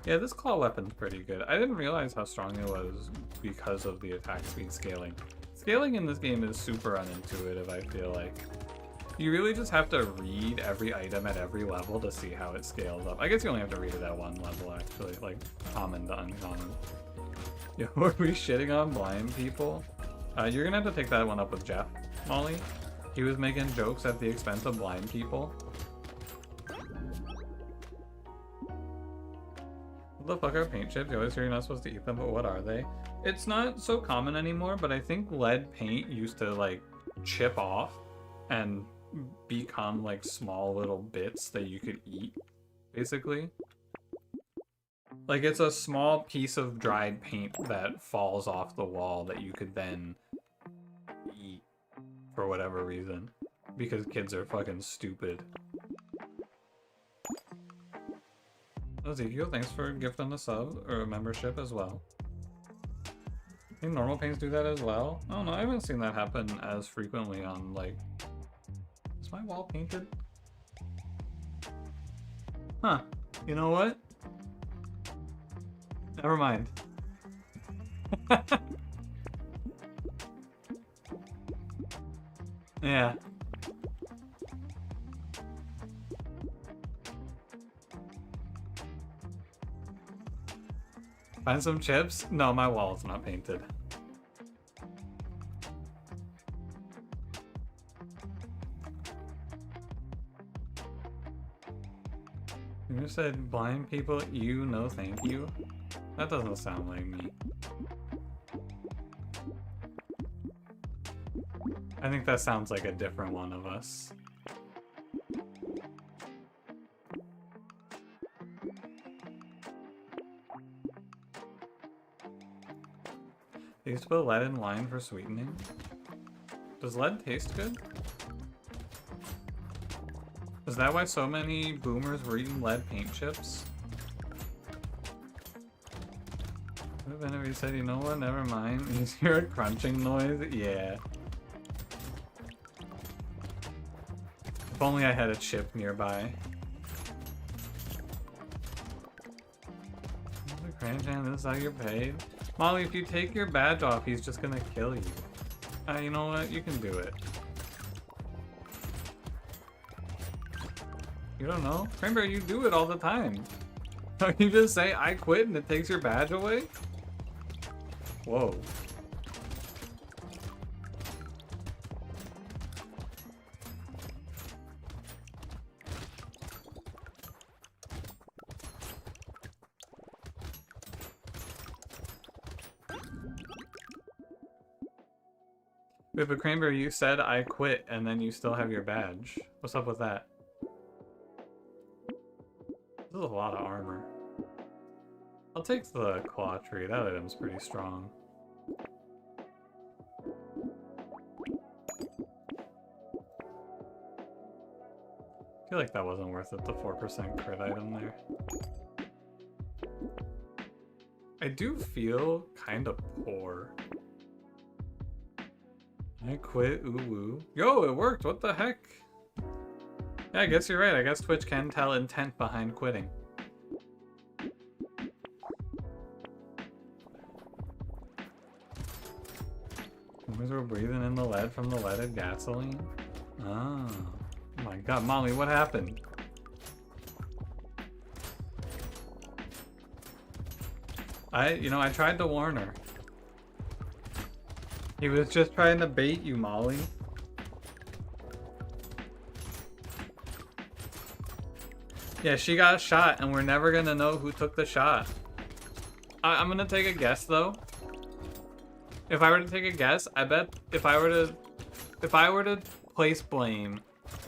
Yeah, this claw weapon's pretty good. I didn't realize how strong it was because of the attack speed scaling. Scaling in this game is super unintuitive, I feel like. You really just have to read every item at every level to see how it scales up. I guess you only have to read it at one level, actually, like common to uncommon. Yo, are we shitting on blind people? You're gonna have to take that one up with Jeff, Molly. He was making jokes at the expense of blind people. What the fuck are paint chips? You always hear you're not supposed to eat them, but what are they? It's not so common anymore, but I think lead paint used to like chip off and become like small little bits that you could eat, basically. Like it's a small piece of dried paint that falls off the wall that you could then eat for whatever reason. Because kids are fucking stupid. Ezekiel, thanks for gifting a sub or a membership as well. I think normal paints do that as well. I don't know, I haven't seen that happen as frequently on like... Is my wall painted? Huh. You know what? Never mind. Yeah. Find some chips? No, my wall's not painted. You said blind people, you, no thank you? That doesn't sound like me. I think that sounds like a different one of us. They used to put lead in wine for sweetening. Does lead taste good? Is that why so many boomers were eating lead paint chips? Whenever you said, you know what, never mind. You hear a crunching noise? Yeah. If only I had a chip nearby. Cranshan, this is how you're paid? Molly, if you take your badge off, he's just gonna kill you. You know what? You can do it. You don't know? Cranberry, you do it all the time. Don't you just say, I quit, and it takes your badge away? Whoa. Wait, but Cranberry, you said I quit, and then you still have your badge. What's up with that? This is a lot of armor. I'll take the claw tree. That item's pretty strong. I feel like that wasn't worth it, the 4% crit item there. I do feel kind of poor. I quit, ooh woo. Yo, it worked, what the heck? Yeah, I guess you're right. I guess Twitch can tell intent behind quitting. We're breathing in the lead from the leaded gasoline. Oh my god, Molly, what happened? I tried to warn her. He was just trying to bait you, Molly. Yeah, she got shot, and we're never gonna know who took the shot. I'm gonna take a guess, though. If I were to take a guess, I bet if I were to place blame,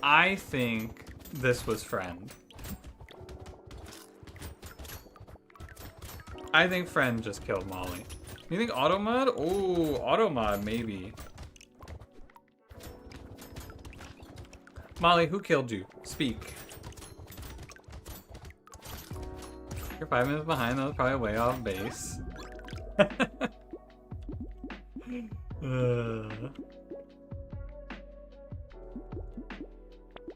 I think this was Friend. I think Friend just killed Molly. You think Automod? Oh, Automod, maybe. Molly, who killed you? Speak. You're 5 minutes behind, that was probably way off base.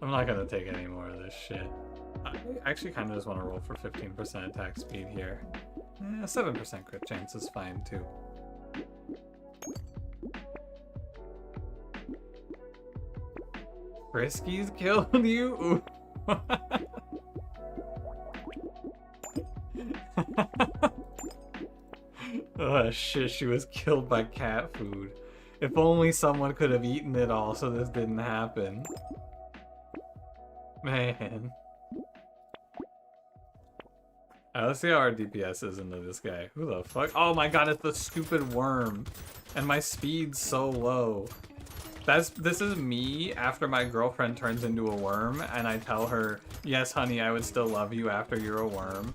I'm not gonna take any more of this shit. I actually kind of just want to roll for 15% attack speed here. 7% crit chance is fine too. Frisky's killed you? Oh shit, she was killed by cat food. If only someone could have eaten it all so this didn't happen. Man. Alright, let's see how our DPS is into this guy. Who the fuck? Oh my god, it's the stupid worm. And my speed's so low. This is me after my girlfriend turns into a worm and I tell her, yes honey, I would still love you after you're a worm.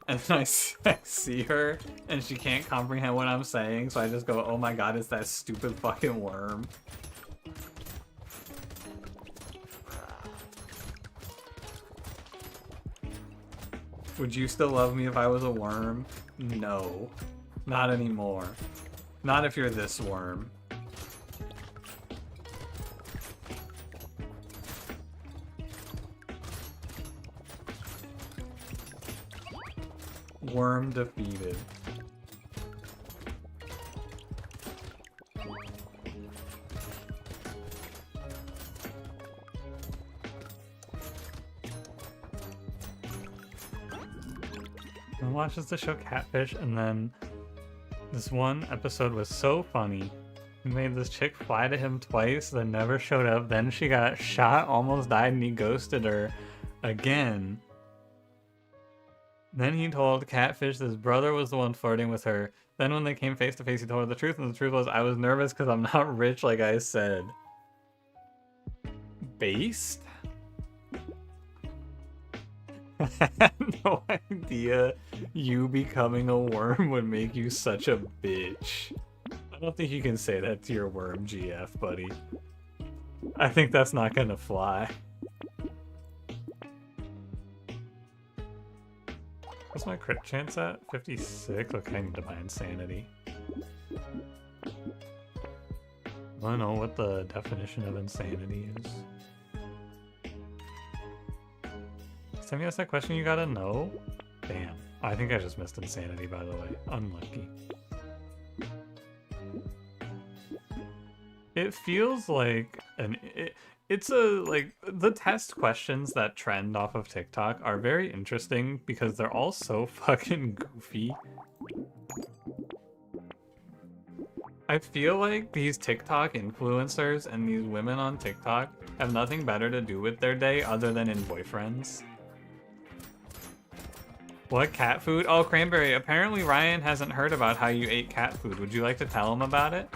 And then I see her and she can't comprehend what I'm saying, so I just go, oh my god, it's that stupid fucking worm. Would you still love me if I was a worm? No. Not anymore. Not if you're this worm. Worm defeated. I watches the show Catfish, and then this one episode was so funny. He made this chick fly to him twice, then never showed up. Then she got shot, almost died, and he ghosted her again. Then he told Catfish his brother was the one flirting with her. Then when they came face to face, he told her the truth, and the truth was, I was nervous because I'm not rich like I said. Based? I had no idea you becoming a worm would make you such a bitch. I don't think you can say that to your worm, GF, buddy. I think that's not gonna fly. What's my crit chance at? 56? Okay, I need to buy insanity. I don't know what the definition of insanity is. Send me that question you gotta know? Damn. I think I just missed insanity, by the way. Unlucky. It feels like it's like the test questions that trend off of TikTok are very interesting because they're all so fucking goofy. I feel like these TikTok influencers and these women on TikTok have nothing better to do with their day other than in boyfriends. What cat food? Oh, Cranberry. Apparently Ryan hasn't heard about how you ate cat food. Would you like to tell him about it?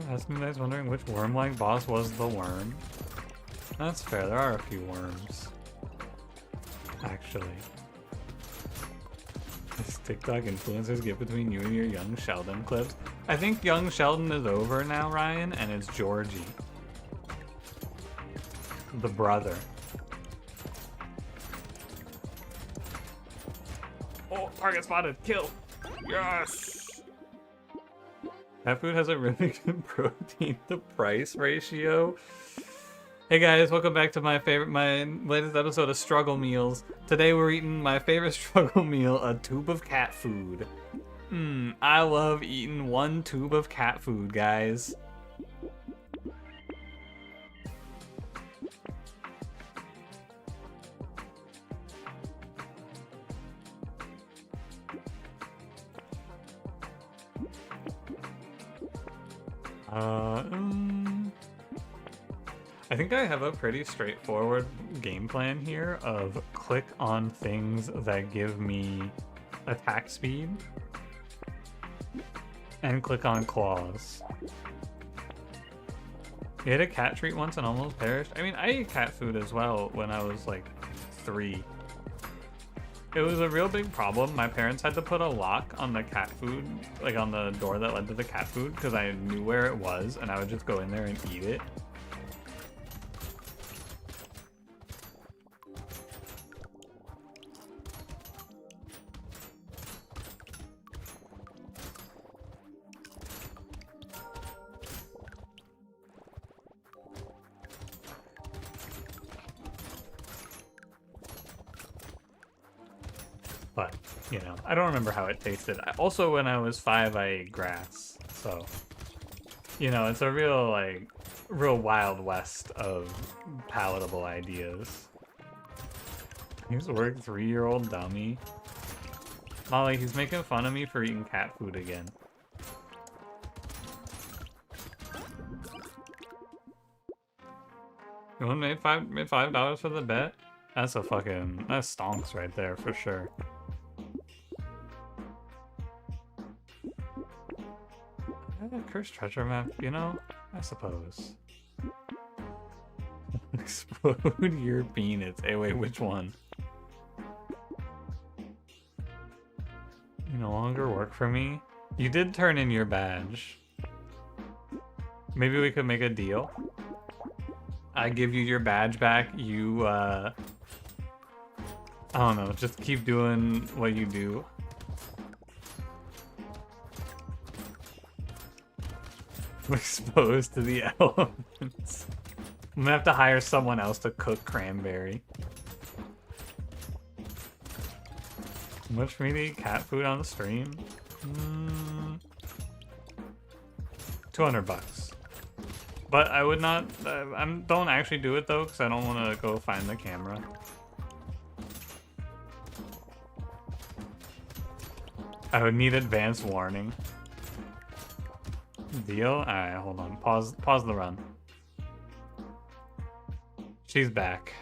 Asking you guys wondering which worm-like boss was the worm. That's fair, there are a few worms. Actually. This TikTok influencers get between you and your Young Sheldon clips. I think Young Sheldon is over now, Ryan, and it's Georgie. The brother. Oh, target spotted, kill! Yes! Cat food has a really good protein to price ratio. Hey guys, welcome back to my latest episode of Struggle Meals. Today we're eating my favorite struggle meal, a tube of cat food. I love eating one tube of cat food, guys. I think I have a pretty straightforward game plan here of click on things that give me attack speed and click on claws. I ate a cat treat once and almost perished. I mean, I ate cat food as well when I was like 3. It was a real big problem. My parents had to put a lock on the cat food, like on the door that led to the cat food, because I knew where it was and I would just go in there and eat it. But, you know, I don't remember how it tasted. Also, when I was 5, I ate grass. So, you know, it's a real, like, real wild west of palatable ideas. He's a work 3-year-old dummy. Molly, he's making fun of me for eating cat food again. You want made $5 for the bet? That's a fucking, that stonks right there for sure. Cursed treasure map, you know? I suppose. Explode your penis. Hey, wait, which one? You no longer work for me? You did turn in your badge. Maybe we could make a deal. I give you your badge back, you, I don't know, just keep doing what you do. Exposed to the elements. I'm gonna have to hire someone else to cook cranberry. Much for me to eat cat food on the stream? 200 bucks. But I would not, don't actually do it though, because I don't want to go find the camera. I would need advance warning. Deal? Alright, hold on. Pause the run. She's back.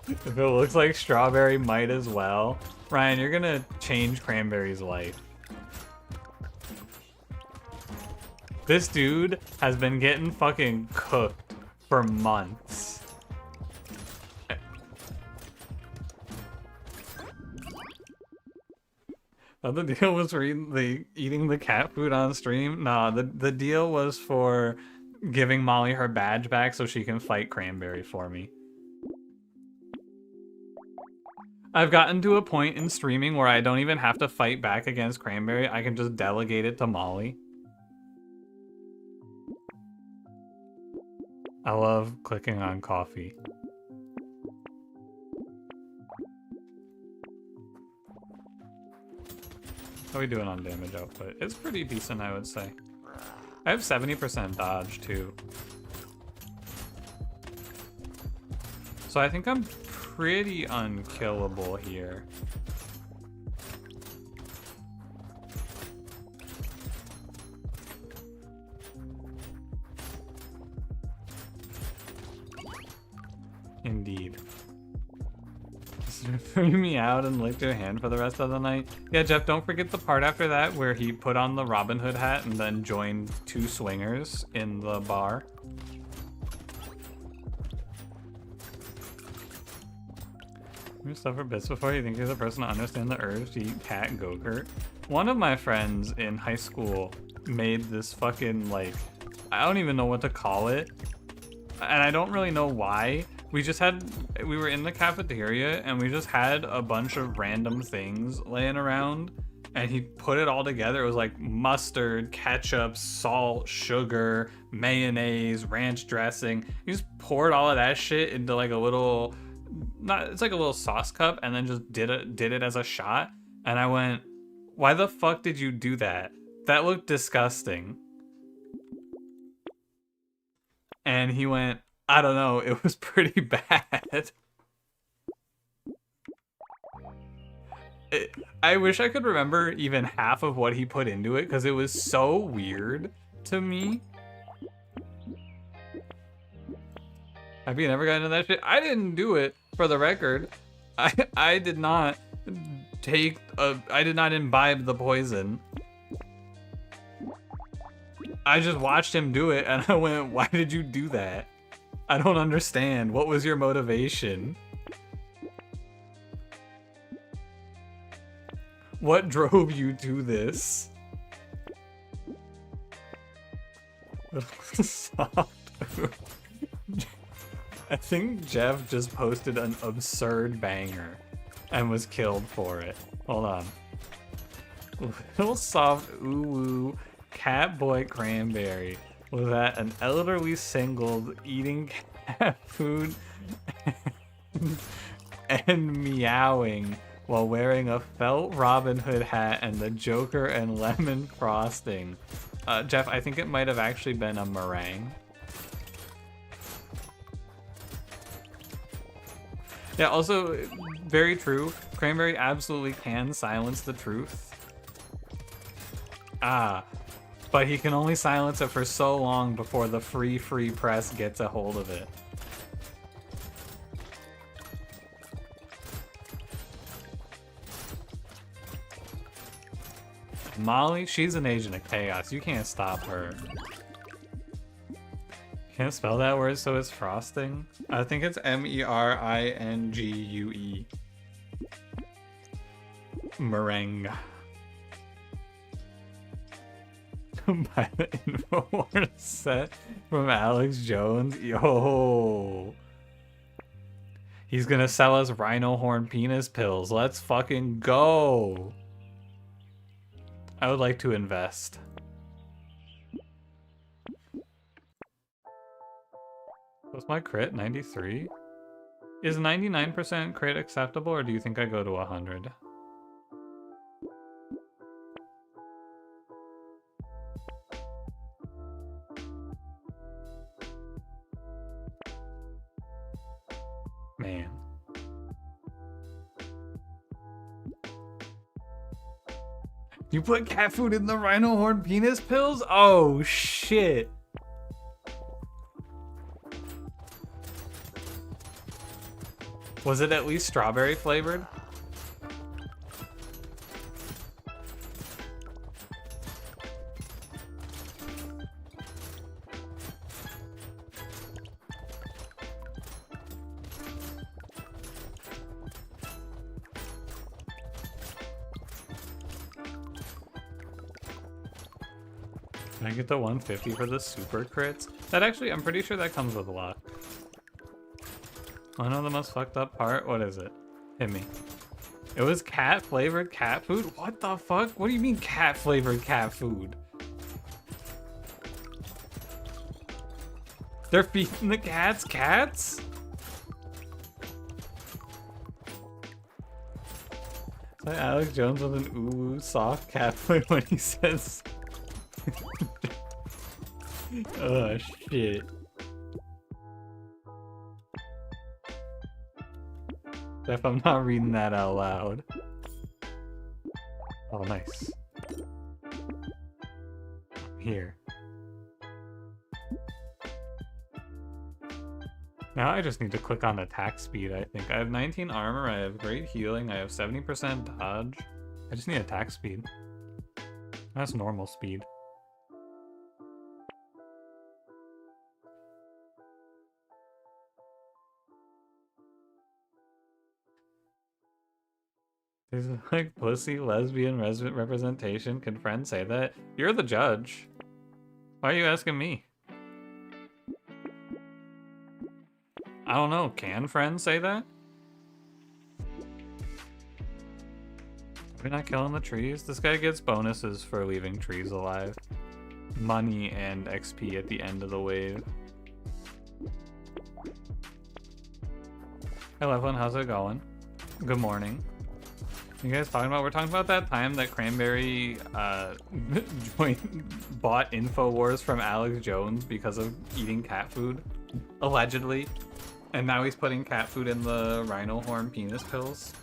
If it looks like strawberry, might as well. Ryan, you're gonna change Cranberry's life. This dude has been getting fucking cooked for months. Oh, the deal was for eating the cat food on stream? Nah, the deal was for giving Molly her badge back so she can fight Cranberry for me. I've gotten to a point in streaming where I don't even have to fight back against Cranberry. I can just delegate it to Molly. I love clicking on coffee. How are we doing on damage output? It's pretty decent, I would say. I have 70% dodge, too. So I think I'm pretty unkillable here. Indeed. Threw me out and licked your hand for the rest of the night. Yeah, Jeff, don't forget the part after that where he put on the Robin Hood hat and then joined two swingers in the bar. You suffer bits before you think you're the person to understand the urge to eat cat Go-Gurt. One of my friends in high school made this fucking, like, I don't even know what to call it. And I don't really know why. We were in the cafeteria and we just had a bunch of random things laying around and he put it all together. It was like mustard, ketchup, salt, sugar, mayonnaise, ranch dressing. He just poured all of that shit into like a little, it's like a little sauce cup and then just did it as a shot. And I went, why the fuck did you do that? That looked disgusting. And he went, I don't know, it was pretty bad. I wish I could remember even half of what he put into it because it was so weird to me. Have you never gotten into that shit? I didn't do it, for the record. I did not imbibe the poison. I just watched him do it and I went, why did you do that? I don't understand. What was your motivation? What drove you to this? I think Jeff just posted an absurd banger and was killed for it. Hold on. Little soft ooh-woo Catboy Cranberry was at an elderly single eating cat food and meowing while wearing a felt Robin Hood hat and the Joker and lemon frosting. Jeff, I think it might have actually been a meringue. Yeah, also, very true. Cranberry absolutely can silence the truth. Ah, but he can only silence it for so long before the free press gets a hold of it. Molly, she's an agent of chaos. You can't stop her. Can't spell that word, so it's frosting. I think it's MERINGUE. Meringue. Buy the InfoWars set from Alex Jones. Yo. He's gonna sell us rhino horn penis pills. Let's fucking go. I would like to invest. What's my crit? 93? Is 99% crit acceptable, or do you think I go to 100? Man. You put cat food in the rhino horn penis pills? Oh, shit. Was it at least strawberry flavored? Can I get the 150 for the super crits? That actually, I'm pretty sure that comes with luck. I know the most fucked up part? What is it? Hit me. It was cat flavored cat food? What the fuck? What do you mean cat flavored cat food? They're feeding the cats cats? It's like Alex Jones with an ooh soft cat food when he says... Oh shit. If I'm not reading that out loud. Oh, nice. Here. Now I just need to click on attack speed, I think. I have 19 armor, I have great healing, I have 70% dodge. I just need attack speed. That's normal speed. Is it like pussy, lesbian, representation? Can friends say that? You're the judge. Why are you asking me? I don't know. Can friends say that? We're not killing the trees. This guy gets bonuses for leaving trees alive. Money and XP at the end of the wave. Hey Levlin, how's it going? Good morning. You guys talking about? We're talking about that time that Cranberry bought InfoWars from Alex Jones because of eating cat food, allegedly, and now he's putting cat food in the rhino horn penis pills.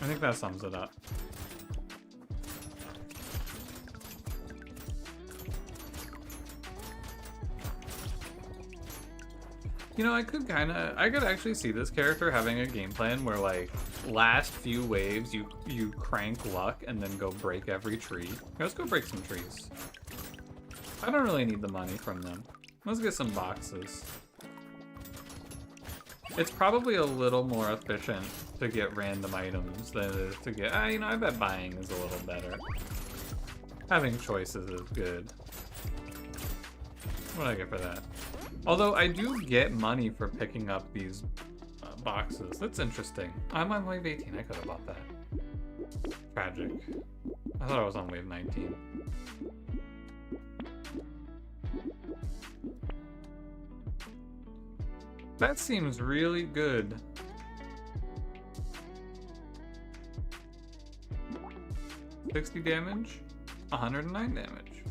I think that sums it up. You know, I could actually see this character having a game plan where, like, last few waves you crank luck and then go break every tree. Let's go break some trees. I don't really need the money from them. Let's get some boxes. It's probably a little more efficient to get random items than it is to get... you know, I bet buying is a little better. Having choices is good. What do I get for that? Although I do get money for picking up these boxes. That's interesting. I'm on wave 18. I could have bought that. Tragic. I thought I was on wave 19. That seems really good. $60 damage, 109 damage.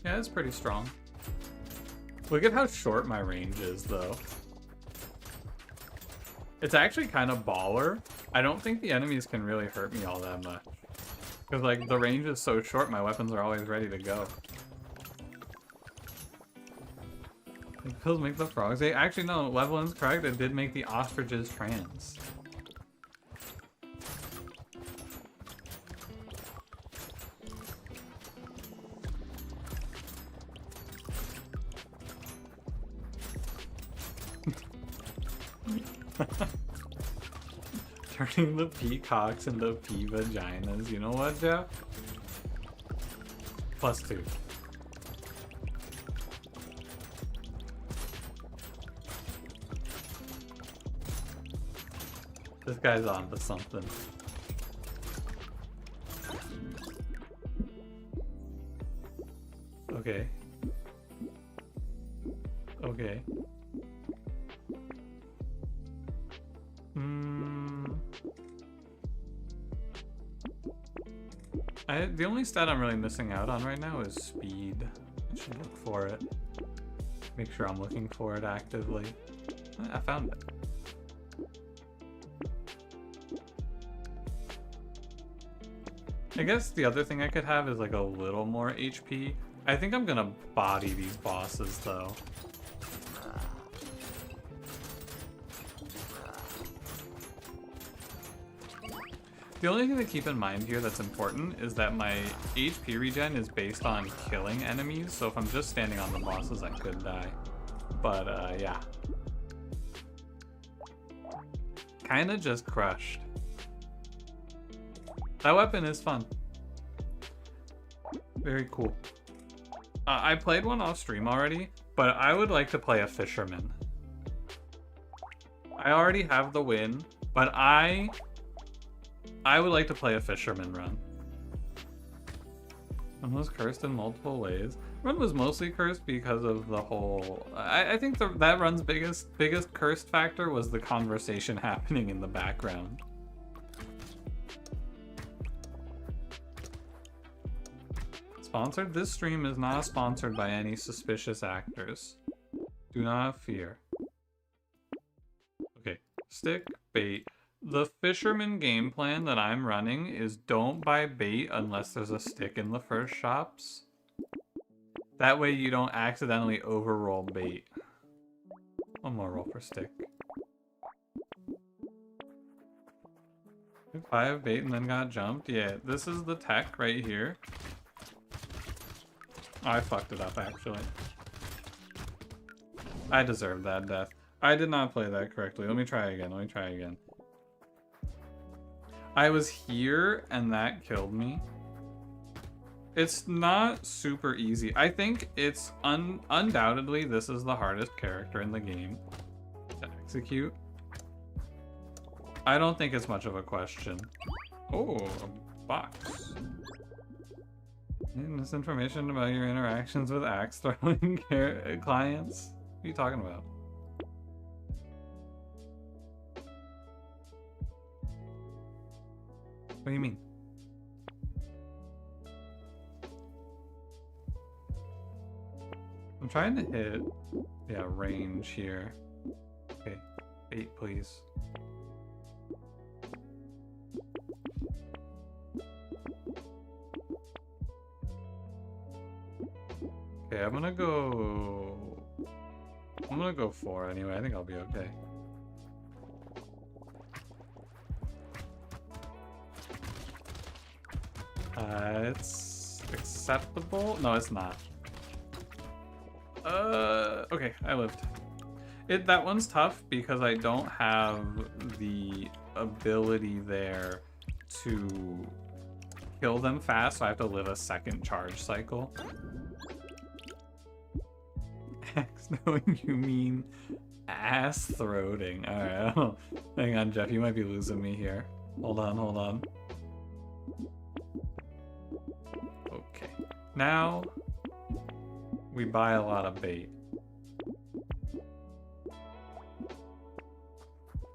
Yeah, it's pretty strong. Look at how short my range is, though. It's actually kind of baller. I don't think the enemies can really hurt me all that much. Because, like, the range is so short, my weapons are always ready to go. Pills make the frogs. They actually, no, Levelin's correct. It did make the ostriches trans. Turning the peacocks into pea vaginas. You know what, Jeff? +2. This guy's on to something. Okay. Okay. The only stat I'm really missing out on right now is speed. I should look for it. Make sure I'm looking for it actively. I found it. I guess the other thing I could have is like a little more HP. I think I'm gonna body these bosses though. The only thing to keep in mind here that's important is that my HP regen is based on killing enemies, so if I'm just standing on the bosses, I could die. But, yeah. Kinda just crushed. That weapon is fun. Very cool. I played one off stream already, but I would like to play a fisherman. I already have the win, but I would like to play a fisherman run. Run was cursed in multiple ways. Run was mostly cursed because of the whole... I think that run's biggest cursed factor was the conversation happening in the background. Sponsored? This stream is not sponsored by any suspicious actors. Do not fear. Okay, stick, bait. The fisherman game plan that I'm running is don't buy bait unless there's a stick in the first shops. That way you don't accidentally overroll bait. One more roll for stick. 5 bait and then got jumped. Yeah, this is the tech right here. Oh, I fucked it up actually. I deserved that death. I did not play that correctly. Let me try again. I was here and that killed me. It's not super easy. I think it's undoubtedly this is the hardest character in the game to execute. I don't think it's much of a question. Oh, a box. Misinformation about your interactions with axe throwing clients? What are you talking about? What do you mean? I'm trying to hit, yeah, range here. Okay, 8 please. Okay, I'm gonna go 4 anyway. I think I'll be okay. It's acceptable. No, it's not. Okay, I lived. That one's tough because I don't have the ability there to kill them fast, so I have to live a second charge cycle. Knowing you mean ass throating. Alright, hang on, Jeff, you might be losing me here. Hold on. Okay. Now we buy a lot of bait.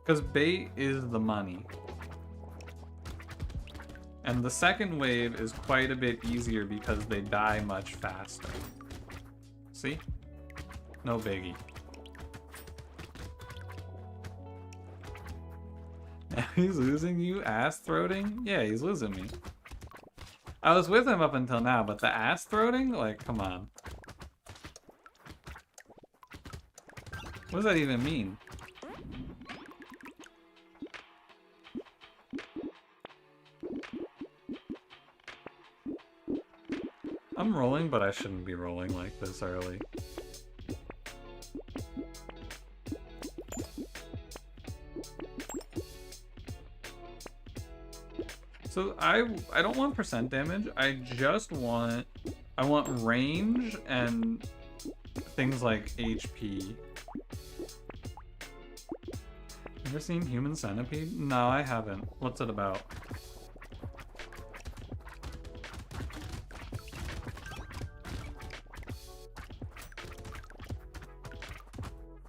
Because bait is the money. And the second wave is quite a bit easier because they die much faster. See? No biggie. Now he's losing you ass-throating? Yeah, he's losing me. I was with him up until now, but the ass-throating? Like, come on. What does that even mean? I'm rolling, but I shouldn't be rolling like this early. So I don't want percent damage. I want range and things like HP. Ever seen Human Centipede? No, I haven't. What's it about?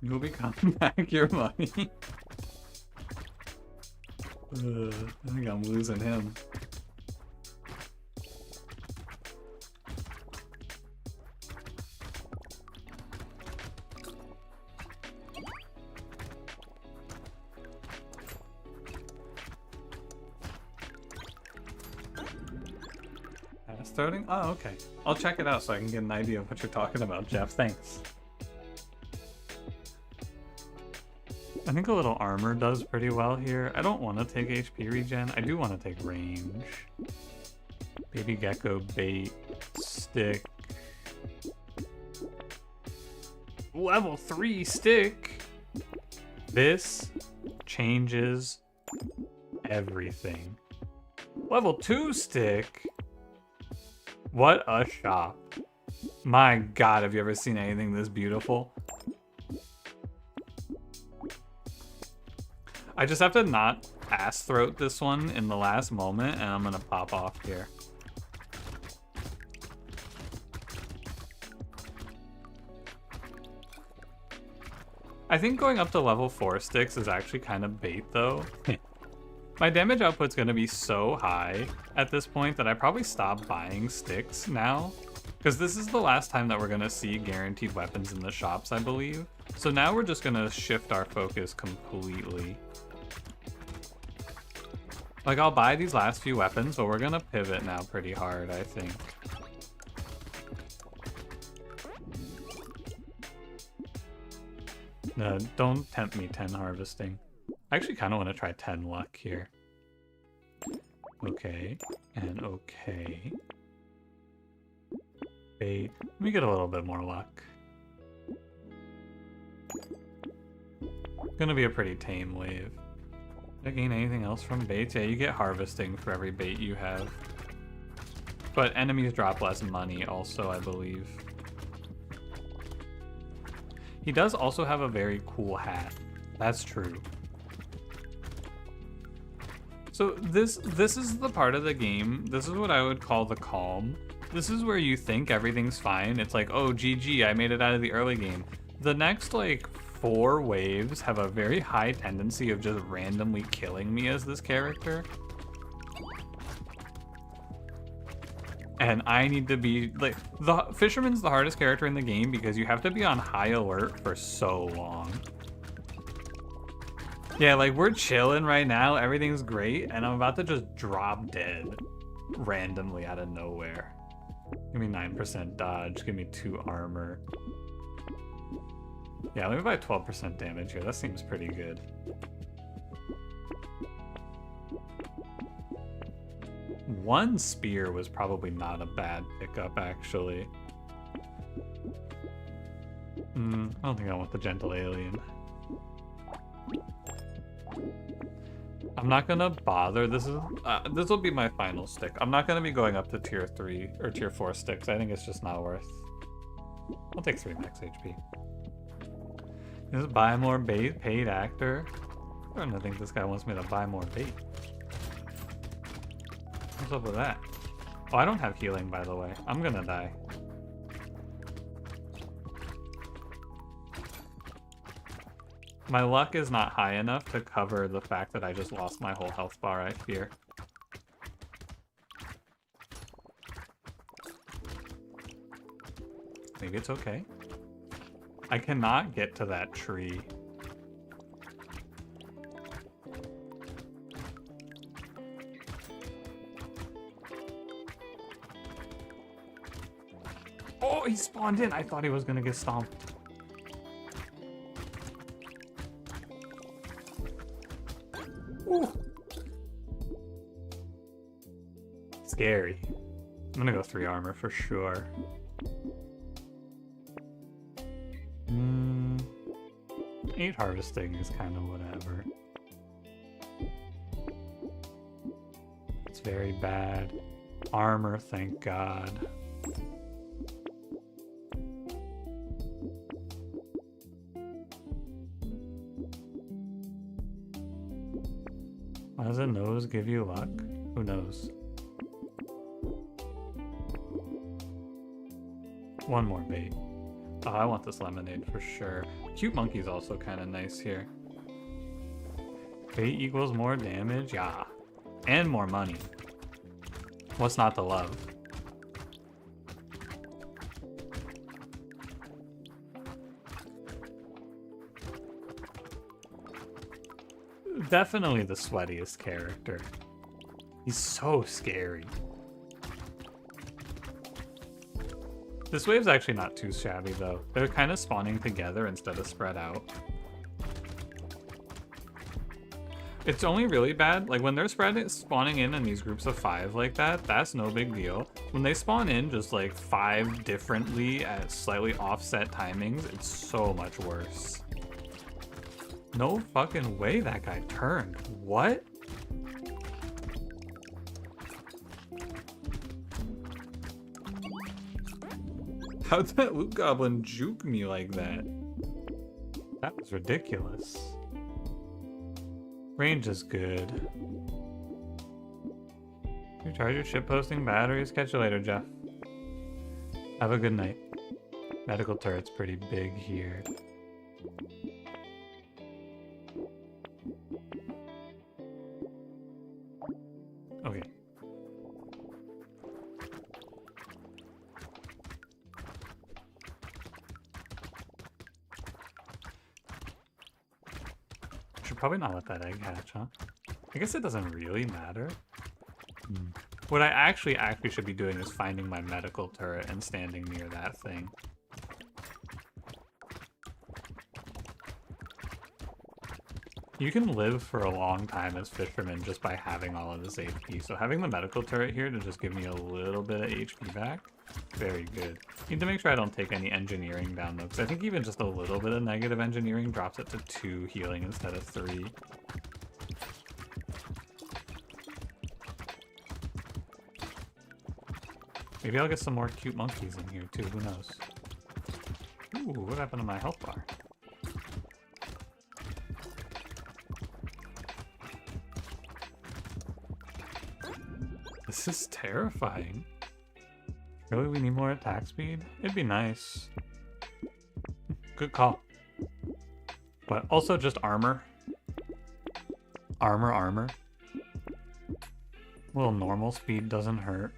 You'll be coming back your money. I think I'm losing him. Starting? Oh, okay. I'll check it out so I can get an idea of what you're talking about, Jeff. Thanks. I think a little armor does pretty well here. I don't want to take HP regen. I do want to take range. Baby gecko, bait, stick. Level 3 stick! This changes everything. Level 2 stick? What a shop. My god, have you ever seen anything this beautiful? I just have to not ass throat this one in the last moment, and I'm gonna pop off here. I think going up to level 4 sticks is actually kind of bait though. My damage output's gonna be so high at this point that I probably stop buying sticks now. Because this is the last time that we're gonna see guaranteed weapons in the shops, I believe. So now we're just gonna shift our focus completely. Like, I'll buy these last few weapons, but we're gonna pivot now pretty hard, I think. No, don't tempt me 10 harvesting. I actually kind of want to try 10 luck here. Okay, and okay. Bait. Let me get a little bit more luck. Gonna be a pretty tame wave. Did I gain anything else from baits? Yeah, you get harvesting for every bait you have. But enemies drop less money also, I believe. He does also have a very cool hat. That's true. So this is the part of the game, this is what I would call the calm. This is where you think everything's fine. It's like, oh, GG, I made it out of the early game. The next, like, 4 waves have a very high tendency of just randomly killing me as this character. And I need to be, like, the Fisherman's the hardest character in the game because you have to be on high alert for so long. Yeah, like, we're chilling right now, everything's great, and I'm about to just drop dead randomly out of nowhere. Give me 9% dodge, give me 2 armor. Yeah, let me buy 12% damage here, that seems pretty good. One spear was probably not a bad pickup, actually. I don't think I want the gentle alien. I'm not gonna bother. This will be my final stick. I'm not gonna be going up to tier 3 or tier 4 sticks. I think it's just not worth. I'll take 3 max HP. Just buy more bait, paid actor. I don't think this guy wants me to buy more bait. What's up with that? Oh, I don't have healing, by the way. I'm gonna die. My luck is not high enough to cover the fact that I just lost my whole health bar, I fear. Maybe it's okay. I cannot get to that tree. Oh, he spawned in. I thought he was gonna get stomped. Ooh. Scary. I'm gonna go 3 armor for sure. 8 harvesting is kind of whatever. It's very bad. Armor, thank God. Why does a nose give you luck? Who knows? One more bait. Oh, I want this lemonade for sure. Cute monkey's also kind of nice here. Bait equals more damage? Yeah. And more money. What's not to love? Definitely the sweatiest character. He's so scary. This wave's actually not too shabby though. They're kind of spawning together instead of spread out. It's only really bad, like when they're spawning in these groups of 5 like that, that's no big deal. When they spawn in just like 5 differently at slightly offset timings, it's so much worse. No fucking way that guy turned. What? How'd that loot goblin juke me like that? That was ridiculous. Range is good. Recharge your shitposting batteries. Catch you later, Jeff. Have a good night. Medical turret's pretty big here. Okay. Should probably not let that egg hatch, huh? I guess it doesn't really matter. What I actually should be doing is finding my medical turret and standing near that thing. You can live for a long time as fishermen just by having all of this HP, so having the medical turret here to just give me a little bit of HP back, very good. Need to make sure I don't take any engineering down though, because I think even just a little bit of negative engineering drops it to 2 healing instead of 3. Maybe I'll get some more cute monkeys in here too, who knows? Ooh, what happened to my health bar? This is terrifying. Really, we need more attack speed? It'd be nice. Good call. But also just armor. Armor. A little normal speed doesn't hurt.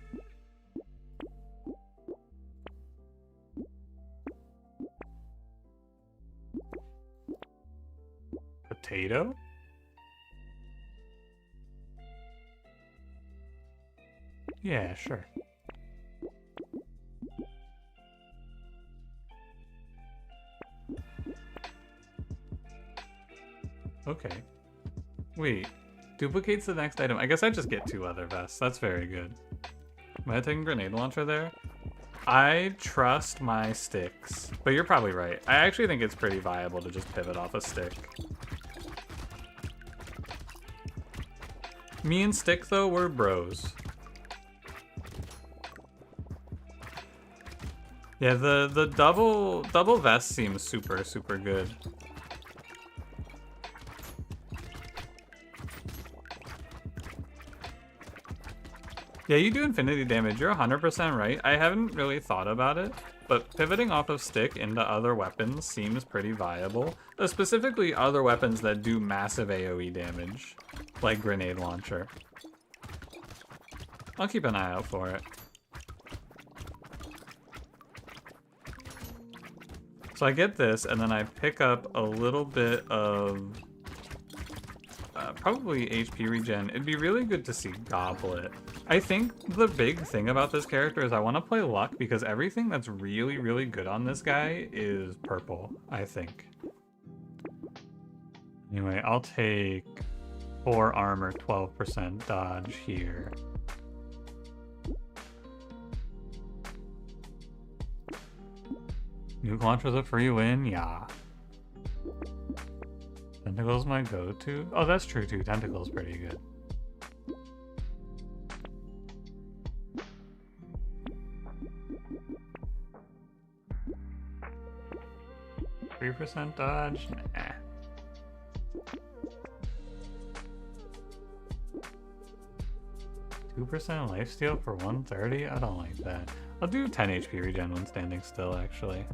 Potato? Yeah, sure. Okay. Wait. Duplicates the next item. I guess I just get 2 leather vests. That's very good. Am I taking grenade launcher there? I trust my sticks. But you're probably right. I actually think it's pretty viable to just pivot off a stick. Me and stick, though, we're bros. Yeah, the double vest seems super good. Yeah, you do infinity damage. You're 100% right. I haven't really thought about it, but pivoting off of stick into other weapons seems pretty viable. Specifically other weapons that do massive AoE damage, like grenade launcher. I'll keep an eye out for it. So I get this, and then I pick up a little bit of probably HP regen. It'd be really good to see Goblet. I think the big thing about this character is I want to play Luck because everything that's really, really good on this guy is purple, I think. Anyway, I'll take 4 armor, 12% dodge here. Nuke launcher's a free win? Yeah. Tentacle's my go-to? Oh, that's true too. Tentacle's pretty good. %3 dodge? Nah. %2 lifesteal for 130? I don't like that. I'll do 10 HP regen when standing still, actually.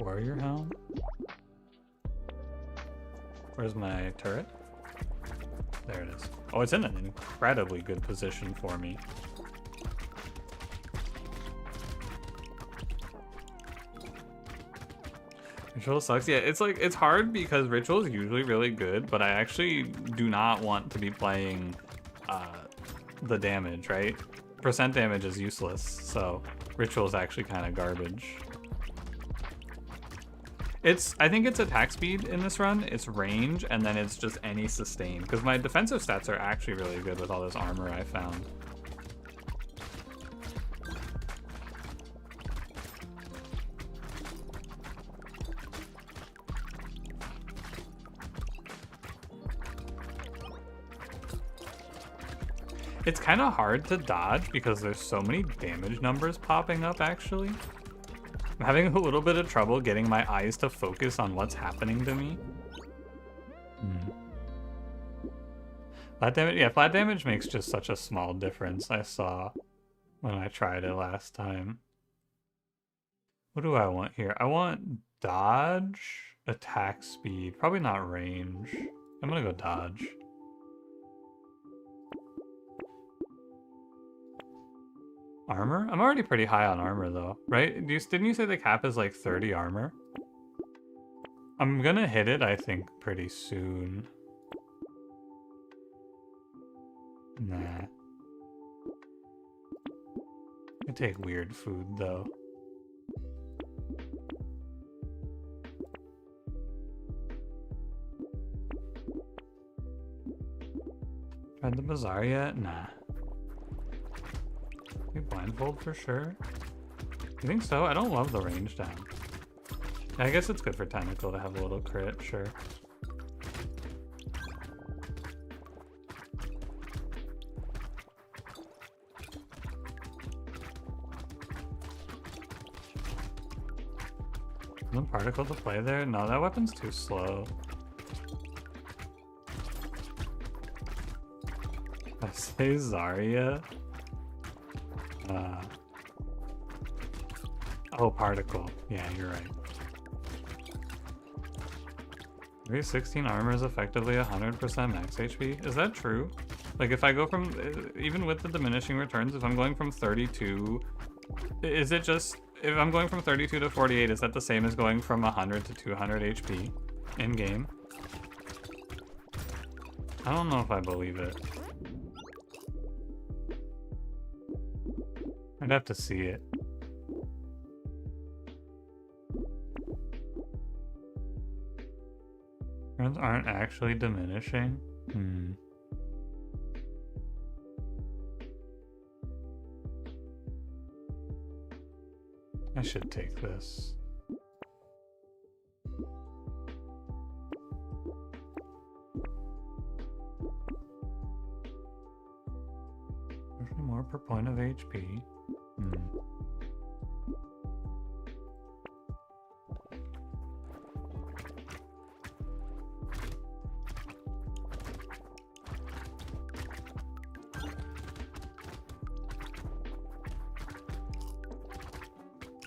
Warrior helm? Where's my turret? There it is. Oh, it's in an incredibly good position for me. Ritual sucks. Yeah, it's like, it's hard because Ritual is usually really good, but I actually do not want to be playing the damage, right? Percent damage is useless, so Ritual is actually kind of garbage. I think it's attack speed in this run, it's range, and then it's just any sustain, because my defensive stats are actually really good with all this armor I found. It's kind of hard to dodge because there's so many damage numbers popping up, actually. I'm having a little bit of trouble getting my eyes to focus on what's happening to me. Flat damage? Yeah, flat damage makes just such a small difference, I saw when I tried it last time. What do I want here? I want dodge, attack speed, probably not range. I'm gonna go dodge. Armor? I'm already pretty high on armor though, right? Didn't you say the cap is like 30 armor? I'm gonna hit it, I think, pretty soon. Nah. I take weird food though. Tried the bazaar yet? Nah. Blindfold for sure. You think so? I don't love the range down. Yeah, I guess it's good for Tentacle to have a little crit, sure. No particle to play there? No, that weapon's too slow. I say Zarya. Oh, particle. Yeah, you're right. Maybe 16 armor is effectively 100% max HP. Is that true? Like, if I go from, even with the diminishing returns, if I'm going from 32, is it just, if I'm going from 32 to 48, is that the same as going from 100 to 200 HP in game? I don't know if I believe it. I'd have to see it. Turns aren't actually diminishing? I should take this. There's more per point of HP.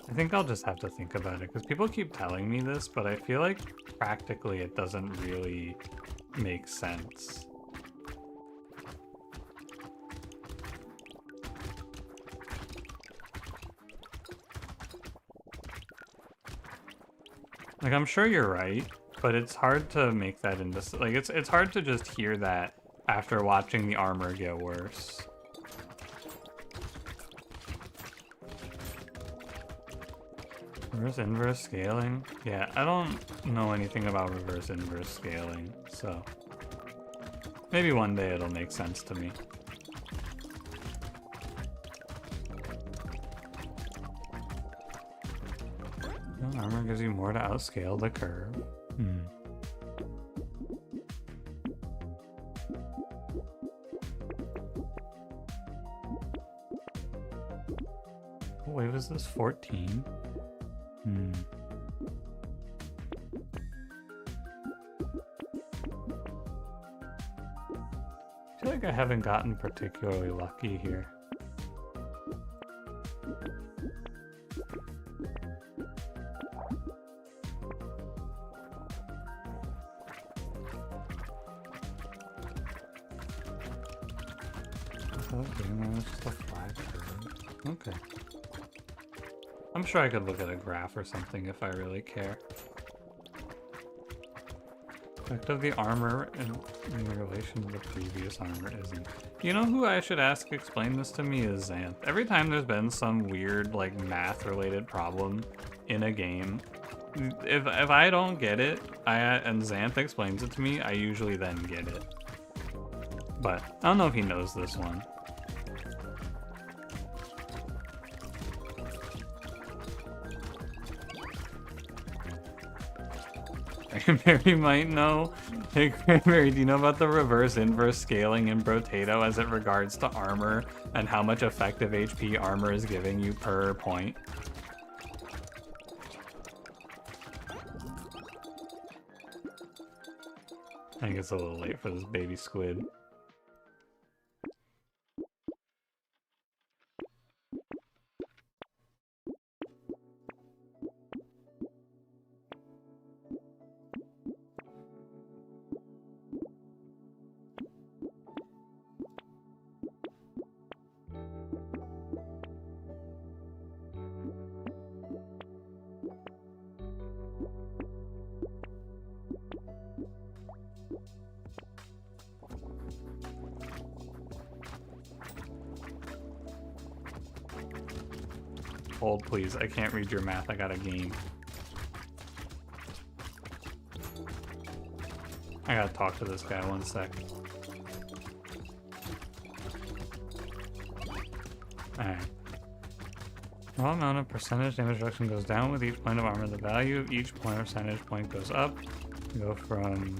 I think I'll just have to think about it, because people keep telling me this, but I feel like practically it doesn't really make sense. Like, I'm sure you're right, but it's hard to make that into... Like, it's hard to just hear that after watching the armor get worse. Reverse inverse scaling? Yeah, I don't know anything about reverse inverse scaling, so... Maybe one day it'll make sense to me. Armor gives you more to outscale the curve. What wave is this? 14? I feel like I haven't gotten particularly lucky here. Just a flat curve. Okay. I'm sure I could look at a graph or something if I really care. Effect of the armor in relation to the previous armor isn't. You know who I should ask explain this to me is Xanth. Every time there's been some weird like math related problem in a game, if I don't get it, and Xanth explains it to me, I usually then get it. But I don't know if he knows this one. Cranberry might know. Hey Cranberry, do you know about the reverse inverse scaling in Brotato as it regards to armor and how much effective HP armor is giving you per point? I think it's a little late for this baby squid. Hold, please. I can't read your math. I got a game. I gotta talk to this guy 1 sec. Alright. Raw amount of percentage damage reduction goes down with each point of armor. The value of each percentage point goes up. You go from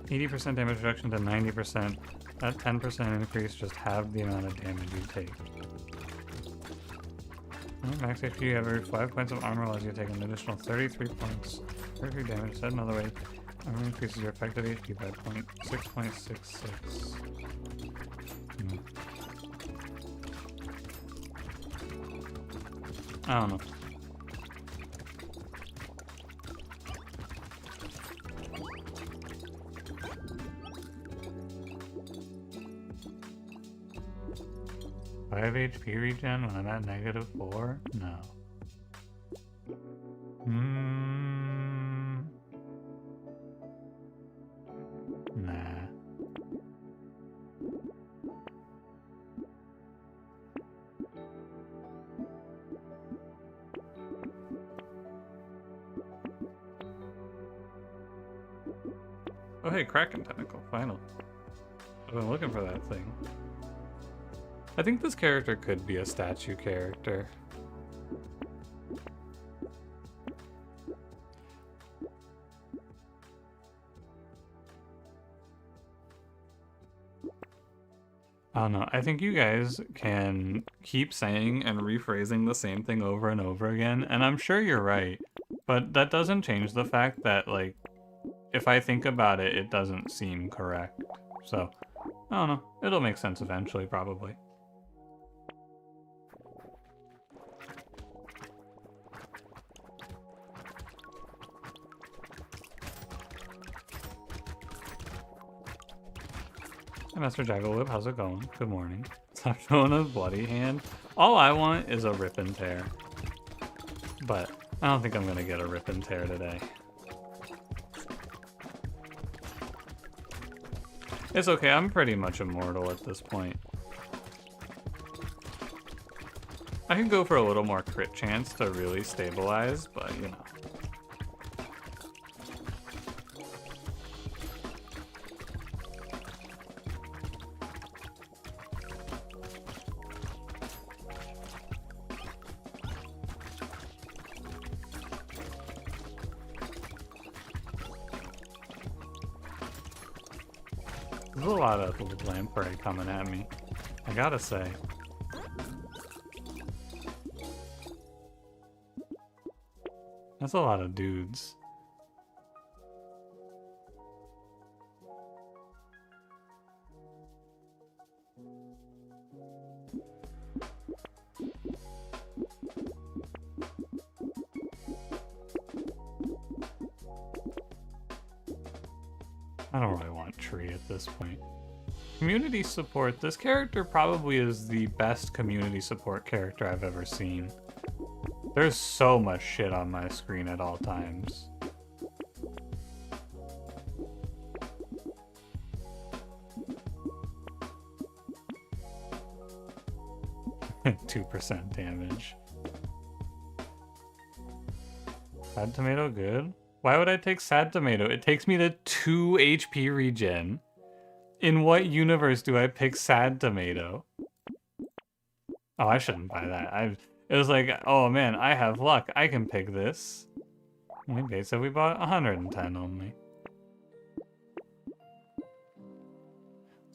80% damage reduction to 90%. That 10% increase just halved the amount of damage you take. Max HP every 5 points of armor allows you to take an additional 33 points. 33 damage. Said another way, armor increases your effective HP by 6.66. I don't know. HP regen when I'm at -4? No. Nah. Oh hey, Kraken Tentacle, finally. I've been looking for that thing. I think this character could be a statue character. I don't know. I think you guys can keep saying and rephrasing the same thing over and over again, and I'm sure you're right. But that doesn't change the fact that, like, if I think about it, it doesn't seem correct. So, I don't know. It'll make sense eventually, probably. Hi, Master Jagglewhip, how's it going? Good morning. Stop showing a bloody hand. All I want is a rip and tear. But I don't think I'm gonna get a rip and tear today. It's okay, I'm pretty much immortal at this point. I can go for a little more crit chance to really stabilize, but you know. There's a lot of lamprey coming at me, I gotta say. That's a lot of dudes. I don't really want tree at this point. Community support. This character probably is the best community support character I've ever seen. There's so much shit on my screen at all times. %2 damage. Sad tomato good? Why would I take sad tomato? It takes me to 2 HP regen. In what universe do I pick sad tomato? Oh, I shouldn't buy that. It was like, oh man, I have luck. I can pick this. Okay, so we bought 110 only.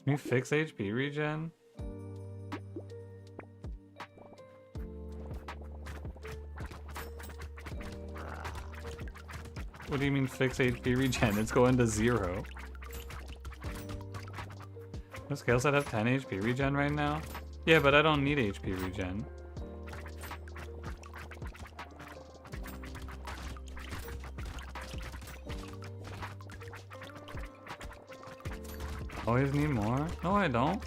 Can you fix HP regen? What do you mean fix HP regen? It's going to 0. Does scale set have 10 HP regen right now? Yeah, but I don't need HP regen. Always need more? No, I don't.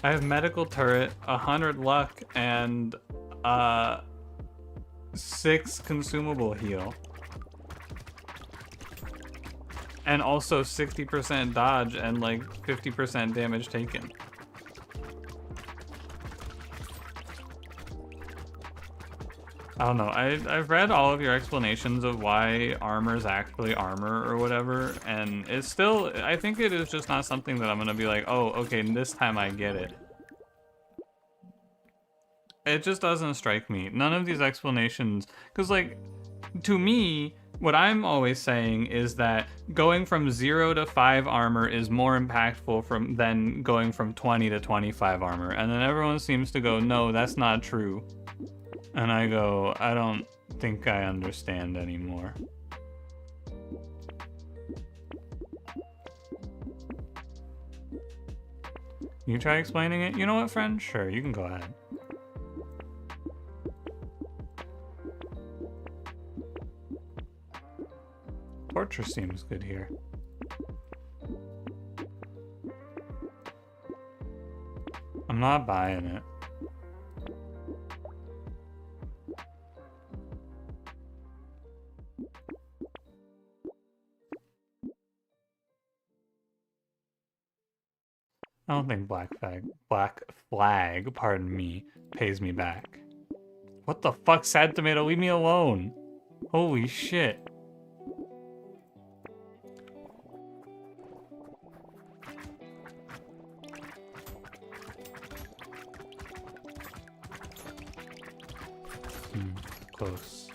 I have medical turret, 100 luck, and 6 consumable heal. And also 60% dodge and like 50% damage taken. I don't know, I've read all of your explanations of why armor is actually armor or whatever, and it's still, I think it is just not something that I'm gonna be like, oh, okay, this time I get it. It just doesn't strike me. None of these explanations, because like, to me, what I'm always saying is that going from 0 to 5 armor is more impactful than going from 20 to 25 armor, and then everyone seems to go, no, that's not true. And I go, I don't think I understand anymore. You try explaining it? You know what, friend? Sure, you can go ahead. Torture seems good here. I'm not buying it. I don't think Black Flag, pardon me, pays me back. What the fuck, sad tomato, leave me alone. Holy shit. Close.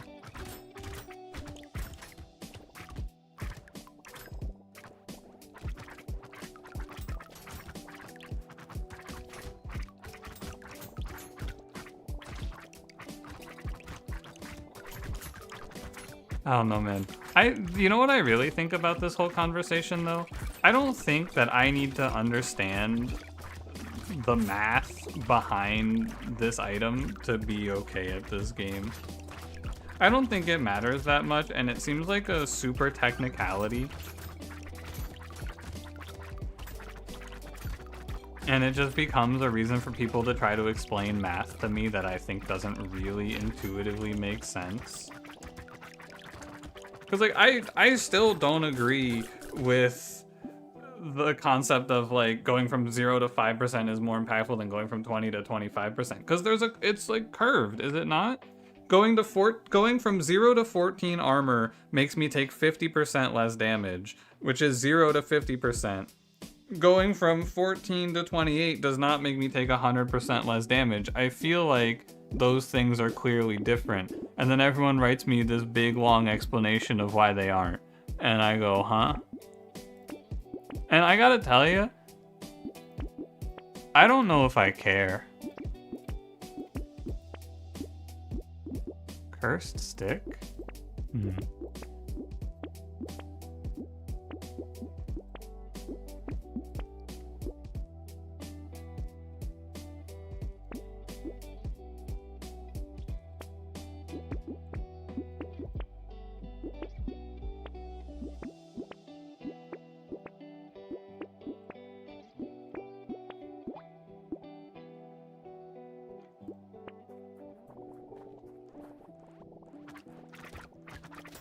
I don't know, man. You know what I really think about this whole conversation, though? I don't think that I need to understand the math behind this item to be okay at this game. I don't think it matters that much, and it seems like a super technicality. And it just becomes a reason for people to try to explain math to me that I think doesn't really intuitively make sense. Because, like, I still don't agree with the concept of, like, going from 0 to 5% is more impactful than going from 20 to 25%. Because it's, like, curved, is it not? Going from 0 to 14 armor makes me take 50% less damage, which is 0 to 50%. Going from 14 to 28 does not make me take 100% less damage. I feel like those things are clearly different. And then everyone writes me this big long explanation of why they aren't. And I go, huh? And I gotta tell you, I don't know if I care. Cursed stick?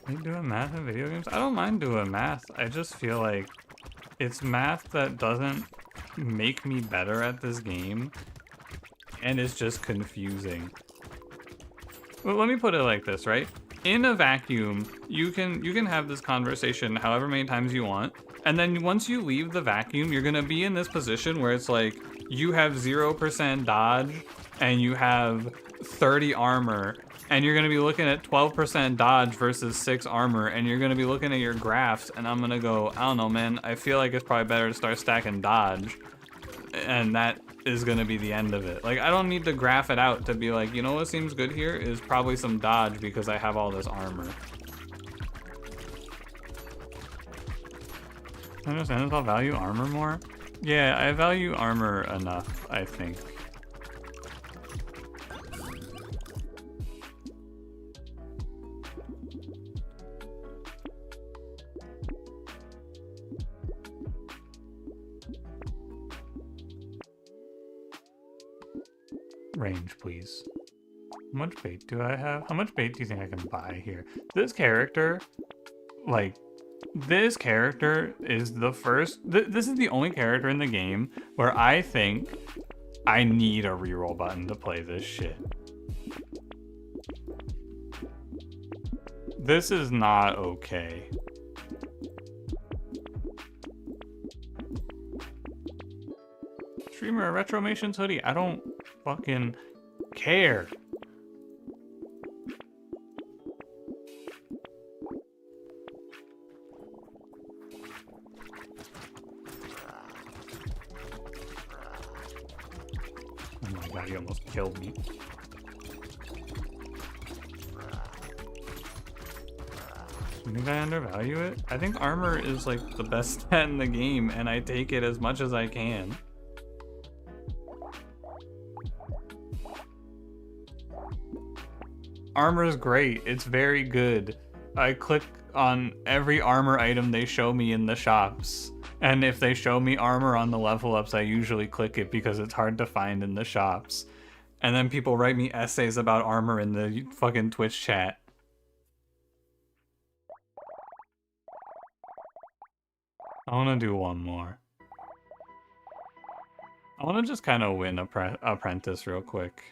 Like doing math in video games? I don't mind doing math. I just feel like it's math that doesn't make me better at this game, and it's just confusing. Well, let me put it like this, right? In a vacuum, you can have this conversation however many times you want, and then once you leave the vacuum, you're gonna be in this position where it's like you have 0% dodge and you have 30 armor, and you're gonna be looking at 12% dodge versus 6 armor, and you're gonna be looking at your graphs, and I'm gonna go, I don't know, man, I feel like it's probably better to start stacking dodge, and that is gonna be the end of it. Like, I don't need to graph it out to be like, you know what seems good here is probably some dodge because I have all this armor. I understand if I'll value armor more. Yeah, I value armor enough, I think. Range, please. How much bait do I have? How much bait do you think I can buy here? This character, like, this character is the first... this is the only character in the game where I think I need a reroll button to play this shit. This is not okay. Streamer, Retromations hoodie. I don't fucking care. Oh my god, he almost killed me. Do you think I undervalue it? I think armor is like the best stat in the game, and I take it as much as I can. Armor is great. It's very good. I click on every armor item they show me in the shops. And if they show me armor on the level ups, I usually click it because it's hard to find in the shops. And then people write me essays about armor in the fucking Twitch chat. I want to do one more. I want to just kind of win Apprentice real quick.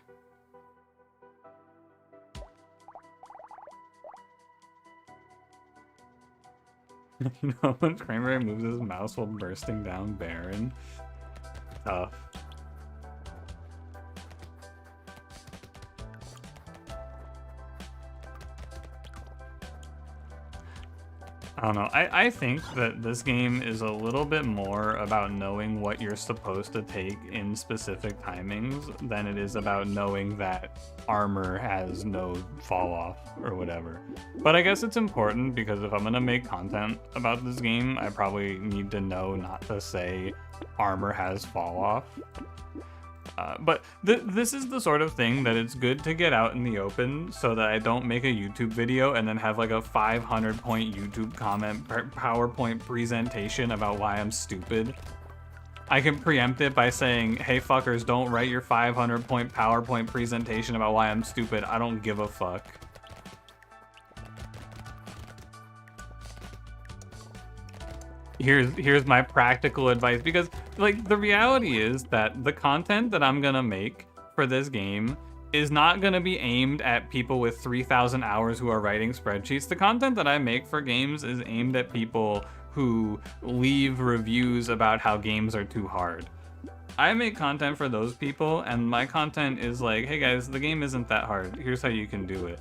You know how much Cranberry moves his mouse while bursting down Baron? Tough. I don't know. I think that this game is a little bit more about knowing what you're supposed to take in specific timings than it is about knowing that armor has no fall off or whatever. But I guess it's important because if I'm gonna make content about this game, I probably need to know not to say armor has fall off. But this is the sort of thing that it's good to get out in the open so that I don't make a YouTube video and then have like a 500-point YouTube comment PowerPoint presentation about why I'm stupid. I can preempt it by saying, hey fuckers, don't write your 500-point PowerPoint presentation about why I'm stupid. I don't give a fuck. Here's my practical advice, because like the reality is that the content that I'm gonna make for this game is not gonna be aimed at people with 3,000 hours who are writing spreadsheets. The content that I make for games is aimed at people who leave reviews about how games are too hard. I make content for those people, and my content is like, hey guys, the game isn't that hard. Here's how you can do it.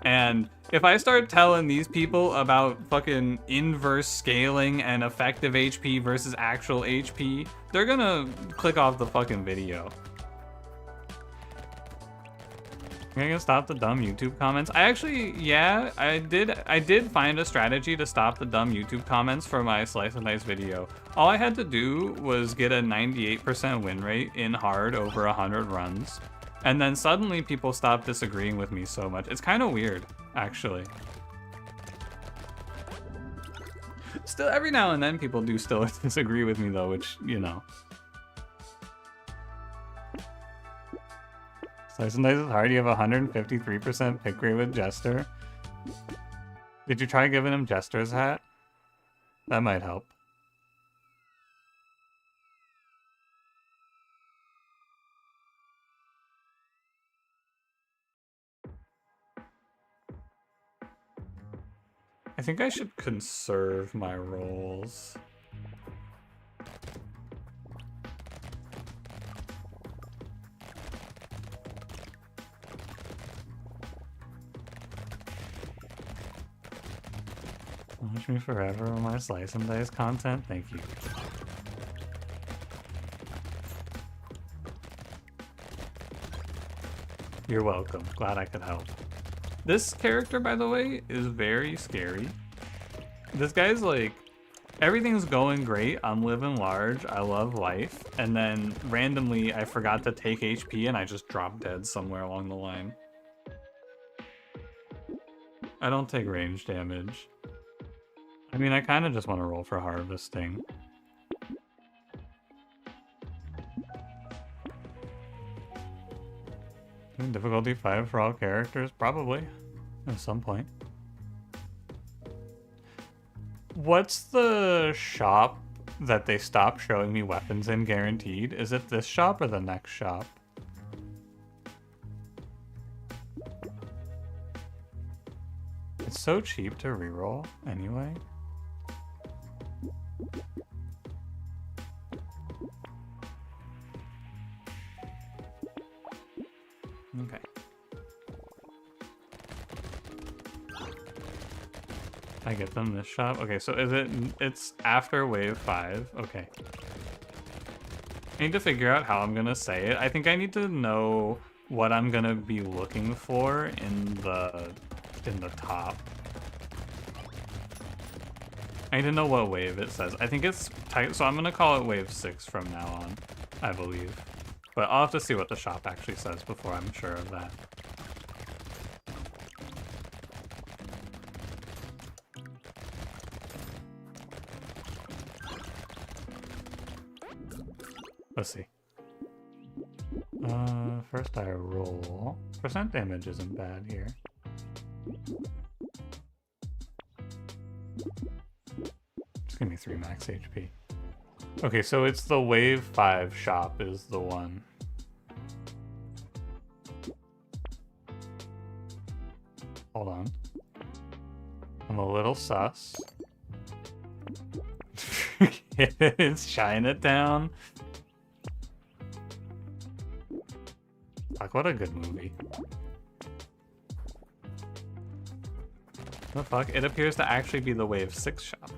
And if I start telling these people about fucking inverse scaling and effective HP versus actual HP, they're gonna click off the fucking video. You're gonna stop the dumb YouTube comments? I actually, yeah, I did find a strategy to stop the dumb YouTube comments for my Slice and Dice video. All I had to do was get a 98% win rate in hard over 100 runs. And then suddenly people stopped disagreeing with me so much. It's kind of weird, actually. Still, every now and then people do still disagree with me though, which, you know. Slice and Dice is hard. You have 153% pick rate with Jester. Did you try giving him Jester's hat? That might help. I think I should conserve my rolls. Watch me forever on my Slice and Dice content. Thank you. You're welcome. Glad I could help. This character, by the way, is very scary. This guy's like, everything's going great. I'm living large. I love life. And then randomly, I forgot to take HP and I just dropped dead somewhere along the line. I don't take range damage. I mean, I kind of just want to roll for harvesting. Difficulty 5 for all characters? Probably. At some point. What's the shop that they stopped showing me weapons in guaranteed? Is it this shop or the next shop? It's so cheap to reroll anyway. Okay. I get them this shop. Okay, so it's after wave 5. Okay. I need to figure out how I'm gonna say it. I think I need to know what I'm gonna be looking for in the top. I need to know what wave it says. I think it's tight, so I'm gonna call it wave 6 from now on, I believe. But I'll have to see what the shop actually says before I'm sure of that. Let's see. First I roll. Percent damage isn't bad here. Just give me 3 max HP. Okay, so it's the wave 5 shop is the one. Hold on. I'm a little sus. It's Chinatown. Fuck, what a good movie. The fuck? It appears to actually be the wave 6 shop.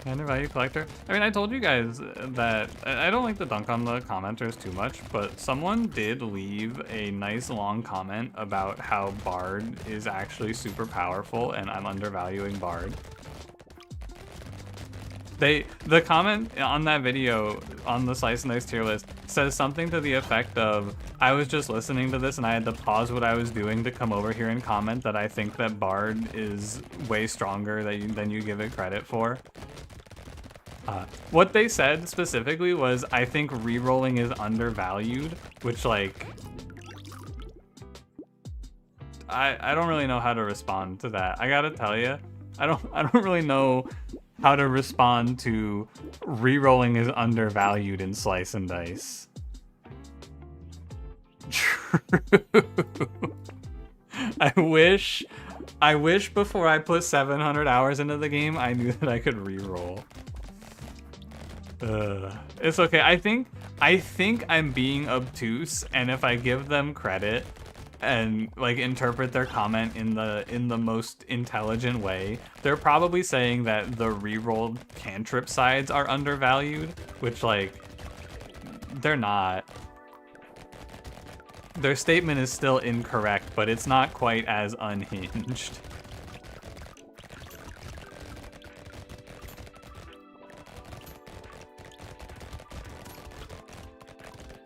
Undervalue collector. I mean, I told you guys that I don't like to dunk on the commenters too much, but someone did leave a nice long comment about how Bard is actually super powerful and I'm undervaluing Bard. The comment on that video on the Slice and Dice tier list says something to the effect of, I was just listening to this and I had to pause what I was doing to come over here and comment that I think that Bard is way stronger than you give it credit for. What they said specifically was, I think rerolling is undervalued, which like, I don't really know how to respond to that. I gotta tell you, I don't really know how to respond to rerolling is undervalued in Slice and Dice. True. I wish before I put 700 hours into the game, I knew that I could reroll. It's okay. I think I'm being obtuse, and if I give them credit and like interpret their comment in the most intelligent way, they're probably saying that the rerolled cantrip sides are undervalued, which like they're not. Their statement is still incorrect, but it's not quite as unhinged.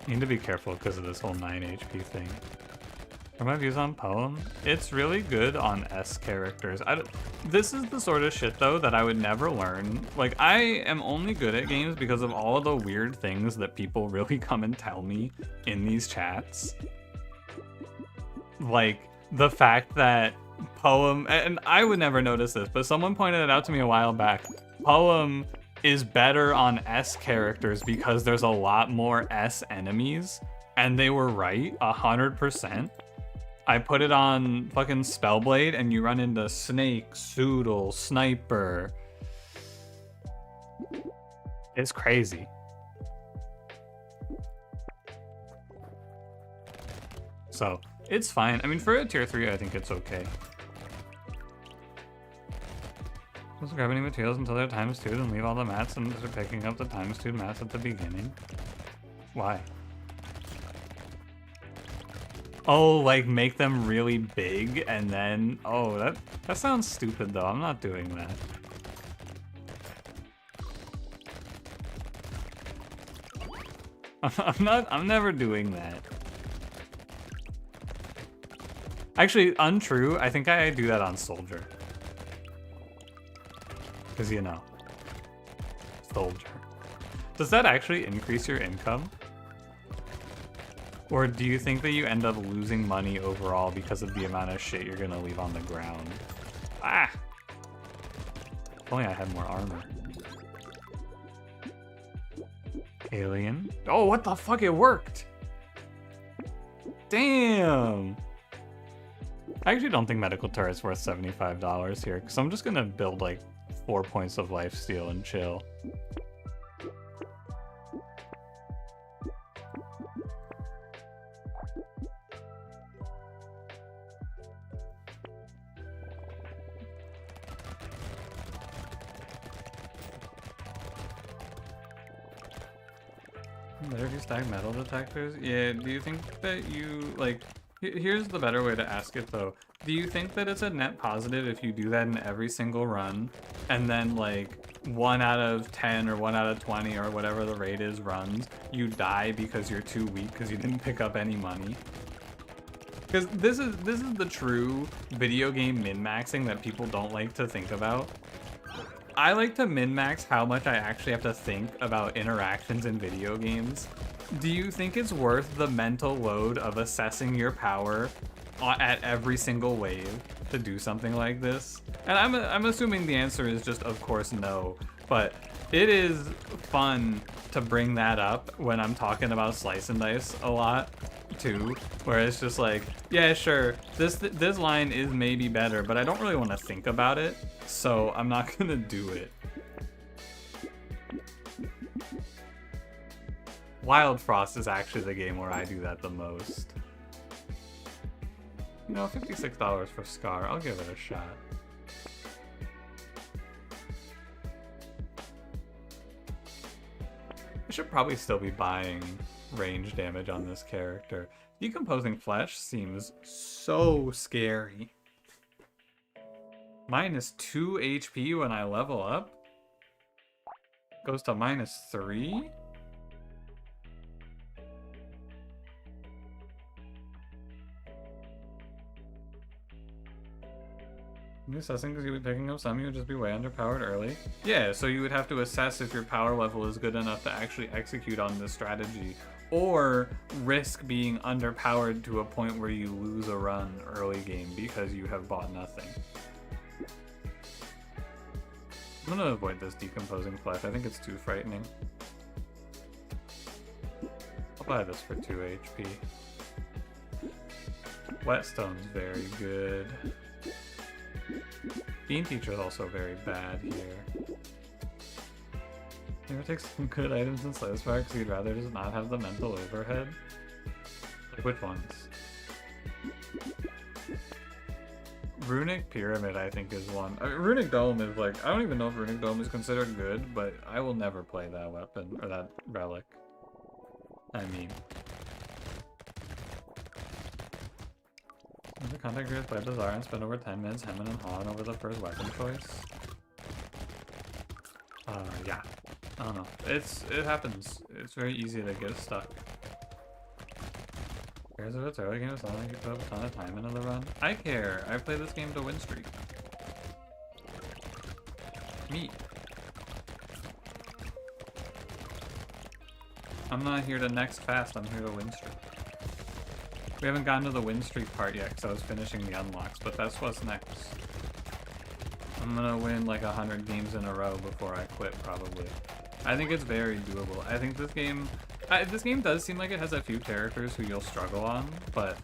Need to be careful because of this whole 9 HP thing. Are my views on Poem? It's really good on S characters. This is the sort of shit, though, that I would never learn. Like, I am only good at games because of all of the weird things that people really come and tell me in these chats. Like, the fact that Poem... And I would never notice this, but someone pointed it out to me a while back. Poem is better on S characters because there's a lot more S enemies. And they were right, 100%. I put it on fucking Spellblade and you run into Snake, Soodle, Sniper. It's crazy. So, it's fine. I mean, for a tier 3, I think it's okay. Just grab any materials until they're times 2 and leave all the mats and start picking up the times 2 mats at the beginning. Why? Oh, like make them really big and then... Oh, that sounds stupid though. I'm not doing that. I'm never doing that. Actually, untrue. I think I do that on Soldier. Because, you know. Soldier. Does that actually increase your income? Or do you think that you end up losing money overall because of the amount of shit you're gonna leave on the ground? Ah! If only I had more armor. Alien. Oh, what the fuck? It worked! Damn! I actually don't think medical turret's worth $75 here, because I'm just gonna build like 4 points of lifesteal and chill. Better if you stack metal detectors? Yeah, do you think that you, like... Here's the better way to ask it, though. Do you think that it's a net positive if you do that in every single run, and then, like, 1 out of 10 or 1 out of 20 or whatever the rate is runs, you die because you're too weak because you didn't pick up any money? Because this is the true video game min-maxing that people don't like to think about. I like to min-max how much I actually have to think about interactions in video games. Do you think it's worth the mental load of assessing your power at every single wave to do something like this? And I'm assuming the answer is just, of course, no. But it is fun to bring that up when I'm talking about Slice and Dice a lot, too. Where it's just like, yeah, sure, this line is maybe better, but I don't really want to think about it, so I'm not gonna do it. Wild Frost is actually the game where I do that the most. You know, $56 for Scar, I'll give it a shot. I should probably still be buying range damage on this character. Decomposing Flesh seems so scary. Minus 2 HP when I level up? Goes to minus 3? You're assessing because you would be picking up some, you would just be way underpowered early. Yeah, so you would have to assess if your power level is good enough to actually execute on this strategy, or risk being underpowered to a point where you lose a run early game because you have bought nothing. I'm gonna avoid this decomposing flesh. I think it's too frightening. I'll buy this for 2 HP. Whetstone's very good. Bean Teacher is also very bad here. You ever take some good items in Slay the Spire because you'd rather just not have the mental overhead? Like, which ones? Runic Pyramid, I think, is one. I mean, Runic Dome is like, I don't even know if Runic Dome is considered good, but I will never play that weapon, or that relic. I mean. The contact created by Bazaar and spend over 10 minutes hemming and hawing over the first weapon choice. Yeah. I don't know. It happens. It's very easy to get stuck. Cares if it's early game, it's not like you put up a ton of time into the run. I care. I play this game to win streak. Me. I'm not here to next fast, I'm here to win streak. We haven't gotten to the win streak part yet because I was finishing the unlocks, but that's what's next. I'm gonna win like 100 games in a row before I quit, probably. I think it's very doable. I think this game does seem like it has a few characters who you'll struggle on, but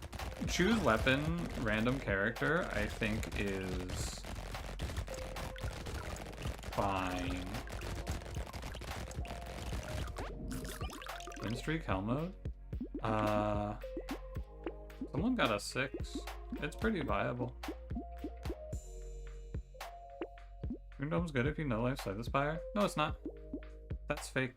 choose weapon, random character, I think is fine. Win streak, hell mode? Someone got a 6. It's pretty viable. Dome's good if you know life Slay the Spire. No, it's not. That's fake.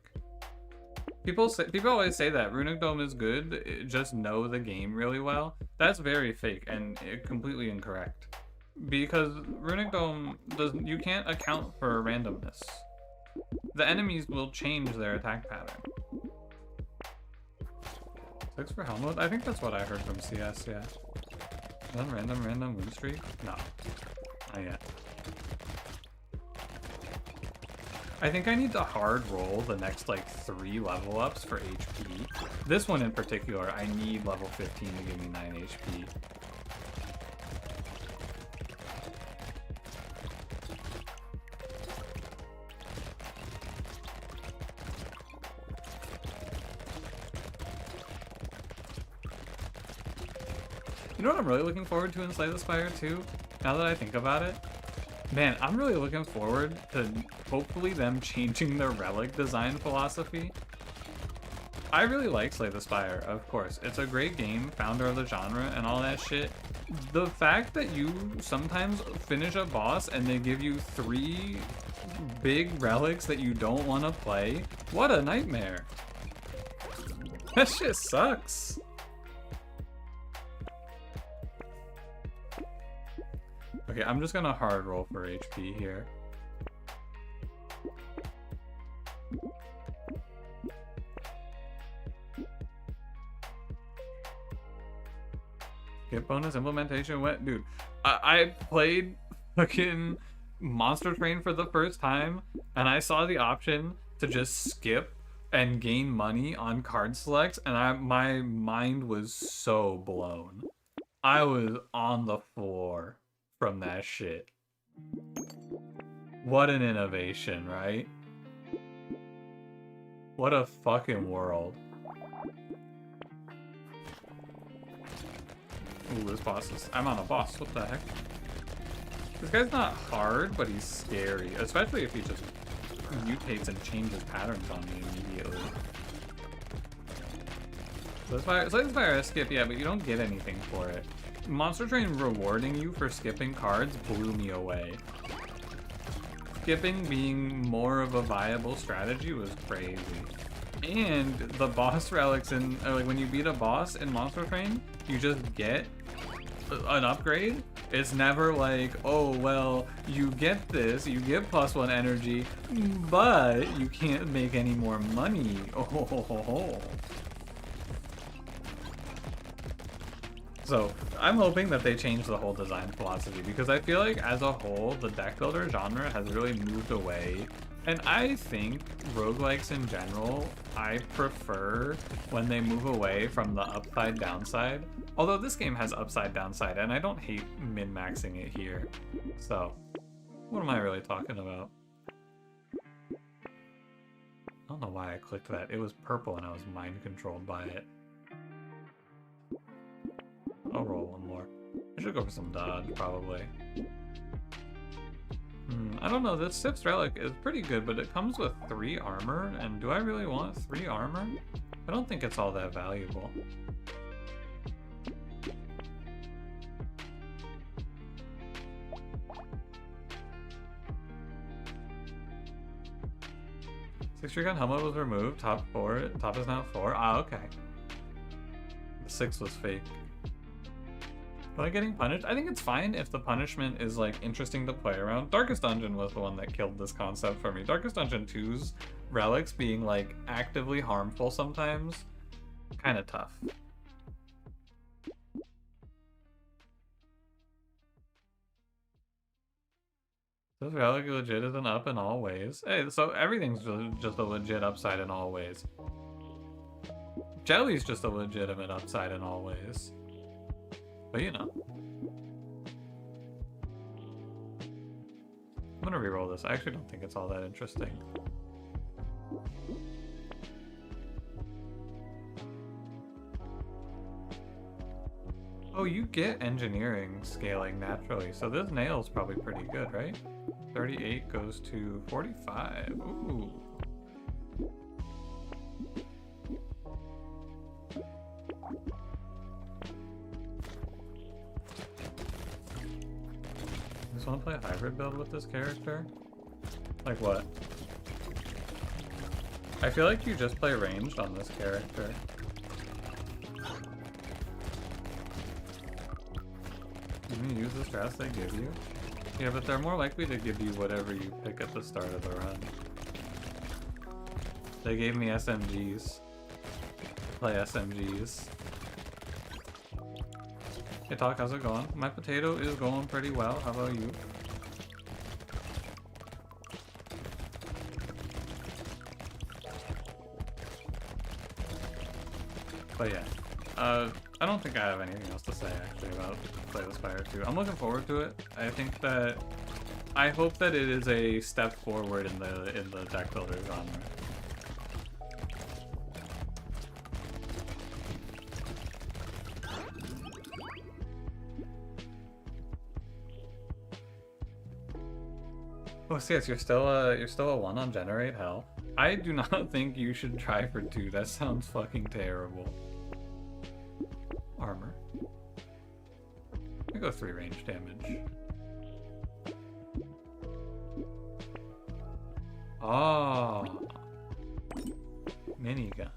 People always say that Runic Dome is good, just know the game really well. That's very fake and completely incorrect. Because Runic Dome you can't account for randomness. The enemies will change their attack pattern. 6 for hell mode? I think that's what I heard from CS, yeah. Then random win streak? No. Not yet. I think I need to hard roll the next like 3 level ups for HP. This one in particular, I need level 15 to give me 9 HP. You know what I'm really looking forward to in Slay the Spire too? Now that I think about it? Man, I'm really looking forward to hopefully them changing their relic design philosophy. I really like Slay the Spire, of course. It's a great game, founder of the genre and all that shit. The fact that you sometimes finish a boss and they give you 3 big relics that you don't want to play, what a nightmare. That shit sucks. Okay, I'm just gonna hard roll for HP here. Get bonus implementation wet, dude. I played fucking Monster Train for the first time, and I saw the option to just skip and gain money on card selects, and my mind was so blown. I was on the floor from that shit. What an innovation, right? What a fucking world. Ooh, this boss is... I'm on a boss, what the heck? This guy's not hard, but he's scary. Especially if he just mutates and changes patterns on me immediately. So Slay the Spire skip, yeah, but you don't get anything for it. Monster Train rewarding you for skipping cards blew me away. Skipping being more of a viable strategy was crazy. And the boss relics in, like when you beat a boss in Monster Train, you just get an upgrade. It's never like, oh, well, you get this, you get +1 energy, but you can't make any more money. Oh, ho, ho, ho, ho. So I'm hoping that they change the whole design philosophy, because I feel like as a whole, the deck builder genre has really moved away. And I think roguelikes in general, I prefer when they move away from the upside downside. Although this game has upside downside, and I don't hate min-maxing it here. So, what am I really talking about? I don't know why I clicked that. It was purple and I was mind controlled by it. I'll roll one more. I should go for some dodge, probably. I don't know, this Sif's Relic is pretty good, but it comes with 3 armor, and do I really want 3 armor? I don't think it's all that valuable. Six gun helmet was removed, top 4, top is now 4. Ah, okay. The 6 was fake. Am I getting punished? I think it's fine if the punishment is like interesting to play around. Darkest Dungeon was the one that killed this concept for me. Darkest Dungeon 2's relics being like actively harmful sometimes, kind of tough. This relic legit is an up in all ways. Hey, so everything's just a legit upside in all ways. Jelly's just a legitimate upside in all ways. But you know. I'm gonna reroll this. I actually don't think it's all that interesting. Oh, you get engineering scaling naturally, so this nail's probably pretty good, right? 38 goes to 45. Ooh. Just want to play a hybrid build with this character? Like what? I feel like you just play ranged on this character. You can use the strats they give you. Yeah, but they're more likely to give you whatever you pick at the start of the run. They gave me SMGs. Play SMGs. Hey Talk, how's it going? My potato is going pretty well. How about you? But yeah, I don't think I have anything else to say actually about Play with Fire 2. I'm looking forward to it. I hope that it is a step forward in the deck builder genre. Oh, CS, you're still a 1 on Generate Hell. I do not think you should try for 2. That sounds fucking terrible. Armor. I go 3 range damage. Oh, minigun.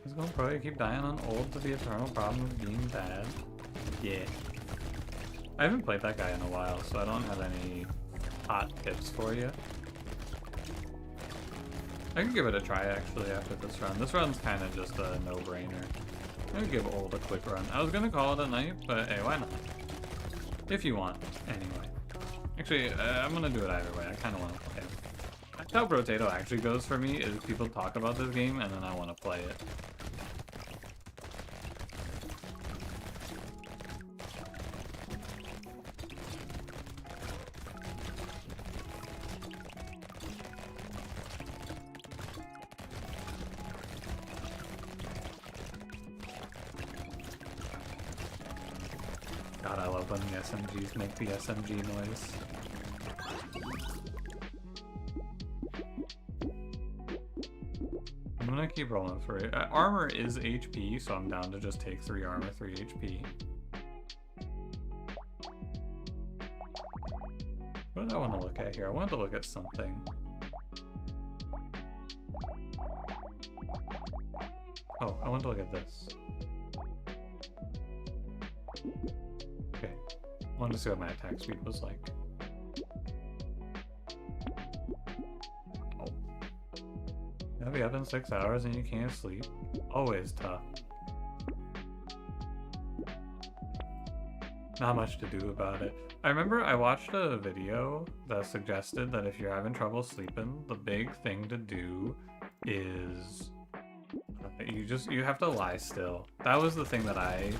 It's going pro. You keep dying on old to the eternal problem of being bad. Yeah. I haven't played that guy in a while, so I don't have any hot tips for you. I can give it a try actually after this run. This run's kind of just a no-brainer. I'm gonna give old a quick run. I was gonna call it a night, but hey, why not? If you want, anyway. Actually, I'm gonna do it either way. I kind of want to play it. That's how Brotato actually goes for me, is people talk about this game and then I want to play it. God, I love when the SMGs make the SMG noise. I'm gonna keep rolling for it. Armor is HP, so I'm down to just take 3 armor, 3 HP. What did I want to look at here? I wanted to look at something. Oh, I want to look at this. Okay. I wanted to see what my attack speed was like. You'll be up in 6 hours and you can't sleep. Always tough. Not much to do about it. I remember I watched a video that suggested that if you're having trouble sleeping, the big thing to do is you have to lie still. That was the thing that I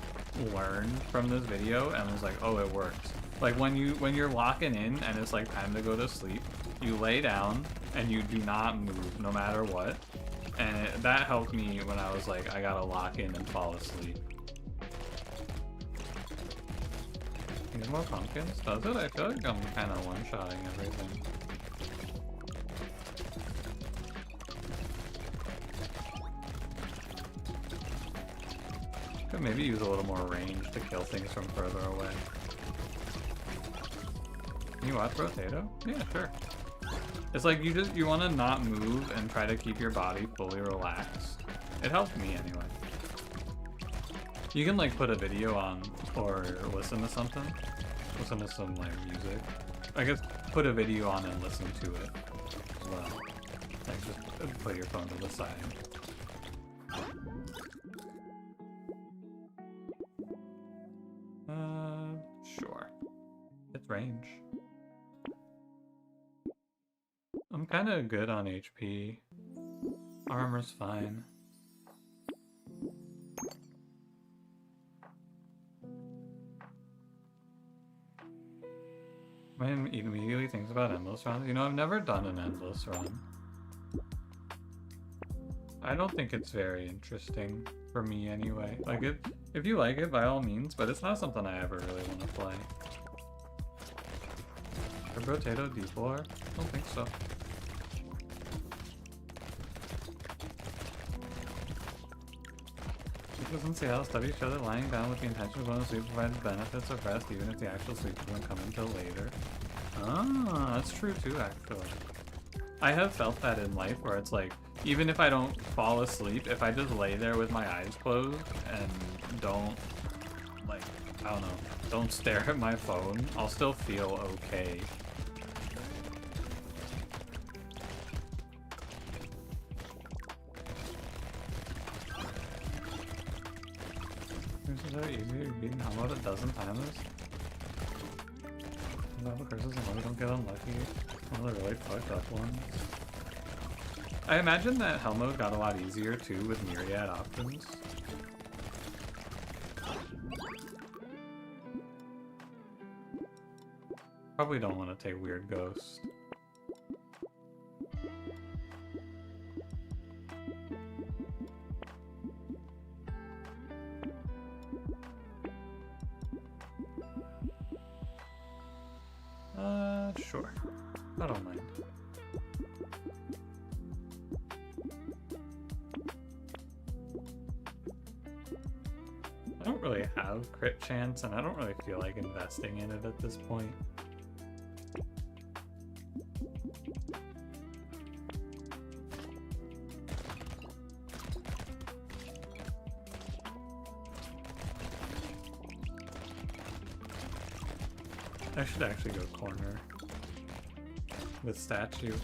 learned from this video and was like, oh, it works. Like when you're locking in and it's like time to go to sleep, you lay down and you do not move no matter what. And that helped me when I was like, I gotta lock in and fall asleep. Need more pumpkins? Does it? I feel like I'm kind of one-shotting everything. Could maybe use a little more range to kill things from further away. Can you watch Brotato? Yeah, sure. It's like you want to not move and try to keep your body fully relaxed. It helped me anyway. You can like put a video on or listen to something. Listen to some like music. I guess put a video on and listen to it as well. Like just put your phone to the side. Sure. It's range. I'm kind of good on HP. Armor's fine. My immediately thinks about endless runs. You know, I've never done an endless run. I don't think it's very interesting for me anyway. Like, if you like it, by all means, but it's not something I ever really want to play. For Brotato D4? I don't think so. Because in Seattle, studies show that lying down with the intention of going to sleep provides benefits of rest even if the actual sleep doesn't come until later. Ah, that's true too, actually. I have felt that in life where it's like, even if I don't fall asleep, if I just lay there with my eyes closed and don't, like, I don't know, don't stare at my phone, I'll still feel okay. Is that easy? Beating Humble a dozen times? All the curses and we don't get unlucky. One of the really fucked up ones. I imagine that Hell mode got a lot easier too with myriad options. Probably don't want to take Weird Ghost. Sure. I don't mind. I don't really have crit chance, and I don't really feel like investing in it at this point. I should actually go corner with statue.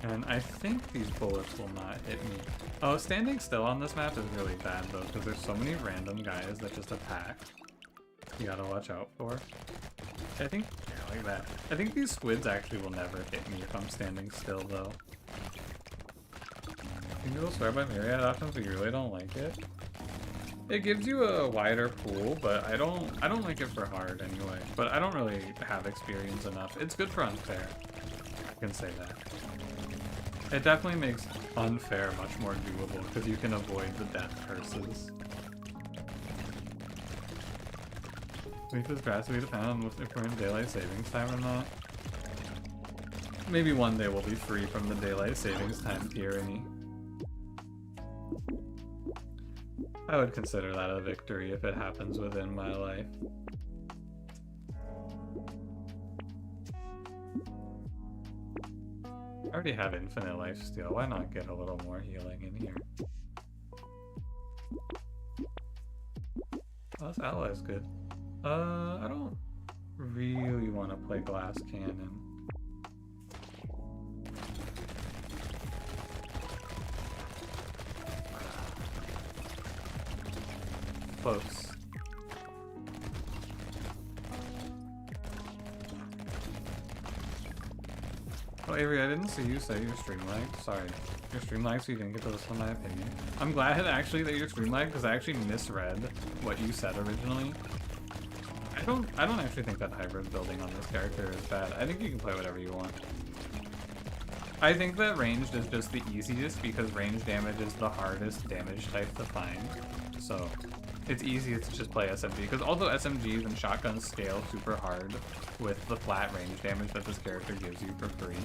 And I think these bullets will not hit me. Oh, standing still on this map is really bad though, because there's so many random guys that just attack. You gotta watch out for. I think, yeah, like that. I think these squids actually will never hit me if I'm standing still though. People swear by myriad options, but you really don't like it? It gives you a wider pool, but I don't like it for hard anyway. But I don't really have experience enough. It's good for unfair. I can say that. It definitely makes unfair much more doable because you can avoid the death curses. Sleep is drastically dependent on if we're in daylight savings time or not. Maybe one day we'll be free from the daylight savings time tyranny. I would consider that a victory if it happens within my life. I already have infinite lifesteal. Why not get a little more healing in here? Oh, this ally's good. I don't really want to play glass cannon. Close. Oh, Avery, I didn't see you say your stream lag. Sorry. Your stream lag, so you didn't get to listen to my opinion. I'm glad actually that your stream lag, because I actually misread what you said originally. I don't actually think that hybrid building on this character is bad. I think you can play whatever you want. I think that ranged is just the easiest because range damage is the hardest damage type to find. So it's easy to just play SMG, because although SMGs and shotguns scale super hard with the flat range damage that this character gives you for free.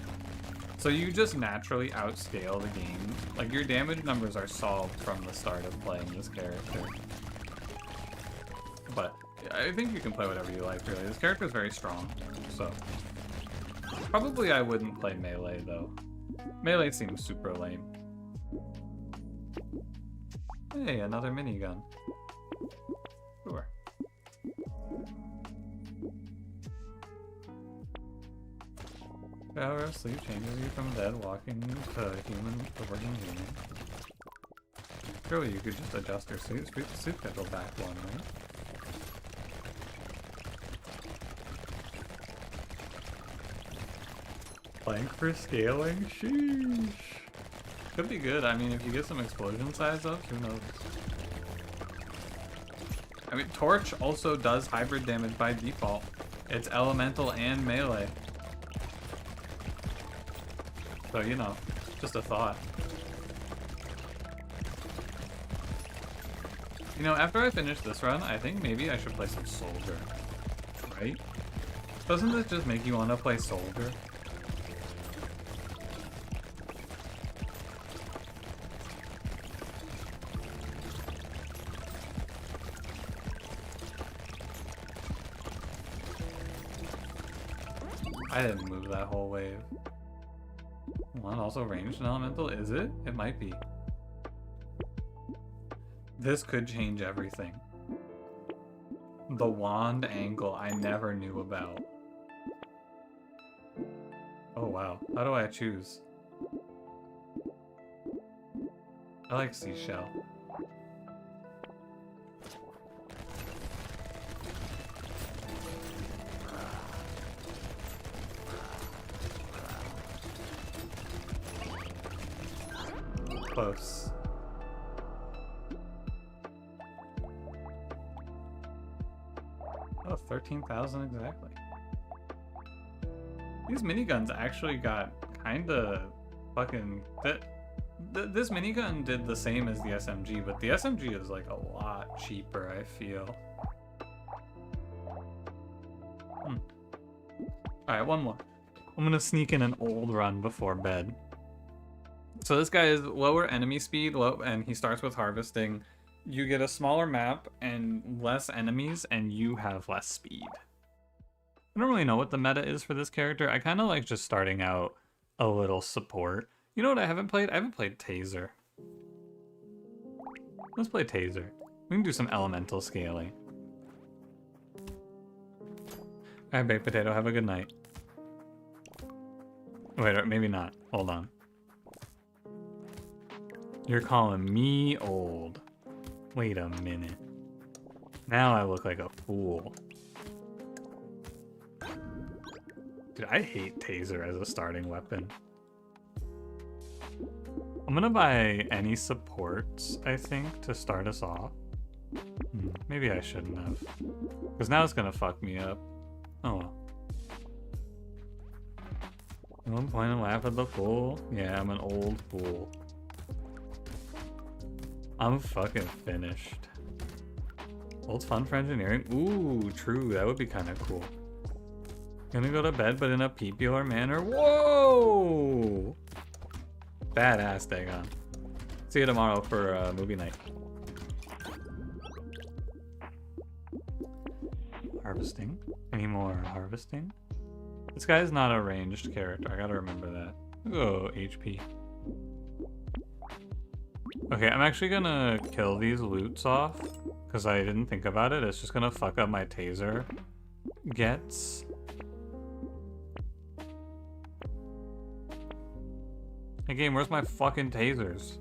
So you just naturally outscale the game. Like, your damage numbers are solved from the start of playing this character. But I think you can play whatever you like, really. This character is very strong, so. Probably I wouldn't play melee, though. Melee seems super lame. Hey, another minigun. Sure. Power of sleep changes you from dead walking to human to working human. Surely you could just adjust your sleep schedule back one, right? Plank for scaling? Sheesh. Could be good. I mean, if you get some explosion size up, who knows? I mean, Torch also does hybrid damage by default. It's elemental and melee. So, you know, just a thought. You know, after I finish this run, I think maybe I should play some Soldier. Right? Doesn't this just make you want to play Soldier? I didn't move that whole wave. One also ranged and elemental, is it? It might be. This could change everything. The wand angle I never knew about. Oh wow, how do I choose? I like seashell. Close. Oh, 13,000 exactly. These miniguns actually got kinda fucking... This minigun did the same as the SMG, but the SMG is like a lot cheaper, I feel. Alright, one more. I'm gonna sneak in an old run before bed. So this guy is lower enemy speed, and he starts with harvesting. You get a smaller map and less enemies, and you have less speed. I don't really know what the meta is for this character. I kind of like just starting out a little support. You know what I haven't played? I haven't played Taser. Let's play Taser. We can do some elemental scaling. Alright, Baked Potato, have a good night. Wait, maybe not. Hold on. You're calling me old. Wait a minute. Now I look like a fool. Dude, I hate Taser as a starting weapon. I'm gonna buy any supports, I think, to start us off. Maybe I shouldn't have. Because now it's gonna fuck me up. Oh well. At one point I laugh at the fool. Yeah, I'm an old fool. I'm fucking finished. Old's fun for engineering. Ooh, true. That would be kind of cool. Gonna go to bed, but in a peepular manner. Whoa! Badass, Dagon. See you tomorrow for movie night. Harvesting. Any more harvesting? This guy's not a ranged character. I gotta remember that. Oh, HP. Okay, I'm actually gonna kill these loots off because I didn't think about it. It's just gonna fuck up my taser gets. Hey game, where's my fucking tasers?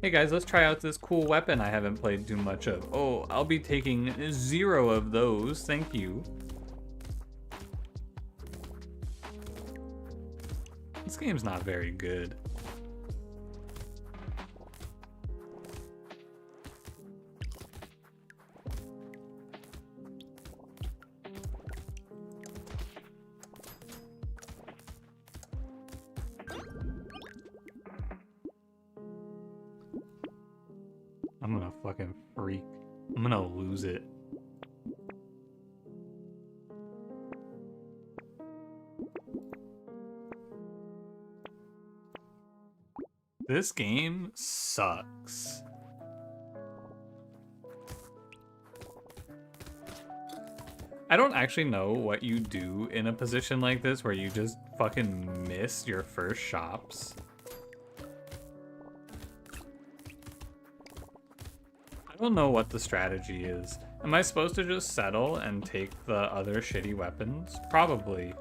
Hey guys, let's try out this cool weapon I haven't played too much of. Oh, I'll be taking 0 of those, thank you. This game's not very good. I'm gonna fucking freak. I'm gonna lose it. This game sucks. I don't actually know what you do in a position like this where you just fucking miss your first shops. I don't know what the strategy is. Am I supposed to just settle and take the other shitty weapons? Probably.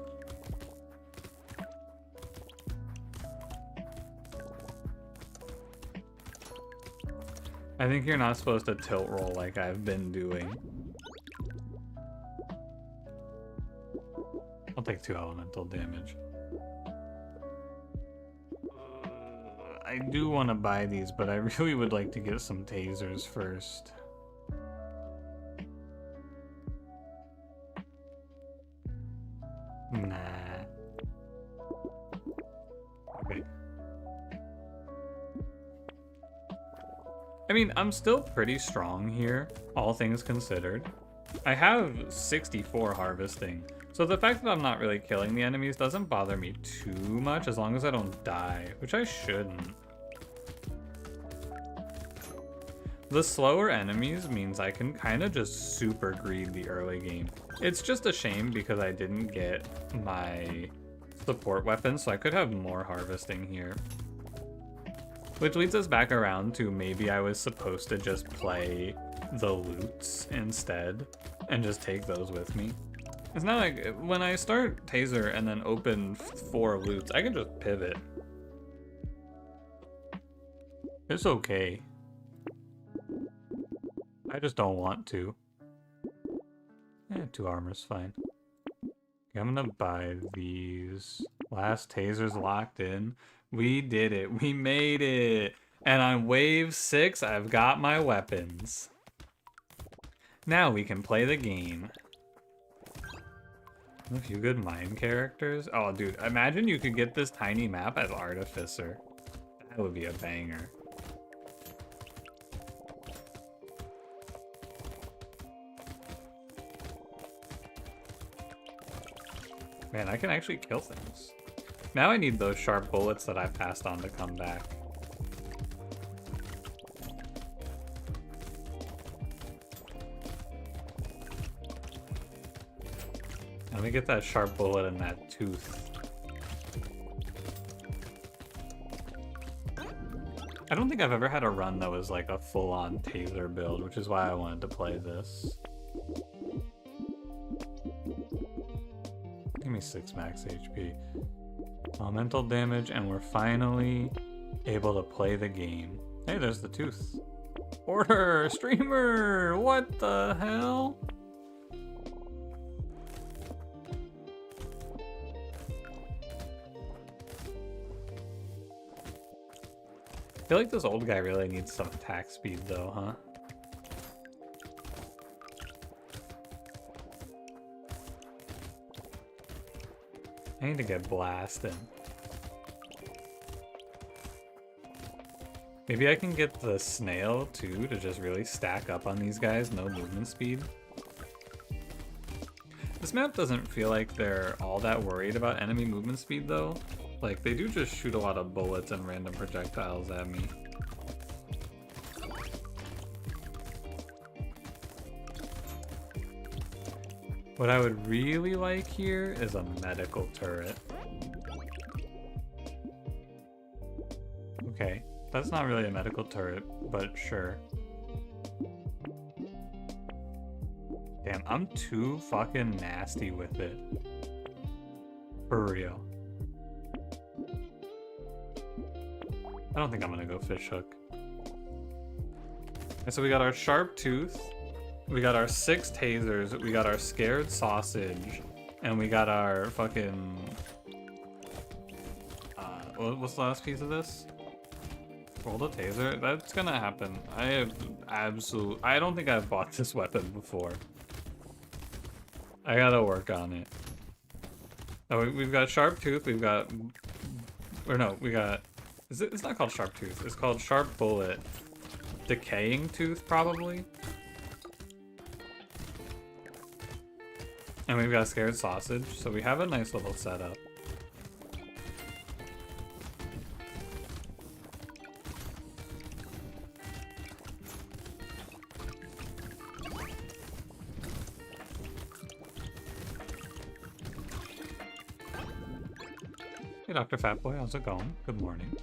I think you're not supposed to tilt roll like I've been doing. I'll take 2 elemental damage. I do want to buy these, but I really would like to get some tasers first. Nah. Okay. I mean, I'm still pretty strong here, all things considered. I have 64 harvesting, so the fact that I'm not really killing the enemies doesn't bother me too much as long as I don't die, which I shouldn't. The slower enemies means I can kind of just super greed the early game. It's just a shame because I didn't get my support weapon, so I could have more harvesting here. Which leads us back around to maybe I was supposed to just play the loots instead and just take those with me. It's not like when I start taser and then open 4 loots, I can just pivot. It's okay. I just don't want to. 2 armor's fine. Okay, I'm gonna buy these. Last taser's locked in. We did it. We made it. And on wave 6, I've got my weapons. Now we can play the game. A few good mine characters. Oh, dude, imagine you could get this tiny map as Artificer. That would be a banger. Man, I can actually kill things. Now I need those sharp bullets that I passed on to come back. Let me get that sharp bullet and that tooth. I don't think I've ever had a run that was like a full-on taser build, which is why I wanted to play this. Give me 6 max HP. Elemental damage, and we're finally able to play the game. Hey, there's the tooth. Order! Streamer! What the hell? I feel like this old guy really needs some attack speed though, huh? I need to get blasted. Maybe I can get the snail too to just really stack up on these guys, no movement speed. This map doesn't feel like they're all that worried about enemy movement speed though. Like, they do just shoot a lot of bullets and random projectiles at me. What I would really like here is a medical turret. Okay, that's not really a medical turret, but sure. Damn, I'm too fucking nasty with it. For real. I don't think I'm gonna go fish hook. And so we got our sharp tooth, we got our 6 tasers, we got our scared sausage, and we got our fucking... what's the last piece of this? Roll the taser? That's gonna happen. I don't think I've bought this weapon before. I gotta work on it. Oh, we've got sharp tooth, we've got... Or no, we got... It's not called sharp tooth, it's called sharp bullet. Decaying tooth, probably? And we've got scared sausage, so we have a nice little setup. Hey, Dr. Fatboy, how's it going? Good morning.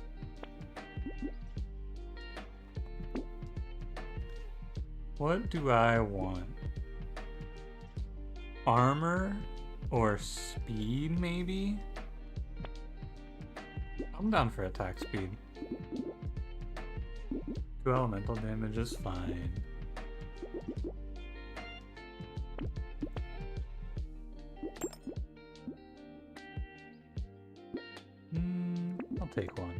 What do I want? Armor or speed, maybe? I'm down for attack speed. 2 elemental damage is fine. I'll take 1.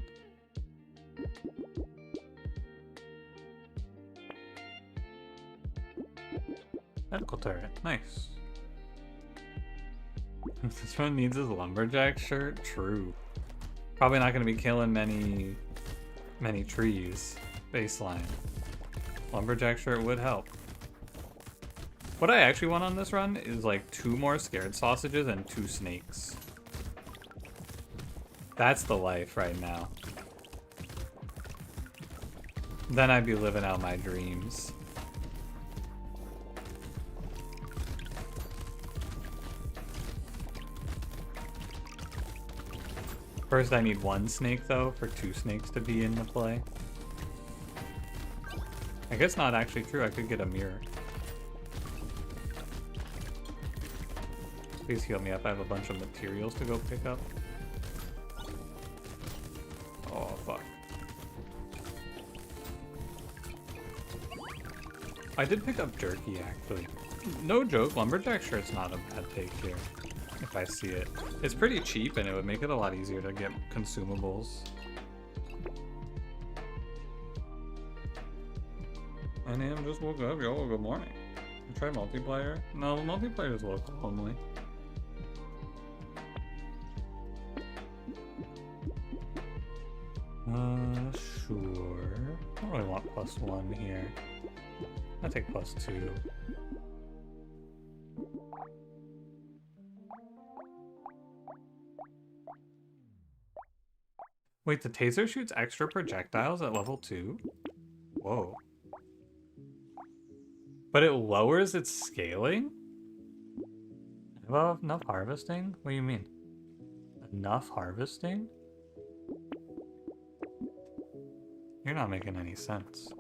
Medical turret, nice. This one needs his lumberjack shirt? True. Probably not going to be killing many trees. Baseline. Lumberjack shirt would help. What I actually want on this run is like 2 more scared sausages and 2 snakes. That's the life right now. Then I'd be living out my dreams. First, I need 1 snake, though, for 2 snakes to be into play. I guess not actually true. I could get a mirror. Please heal me up. I have a bunch of materials to go pick up. Oh, fuck. I did pick up jerky, actually. No joke, lumberjack shirt's not a bad take here. If I see it. It's pretty cheap and it would make it a lot easier to get consumables. My name just woke up, yo, good morning. Try multiplayer? No, multiplayer is local only. Sure. I don't really want +1 here. I'll take +2. Wait, the taser shoots extra projectiles at level 2? Whoa. But it lowers its scaling? Well, enough harvesting? What do you mean? Enough harvesting? You're not making any sense.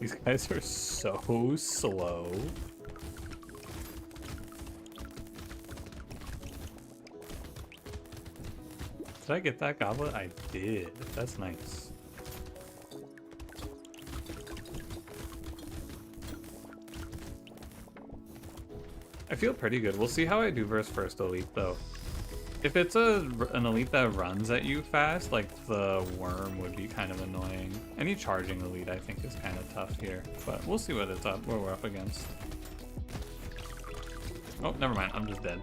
These guys are so slow. Did I get that goblet? I did. That's nice. I feel pretty good. We'll see how I do versus first elite, though. If it's an elite that runs at you fast, like the worm would be kind of annoying. Any charging elite, I think, is kind of tough here. But we'll see what we're up against. Oh, never mind. I'm just dead.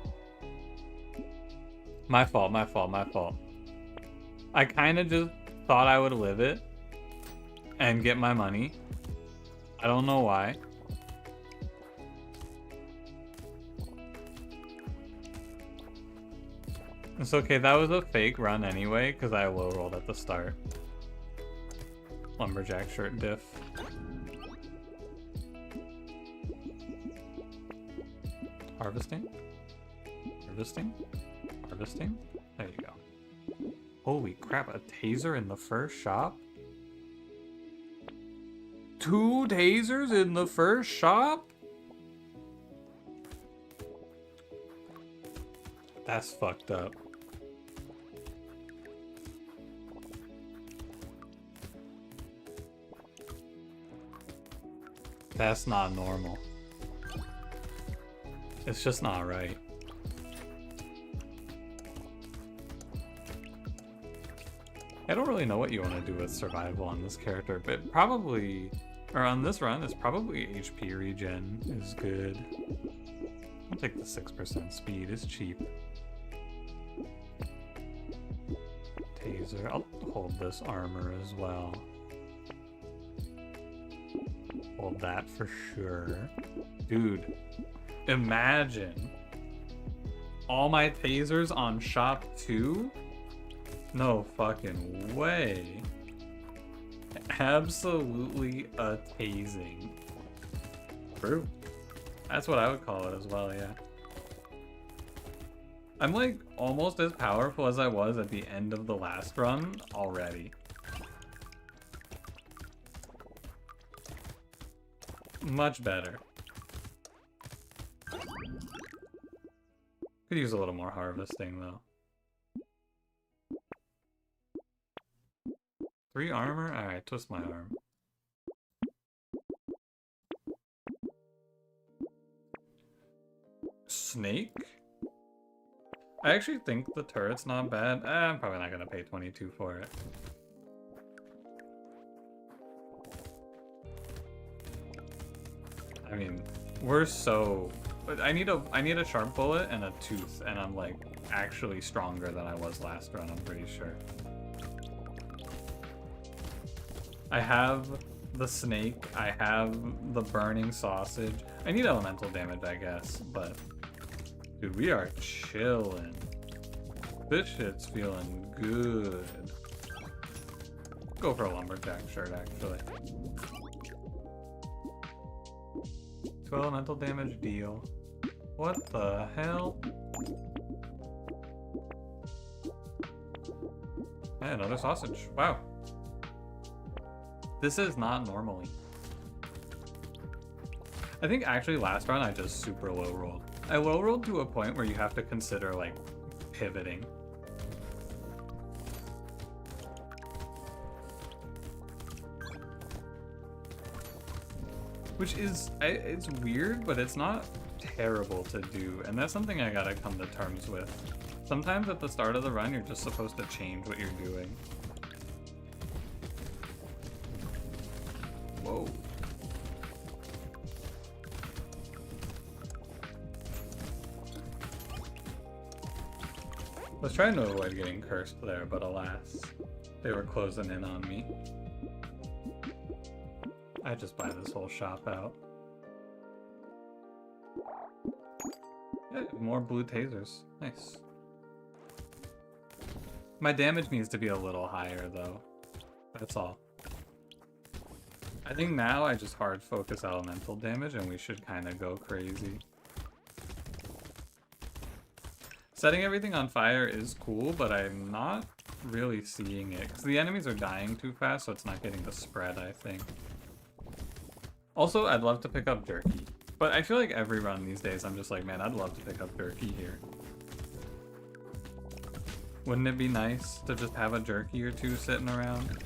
My fault, my fault, my fault. I kind of just thought I would live it and get my money. I don't know why. It's okay, that was a fake run anyway, because I low rolled at the start. Lumberjack shirt diff. Harvesting? Harvesting? Harvesting? There you go. Holy crap, a taser in the first shop? 2 tasers in the first shop? That's fucked up. That's not normal. It's just not right. I don't really know what you want to do with survival on this character, but probably, or on this run, it's probably HP regen is good. I'll take the 6% speed, it's cheap. Taser, I'll hold this armor as well. Hold that for sure. Dude, imagine all my tasers on shop 2? No fucking way. Absolutely a tasing. True. That's what I would call it as well, yeah. I'm like almost as powerful as I was at the end of the last run already. Much better. Could use a little more harvesting though. 3 armor? Alright, twist my arm. Snake? I actually think the turret's not bad. I'm probably not gonna pay 22 for it. I mean, we're so... I need a sharp bullet and a tooth, and I'm like actually stronger than I was last run, I'm pretty sure. I have the snake, I have the burning sausage. I need elemental damage, I guess, but dude, we are chilling. This shit's feeling good. Go for a lumberjack shirt, actually. 2 elemental damage deal. What the hell? And another sausage. Wow. This is not normally. I think actually last round I just super low rolled. I low rolled to a point where you have to consider like pivoting. Which is, it's weird, but it's not terrible to do. And that's something I gotta come to terms with. Sometimes at the start of the run, you're just supposed to change what you're doing. Whoa. I was trying to avoid getting cursed there, but alas, they were closing in on me. I just buy this whole shop out. Yeah, more blue tasers. Nice. My damage needs to be a little higher though. That's all. I think now I just hard focus elemental damage and we should kind of go crazy. Setting everything on fire is cool, but I'm not really seeing it because the enemies are dying too fast, so it's not getting the spread, I think. Also, I'd love to pick up jerky, but I feel like every run these days I'm just like, man, I'd love to pick up jerky here. Wouldn't it be nice to just have a jerky or two sitting around?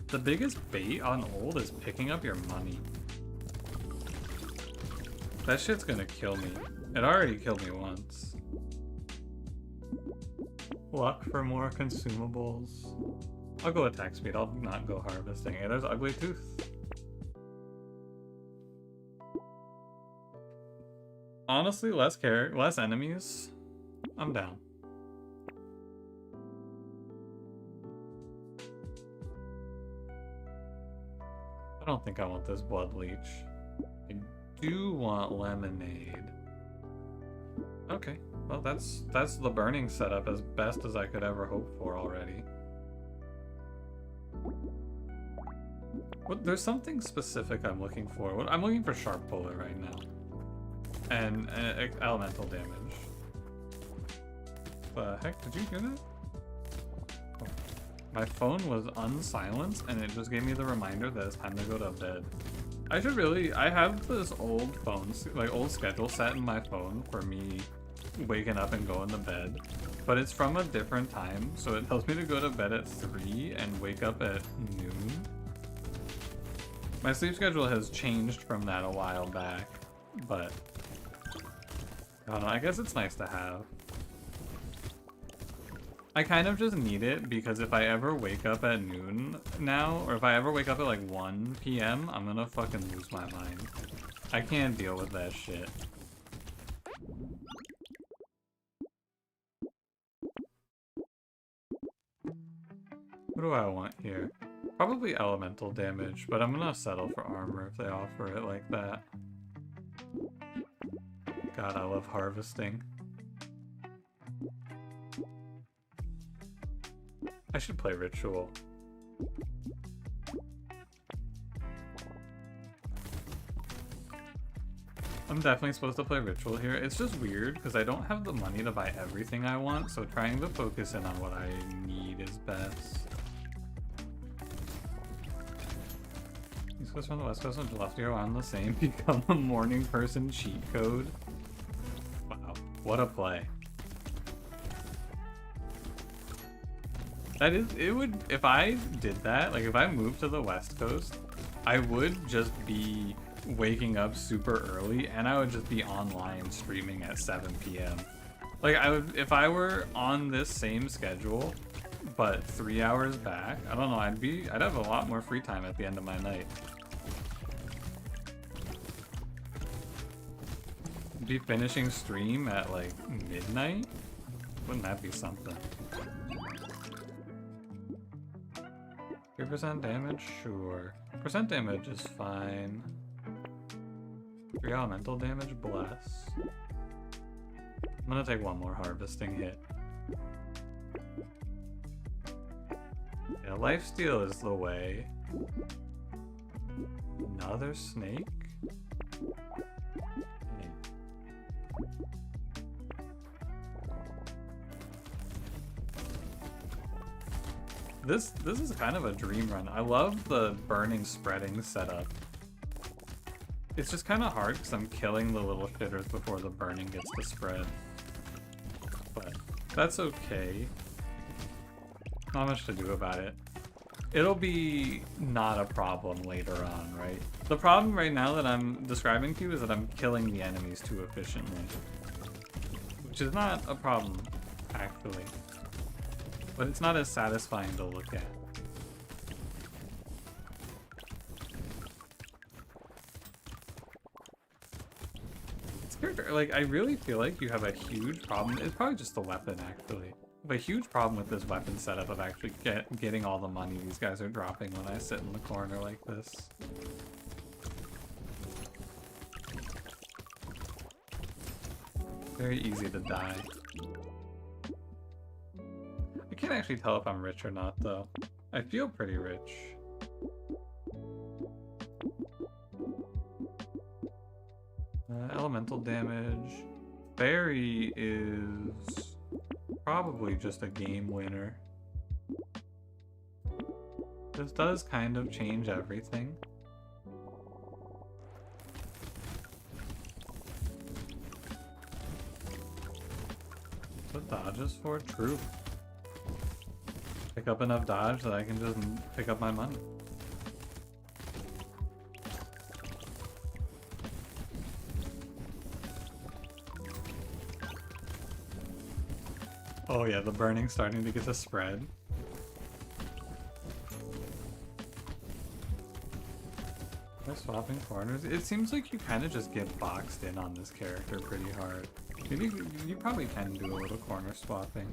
The biggest bait on old is picking up your money. That shit's gonna kill me. It already killed me once. Luck for more consumables. I'll go attack speed, I'll not go harvesting. Hey, there's Ugly Tooth. Honestly, less enemies. I'm down. I don't think I want this blood leech. I do want lemonade. Okay, well that's the burning setup as best as I could ever hope for already. What, there's something specific I'm looking for. I'm looking for sharp bullet right now. And elemental damage. The heck, did you hear that? Oh. My phone was unsilenced and it just gave me the reminder that it's time to go to bed. I have this old phone, like old schedule set in my phone for me waking up and going to bed. But it's from a different time, so it tells me to go to bed at 3 and wake up at noon. My sleep schedule has changed from that a while back, but I don't know, I guess it's nice to have. I kind of just need it because if I ever wake up at noon now, or if I ever wake up at like 1 p.m., I'm gonna fucking lose my mind. I can't deal with that shit. What do I want here? Probably elemental damage, but I'm gonna settle for armor if they offer it like that. God, I love harvesting. I should play Ritual. I'm definitely supposed to play Ritual here. It's just weird because I don't have the money to buy everything I want, so trying to focus in on what I need is best. East Coast from the West Coast and Jalapeno are on the same become a morning person cheat code. Wow, what a play. That is, it would, if I did that, like if I moved to the West Coast, I would just be waking up super early and I would just be online streaming at 7 p.m. Like I would, if I were on this same schedule, but 3 hours back, I don't know, I'd have a lot more free time at the end of my night. Be finishing stream at like midnight? Wouldn't that be something? 3% damage? Sure. Percent damage is fine. 3 elemental damage? Bless. I'm gonna take one more harvesting hit. Yeah, lifesteal is the way. Another snake? Hey. This is kind of a dream run. I love the burning spreading setup. It's just kind of hard because I'm killing the little shitters before the burning gets to spread. But that's okay. Not much to do about it. It'll be not a problem later on, right? The problem right now that I'm describing to you is that I'm killing the enemies too efficiently. Which is not a problem, actually. But it's not as satisfying to look at. This character, like, I really feel like you have a huge problem. It's probably just the weapon, actually. I have a huge problem with this weapon setup of actually getting all the money these guys are dropping when I sit in the corner like this. Very easy to die. I can't actually tell if I'm rich or not, though. I feel pretty rich. Elemental damage. Fairy is probably just a game winner. This does kind of change everything. What dodges for? True. Pick up enough dodge that I can just pick up my money. Oh yeah, the burning's starting to get to spread. They're swapping corners. It seems like you kind of just get boxed in on this character pretty hard. Maybe you probably can do a little corner swapping.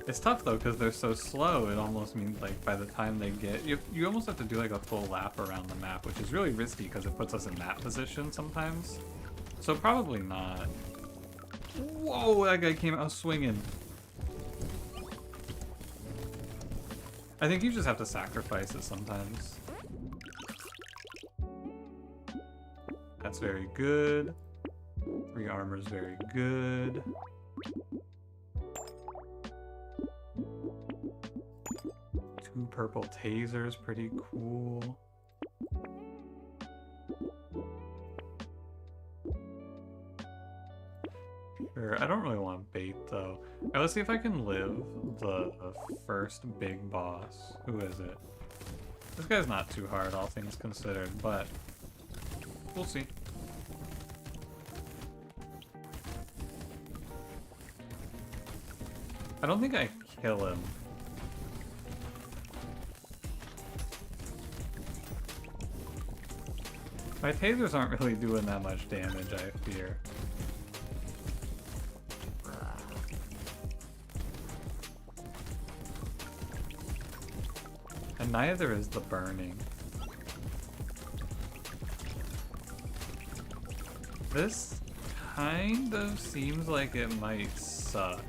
It's tough though because they're so slow. It almost means like by the time they get you almost have to do like a full lap around the map, which is really risky because it puts us in that position sometimes. So probably not. Whoa, that guy came out swinging. I think you just have to sacrifice it sometimes. That's very good. 3 armor is very good. Two purple tasers, pretty cool. Sure, I don't really want bait though. Alright, let's see if I can live the first big boss. Who is it? This guy's not too hard, all things considered, but we'll see. I don't think I kill him. My tasers aren't really doing that much damage, I fear. And neither is the burning. This kind of seems like it might suck.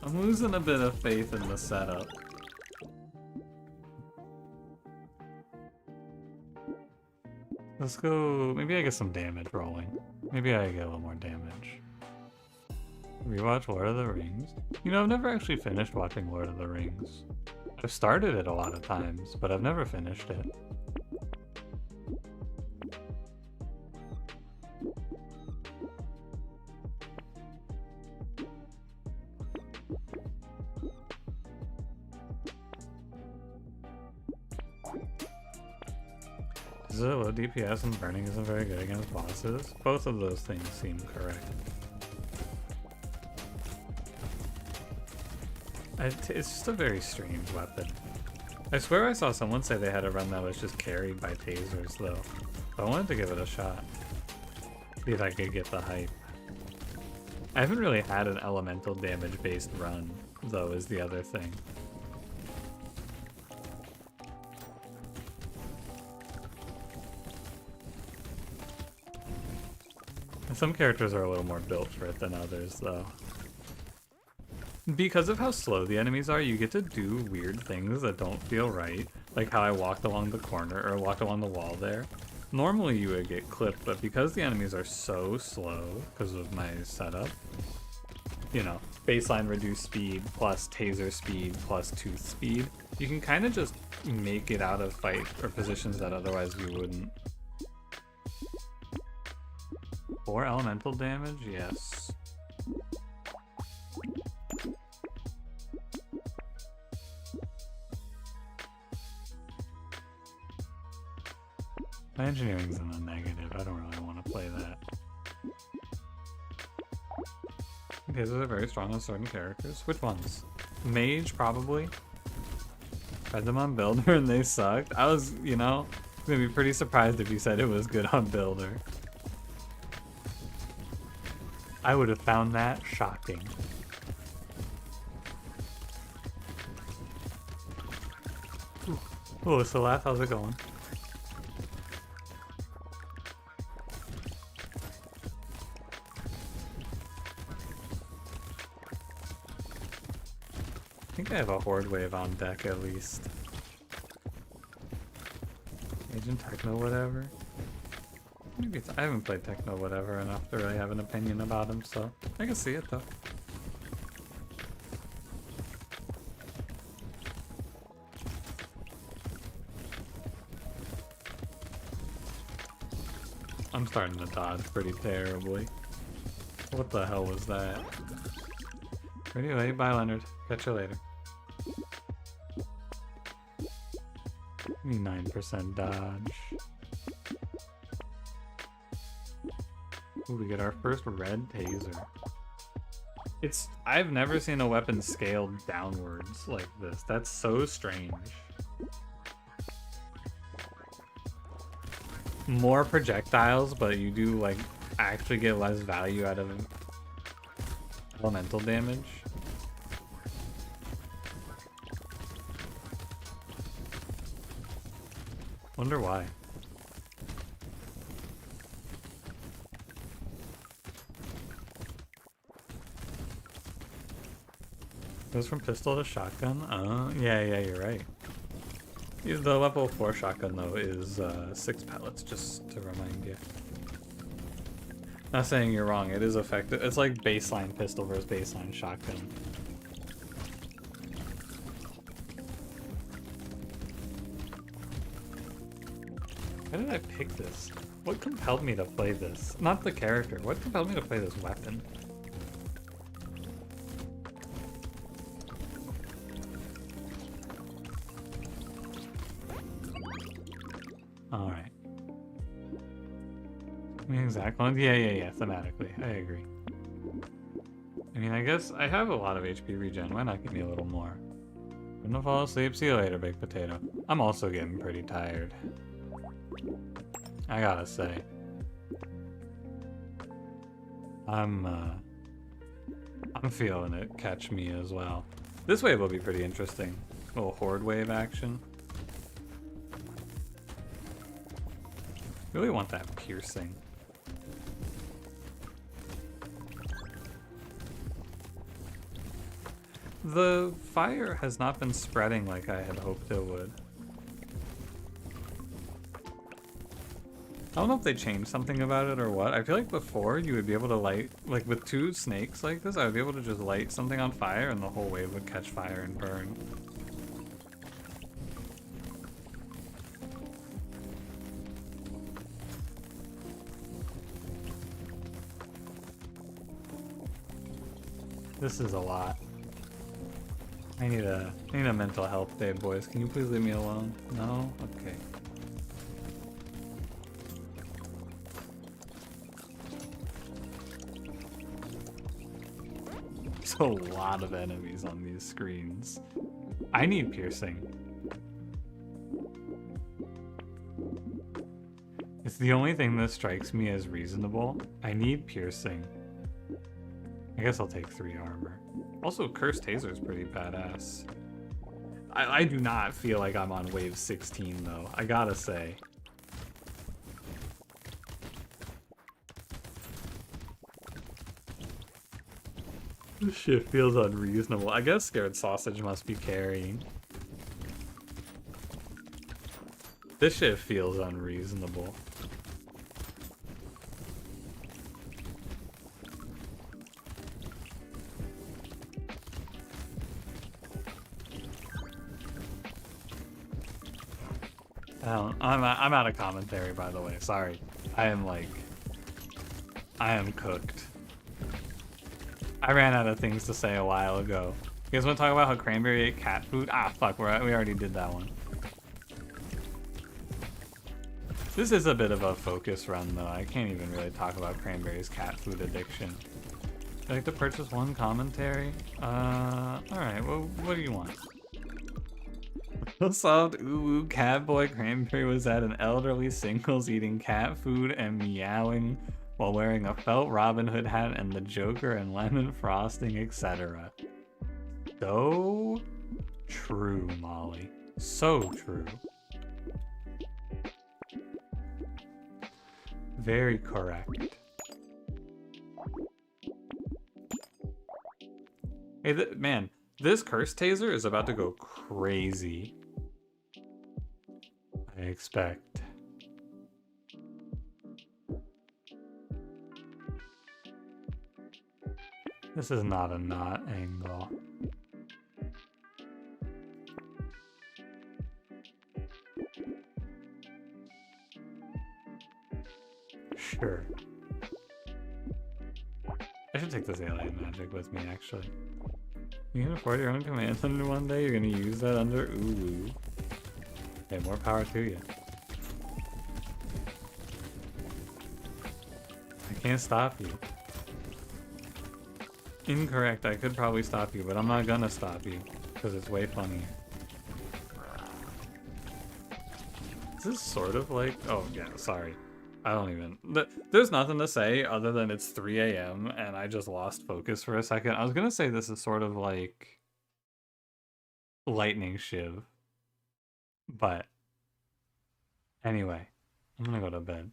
I'm losing a bit of faith in the setup. Let's go, maybe I get some damage rolling. Maybe I get a little more damage. Rewatch Lord of the Rings? You know, I've never actually finished watching Lord of the Rings. I've started it a lot of times, but I've never finished it. Is it low DPS and burning isn't very good against bosses? Both of those things seem correct. It's just a very strange weapon. I swear I saw someone say they had a run that was just carried by tasers though. But I wanted to give it a shot. See if I could get the hype. I haven't really had an elemental damage based run though, is the other thing. Some characters are a little more built for it than others, though. Because of how slow the enemies are, you get to do weird things that don't feel right. Like how I walked along the corner, or walked along the wall there. Normally you would get clipped, but because the enemies are so slow, because of my setup, you know, baseline reduced speed, plus taser speed, plus tooth speed, you can kind of just make it out of fight, or positions that otherwise you wouldn't. 4 elemental damage? Yes. My engineering's in the negative. I don't really want to play that. Okay, those are very strong on certain characters. Which ones? Mage, probably. Tried them on Builder and they sucked. I was, you know, gonna be pretty surprised if you said it was good on Builder. I would have found that shocking. Oh, Salath, how's it going? I think I have a Horde Wave on deck at least. Agent Techno whatever. Maybe I haven't played Techno whatever enough to really have an opinion about him, so I can see it though. I'm starting to dodge pretty terribly. What the hell was that? Anyway, bye Leonard. Catch you later. Give me 9% dodge. Ooh, we get our first red taser. I've never seen a weapon scaled downwards like this. That's so strange. More projectiles, but you do like actually get less value out of elemental damage. Wonder why. Goes from pistol to shotgun? Yeah, you're right. The level 4 shotgun, though, is 6 pellets, just to remind you. Not saying you're wrong, it is effective. It's like baseline pistol versus baseline shotgun. I pick this? What compelled me to play this? Not the character. What compelled me to play this weapon? Alright. I mean, exact ones? Yeah, thematically. I agree. I mean, I guess I have a lot of HP regen. Why not give me a little more? I'm gonna fall asleep. See you later, baked potato. I'm also getting pretty tired. I gotta say. I'm feeling it catch me as well. This wave will be pretty interesting. A little horde wave action. Really want that piercing. The fire has not been spreading like I had hoped it would. I don't know if they changed something about it or what. I feel like before you would be able to light, like with 2 snakes like this, I would be able to just light something on fire and the whole wave would catch fire and burn. This is a lot. I need a mental health day, boys. Can you please leave me alone? No? Okay. There's a lot of enemies on these screens. I need piercing. It's the only thing that strikes me as reasonable. I need piercing. I guess I'll take 3 armor. Also, Cursed Taser is pretty badass. I do not feel like I'm on wave 16 though, I gotta say. This shit feels unreasonable. I guess Scared Sausage must be carrying. This shit feels unreasonable. I'm out of commentary, by the way. Sorry. I am cooked. I ran out of things to say a while ago. You guys want to talk about how Cranberry ate cat food? Ah, fuck, we already did that one. This is a bit of a focus run, though. I can't even really talk about Cranberry's cat food addiction. I'd like to purchase 1 commentary? Alright, well, what do you want? Solved ooh cat boy Cranberry was at an elderly singles eating cat food and meowing while wearing a felt Robin Hood hat and the Joker and lemon frosting, etc. So true, Molly. So true. Very correct. Hey, man, this Cursed Taser is about to go crazy. I expect. This is not a knot angle. Sure. I should take this alien magic with me, actually. You can afford your own commands under one day, you're gonna use that under ooh. Okay, more power to you. I can't stop you. Incorrect, I could probably stop you, but I'm not gonna stop you, because it's way funnier. Is this sort of like... Oh, yeah, sorry. I don't even... There's nothing to say other than it's 3 a.m. and I just lost focus for a second. I was gonna say this is sort of like... Lightning Shiv. But... Anyway. I'm gonna go to bed.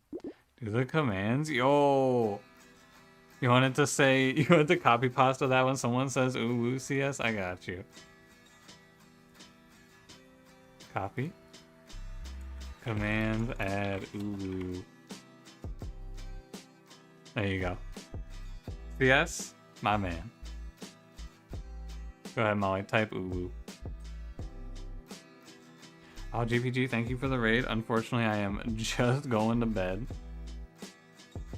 Do the commands? Yo! You wanted to say... You wanted to copy pasta that when someone says ooh woo CS? I got you. Copy. Commands add ooh woo. There you go. CS? My man. Go ahead, Molly. Type ooh woo. Oh, GPG, thank you for the raid. Unfortunately, I am just going to bed.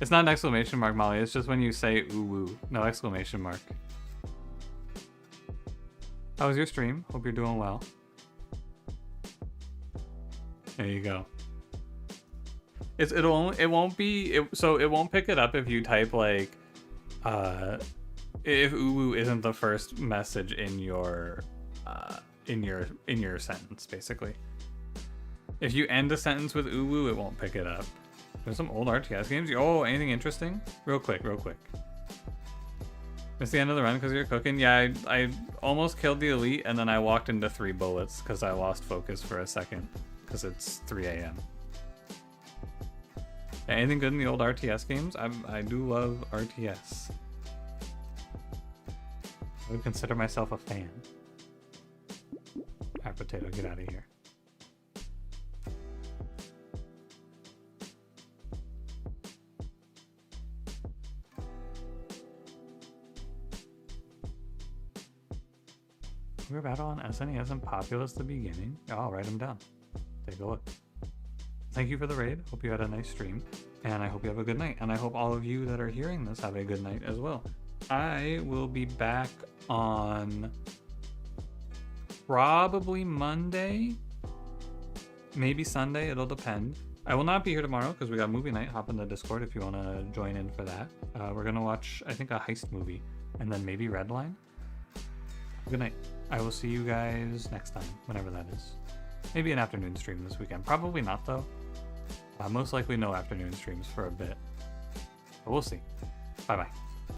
It's not an exclamation mark, Molly. It's just when you say ooh woo. No exclamation mark. How was your stream? Hope you're doing well. There you go. It won't pick it up if you type like if ooh woo isn't the first message in your sentence, basically. If you end a sentence with ooh woo, it won't pick it up. There's some old RTS games. Oh, anything interesting? Real quick. Missed the end of the run because you're cooking? Yeah, I almost killed the elite and then I walked into 3 bullets because I lost focus for a second because it's 3 a.m. Yeah, anything good in the old RTS games? I do love RTS. I would consider myself a fan. Alright, Potato, get out of here. We were battle on SNES and Populous the beginning. Oh, I'll write them down. Take a look. Thank you for the raid. Hope you had a nice stream. And I hope you have a good night. And I hope all of you that are hearing this have a good night as well. I will be back on probably Monday. Maybe Sunday. It'll depend. I will not be here tomorrow because we got movie night. Hop in the Discord if you want to join in for that. We're going to watch, I think, a heist movie. And then maybe Redline. Good night. I will see you guys next time, whenever that is. Maybe an afternoon stream this weekend. Probably not, though. Most likely no afternoon streams for a bit. But we'll see. Bye-bye.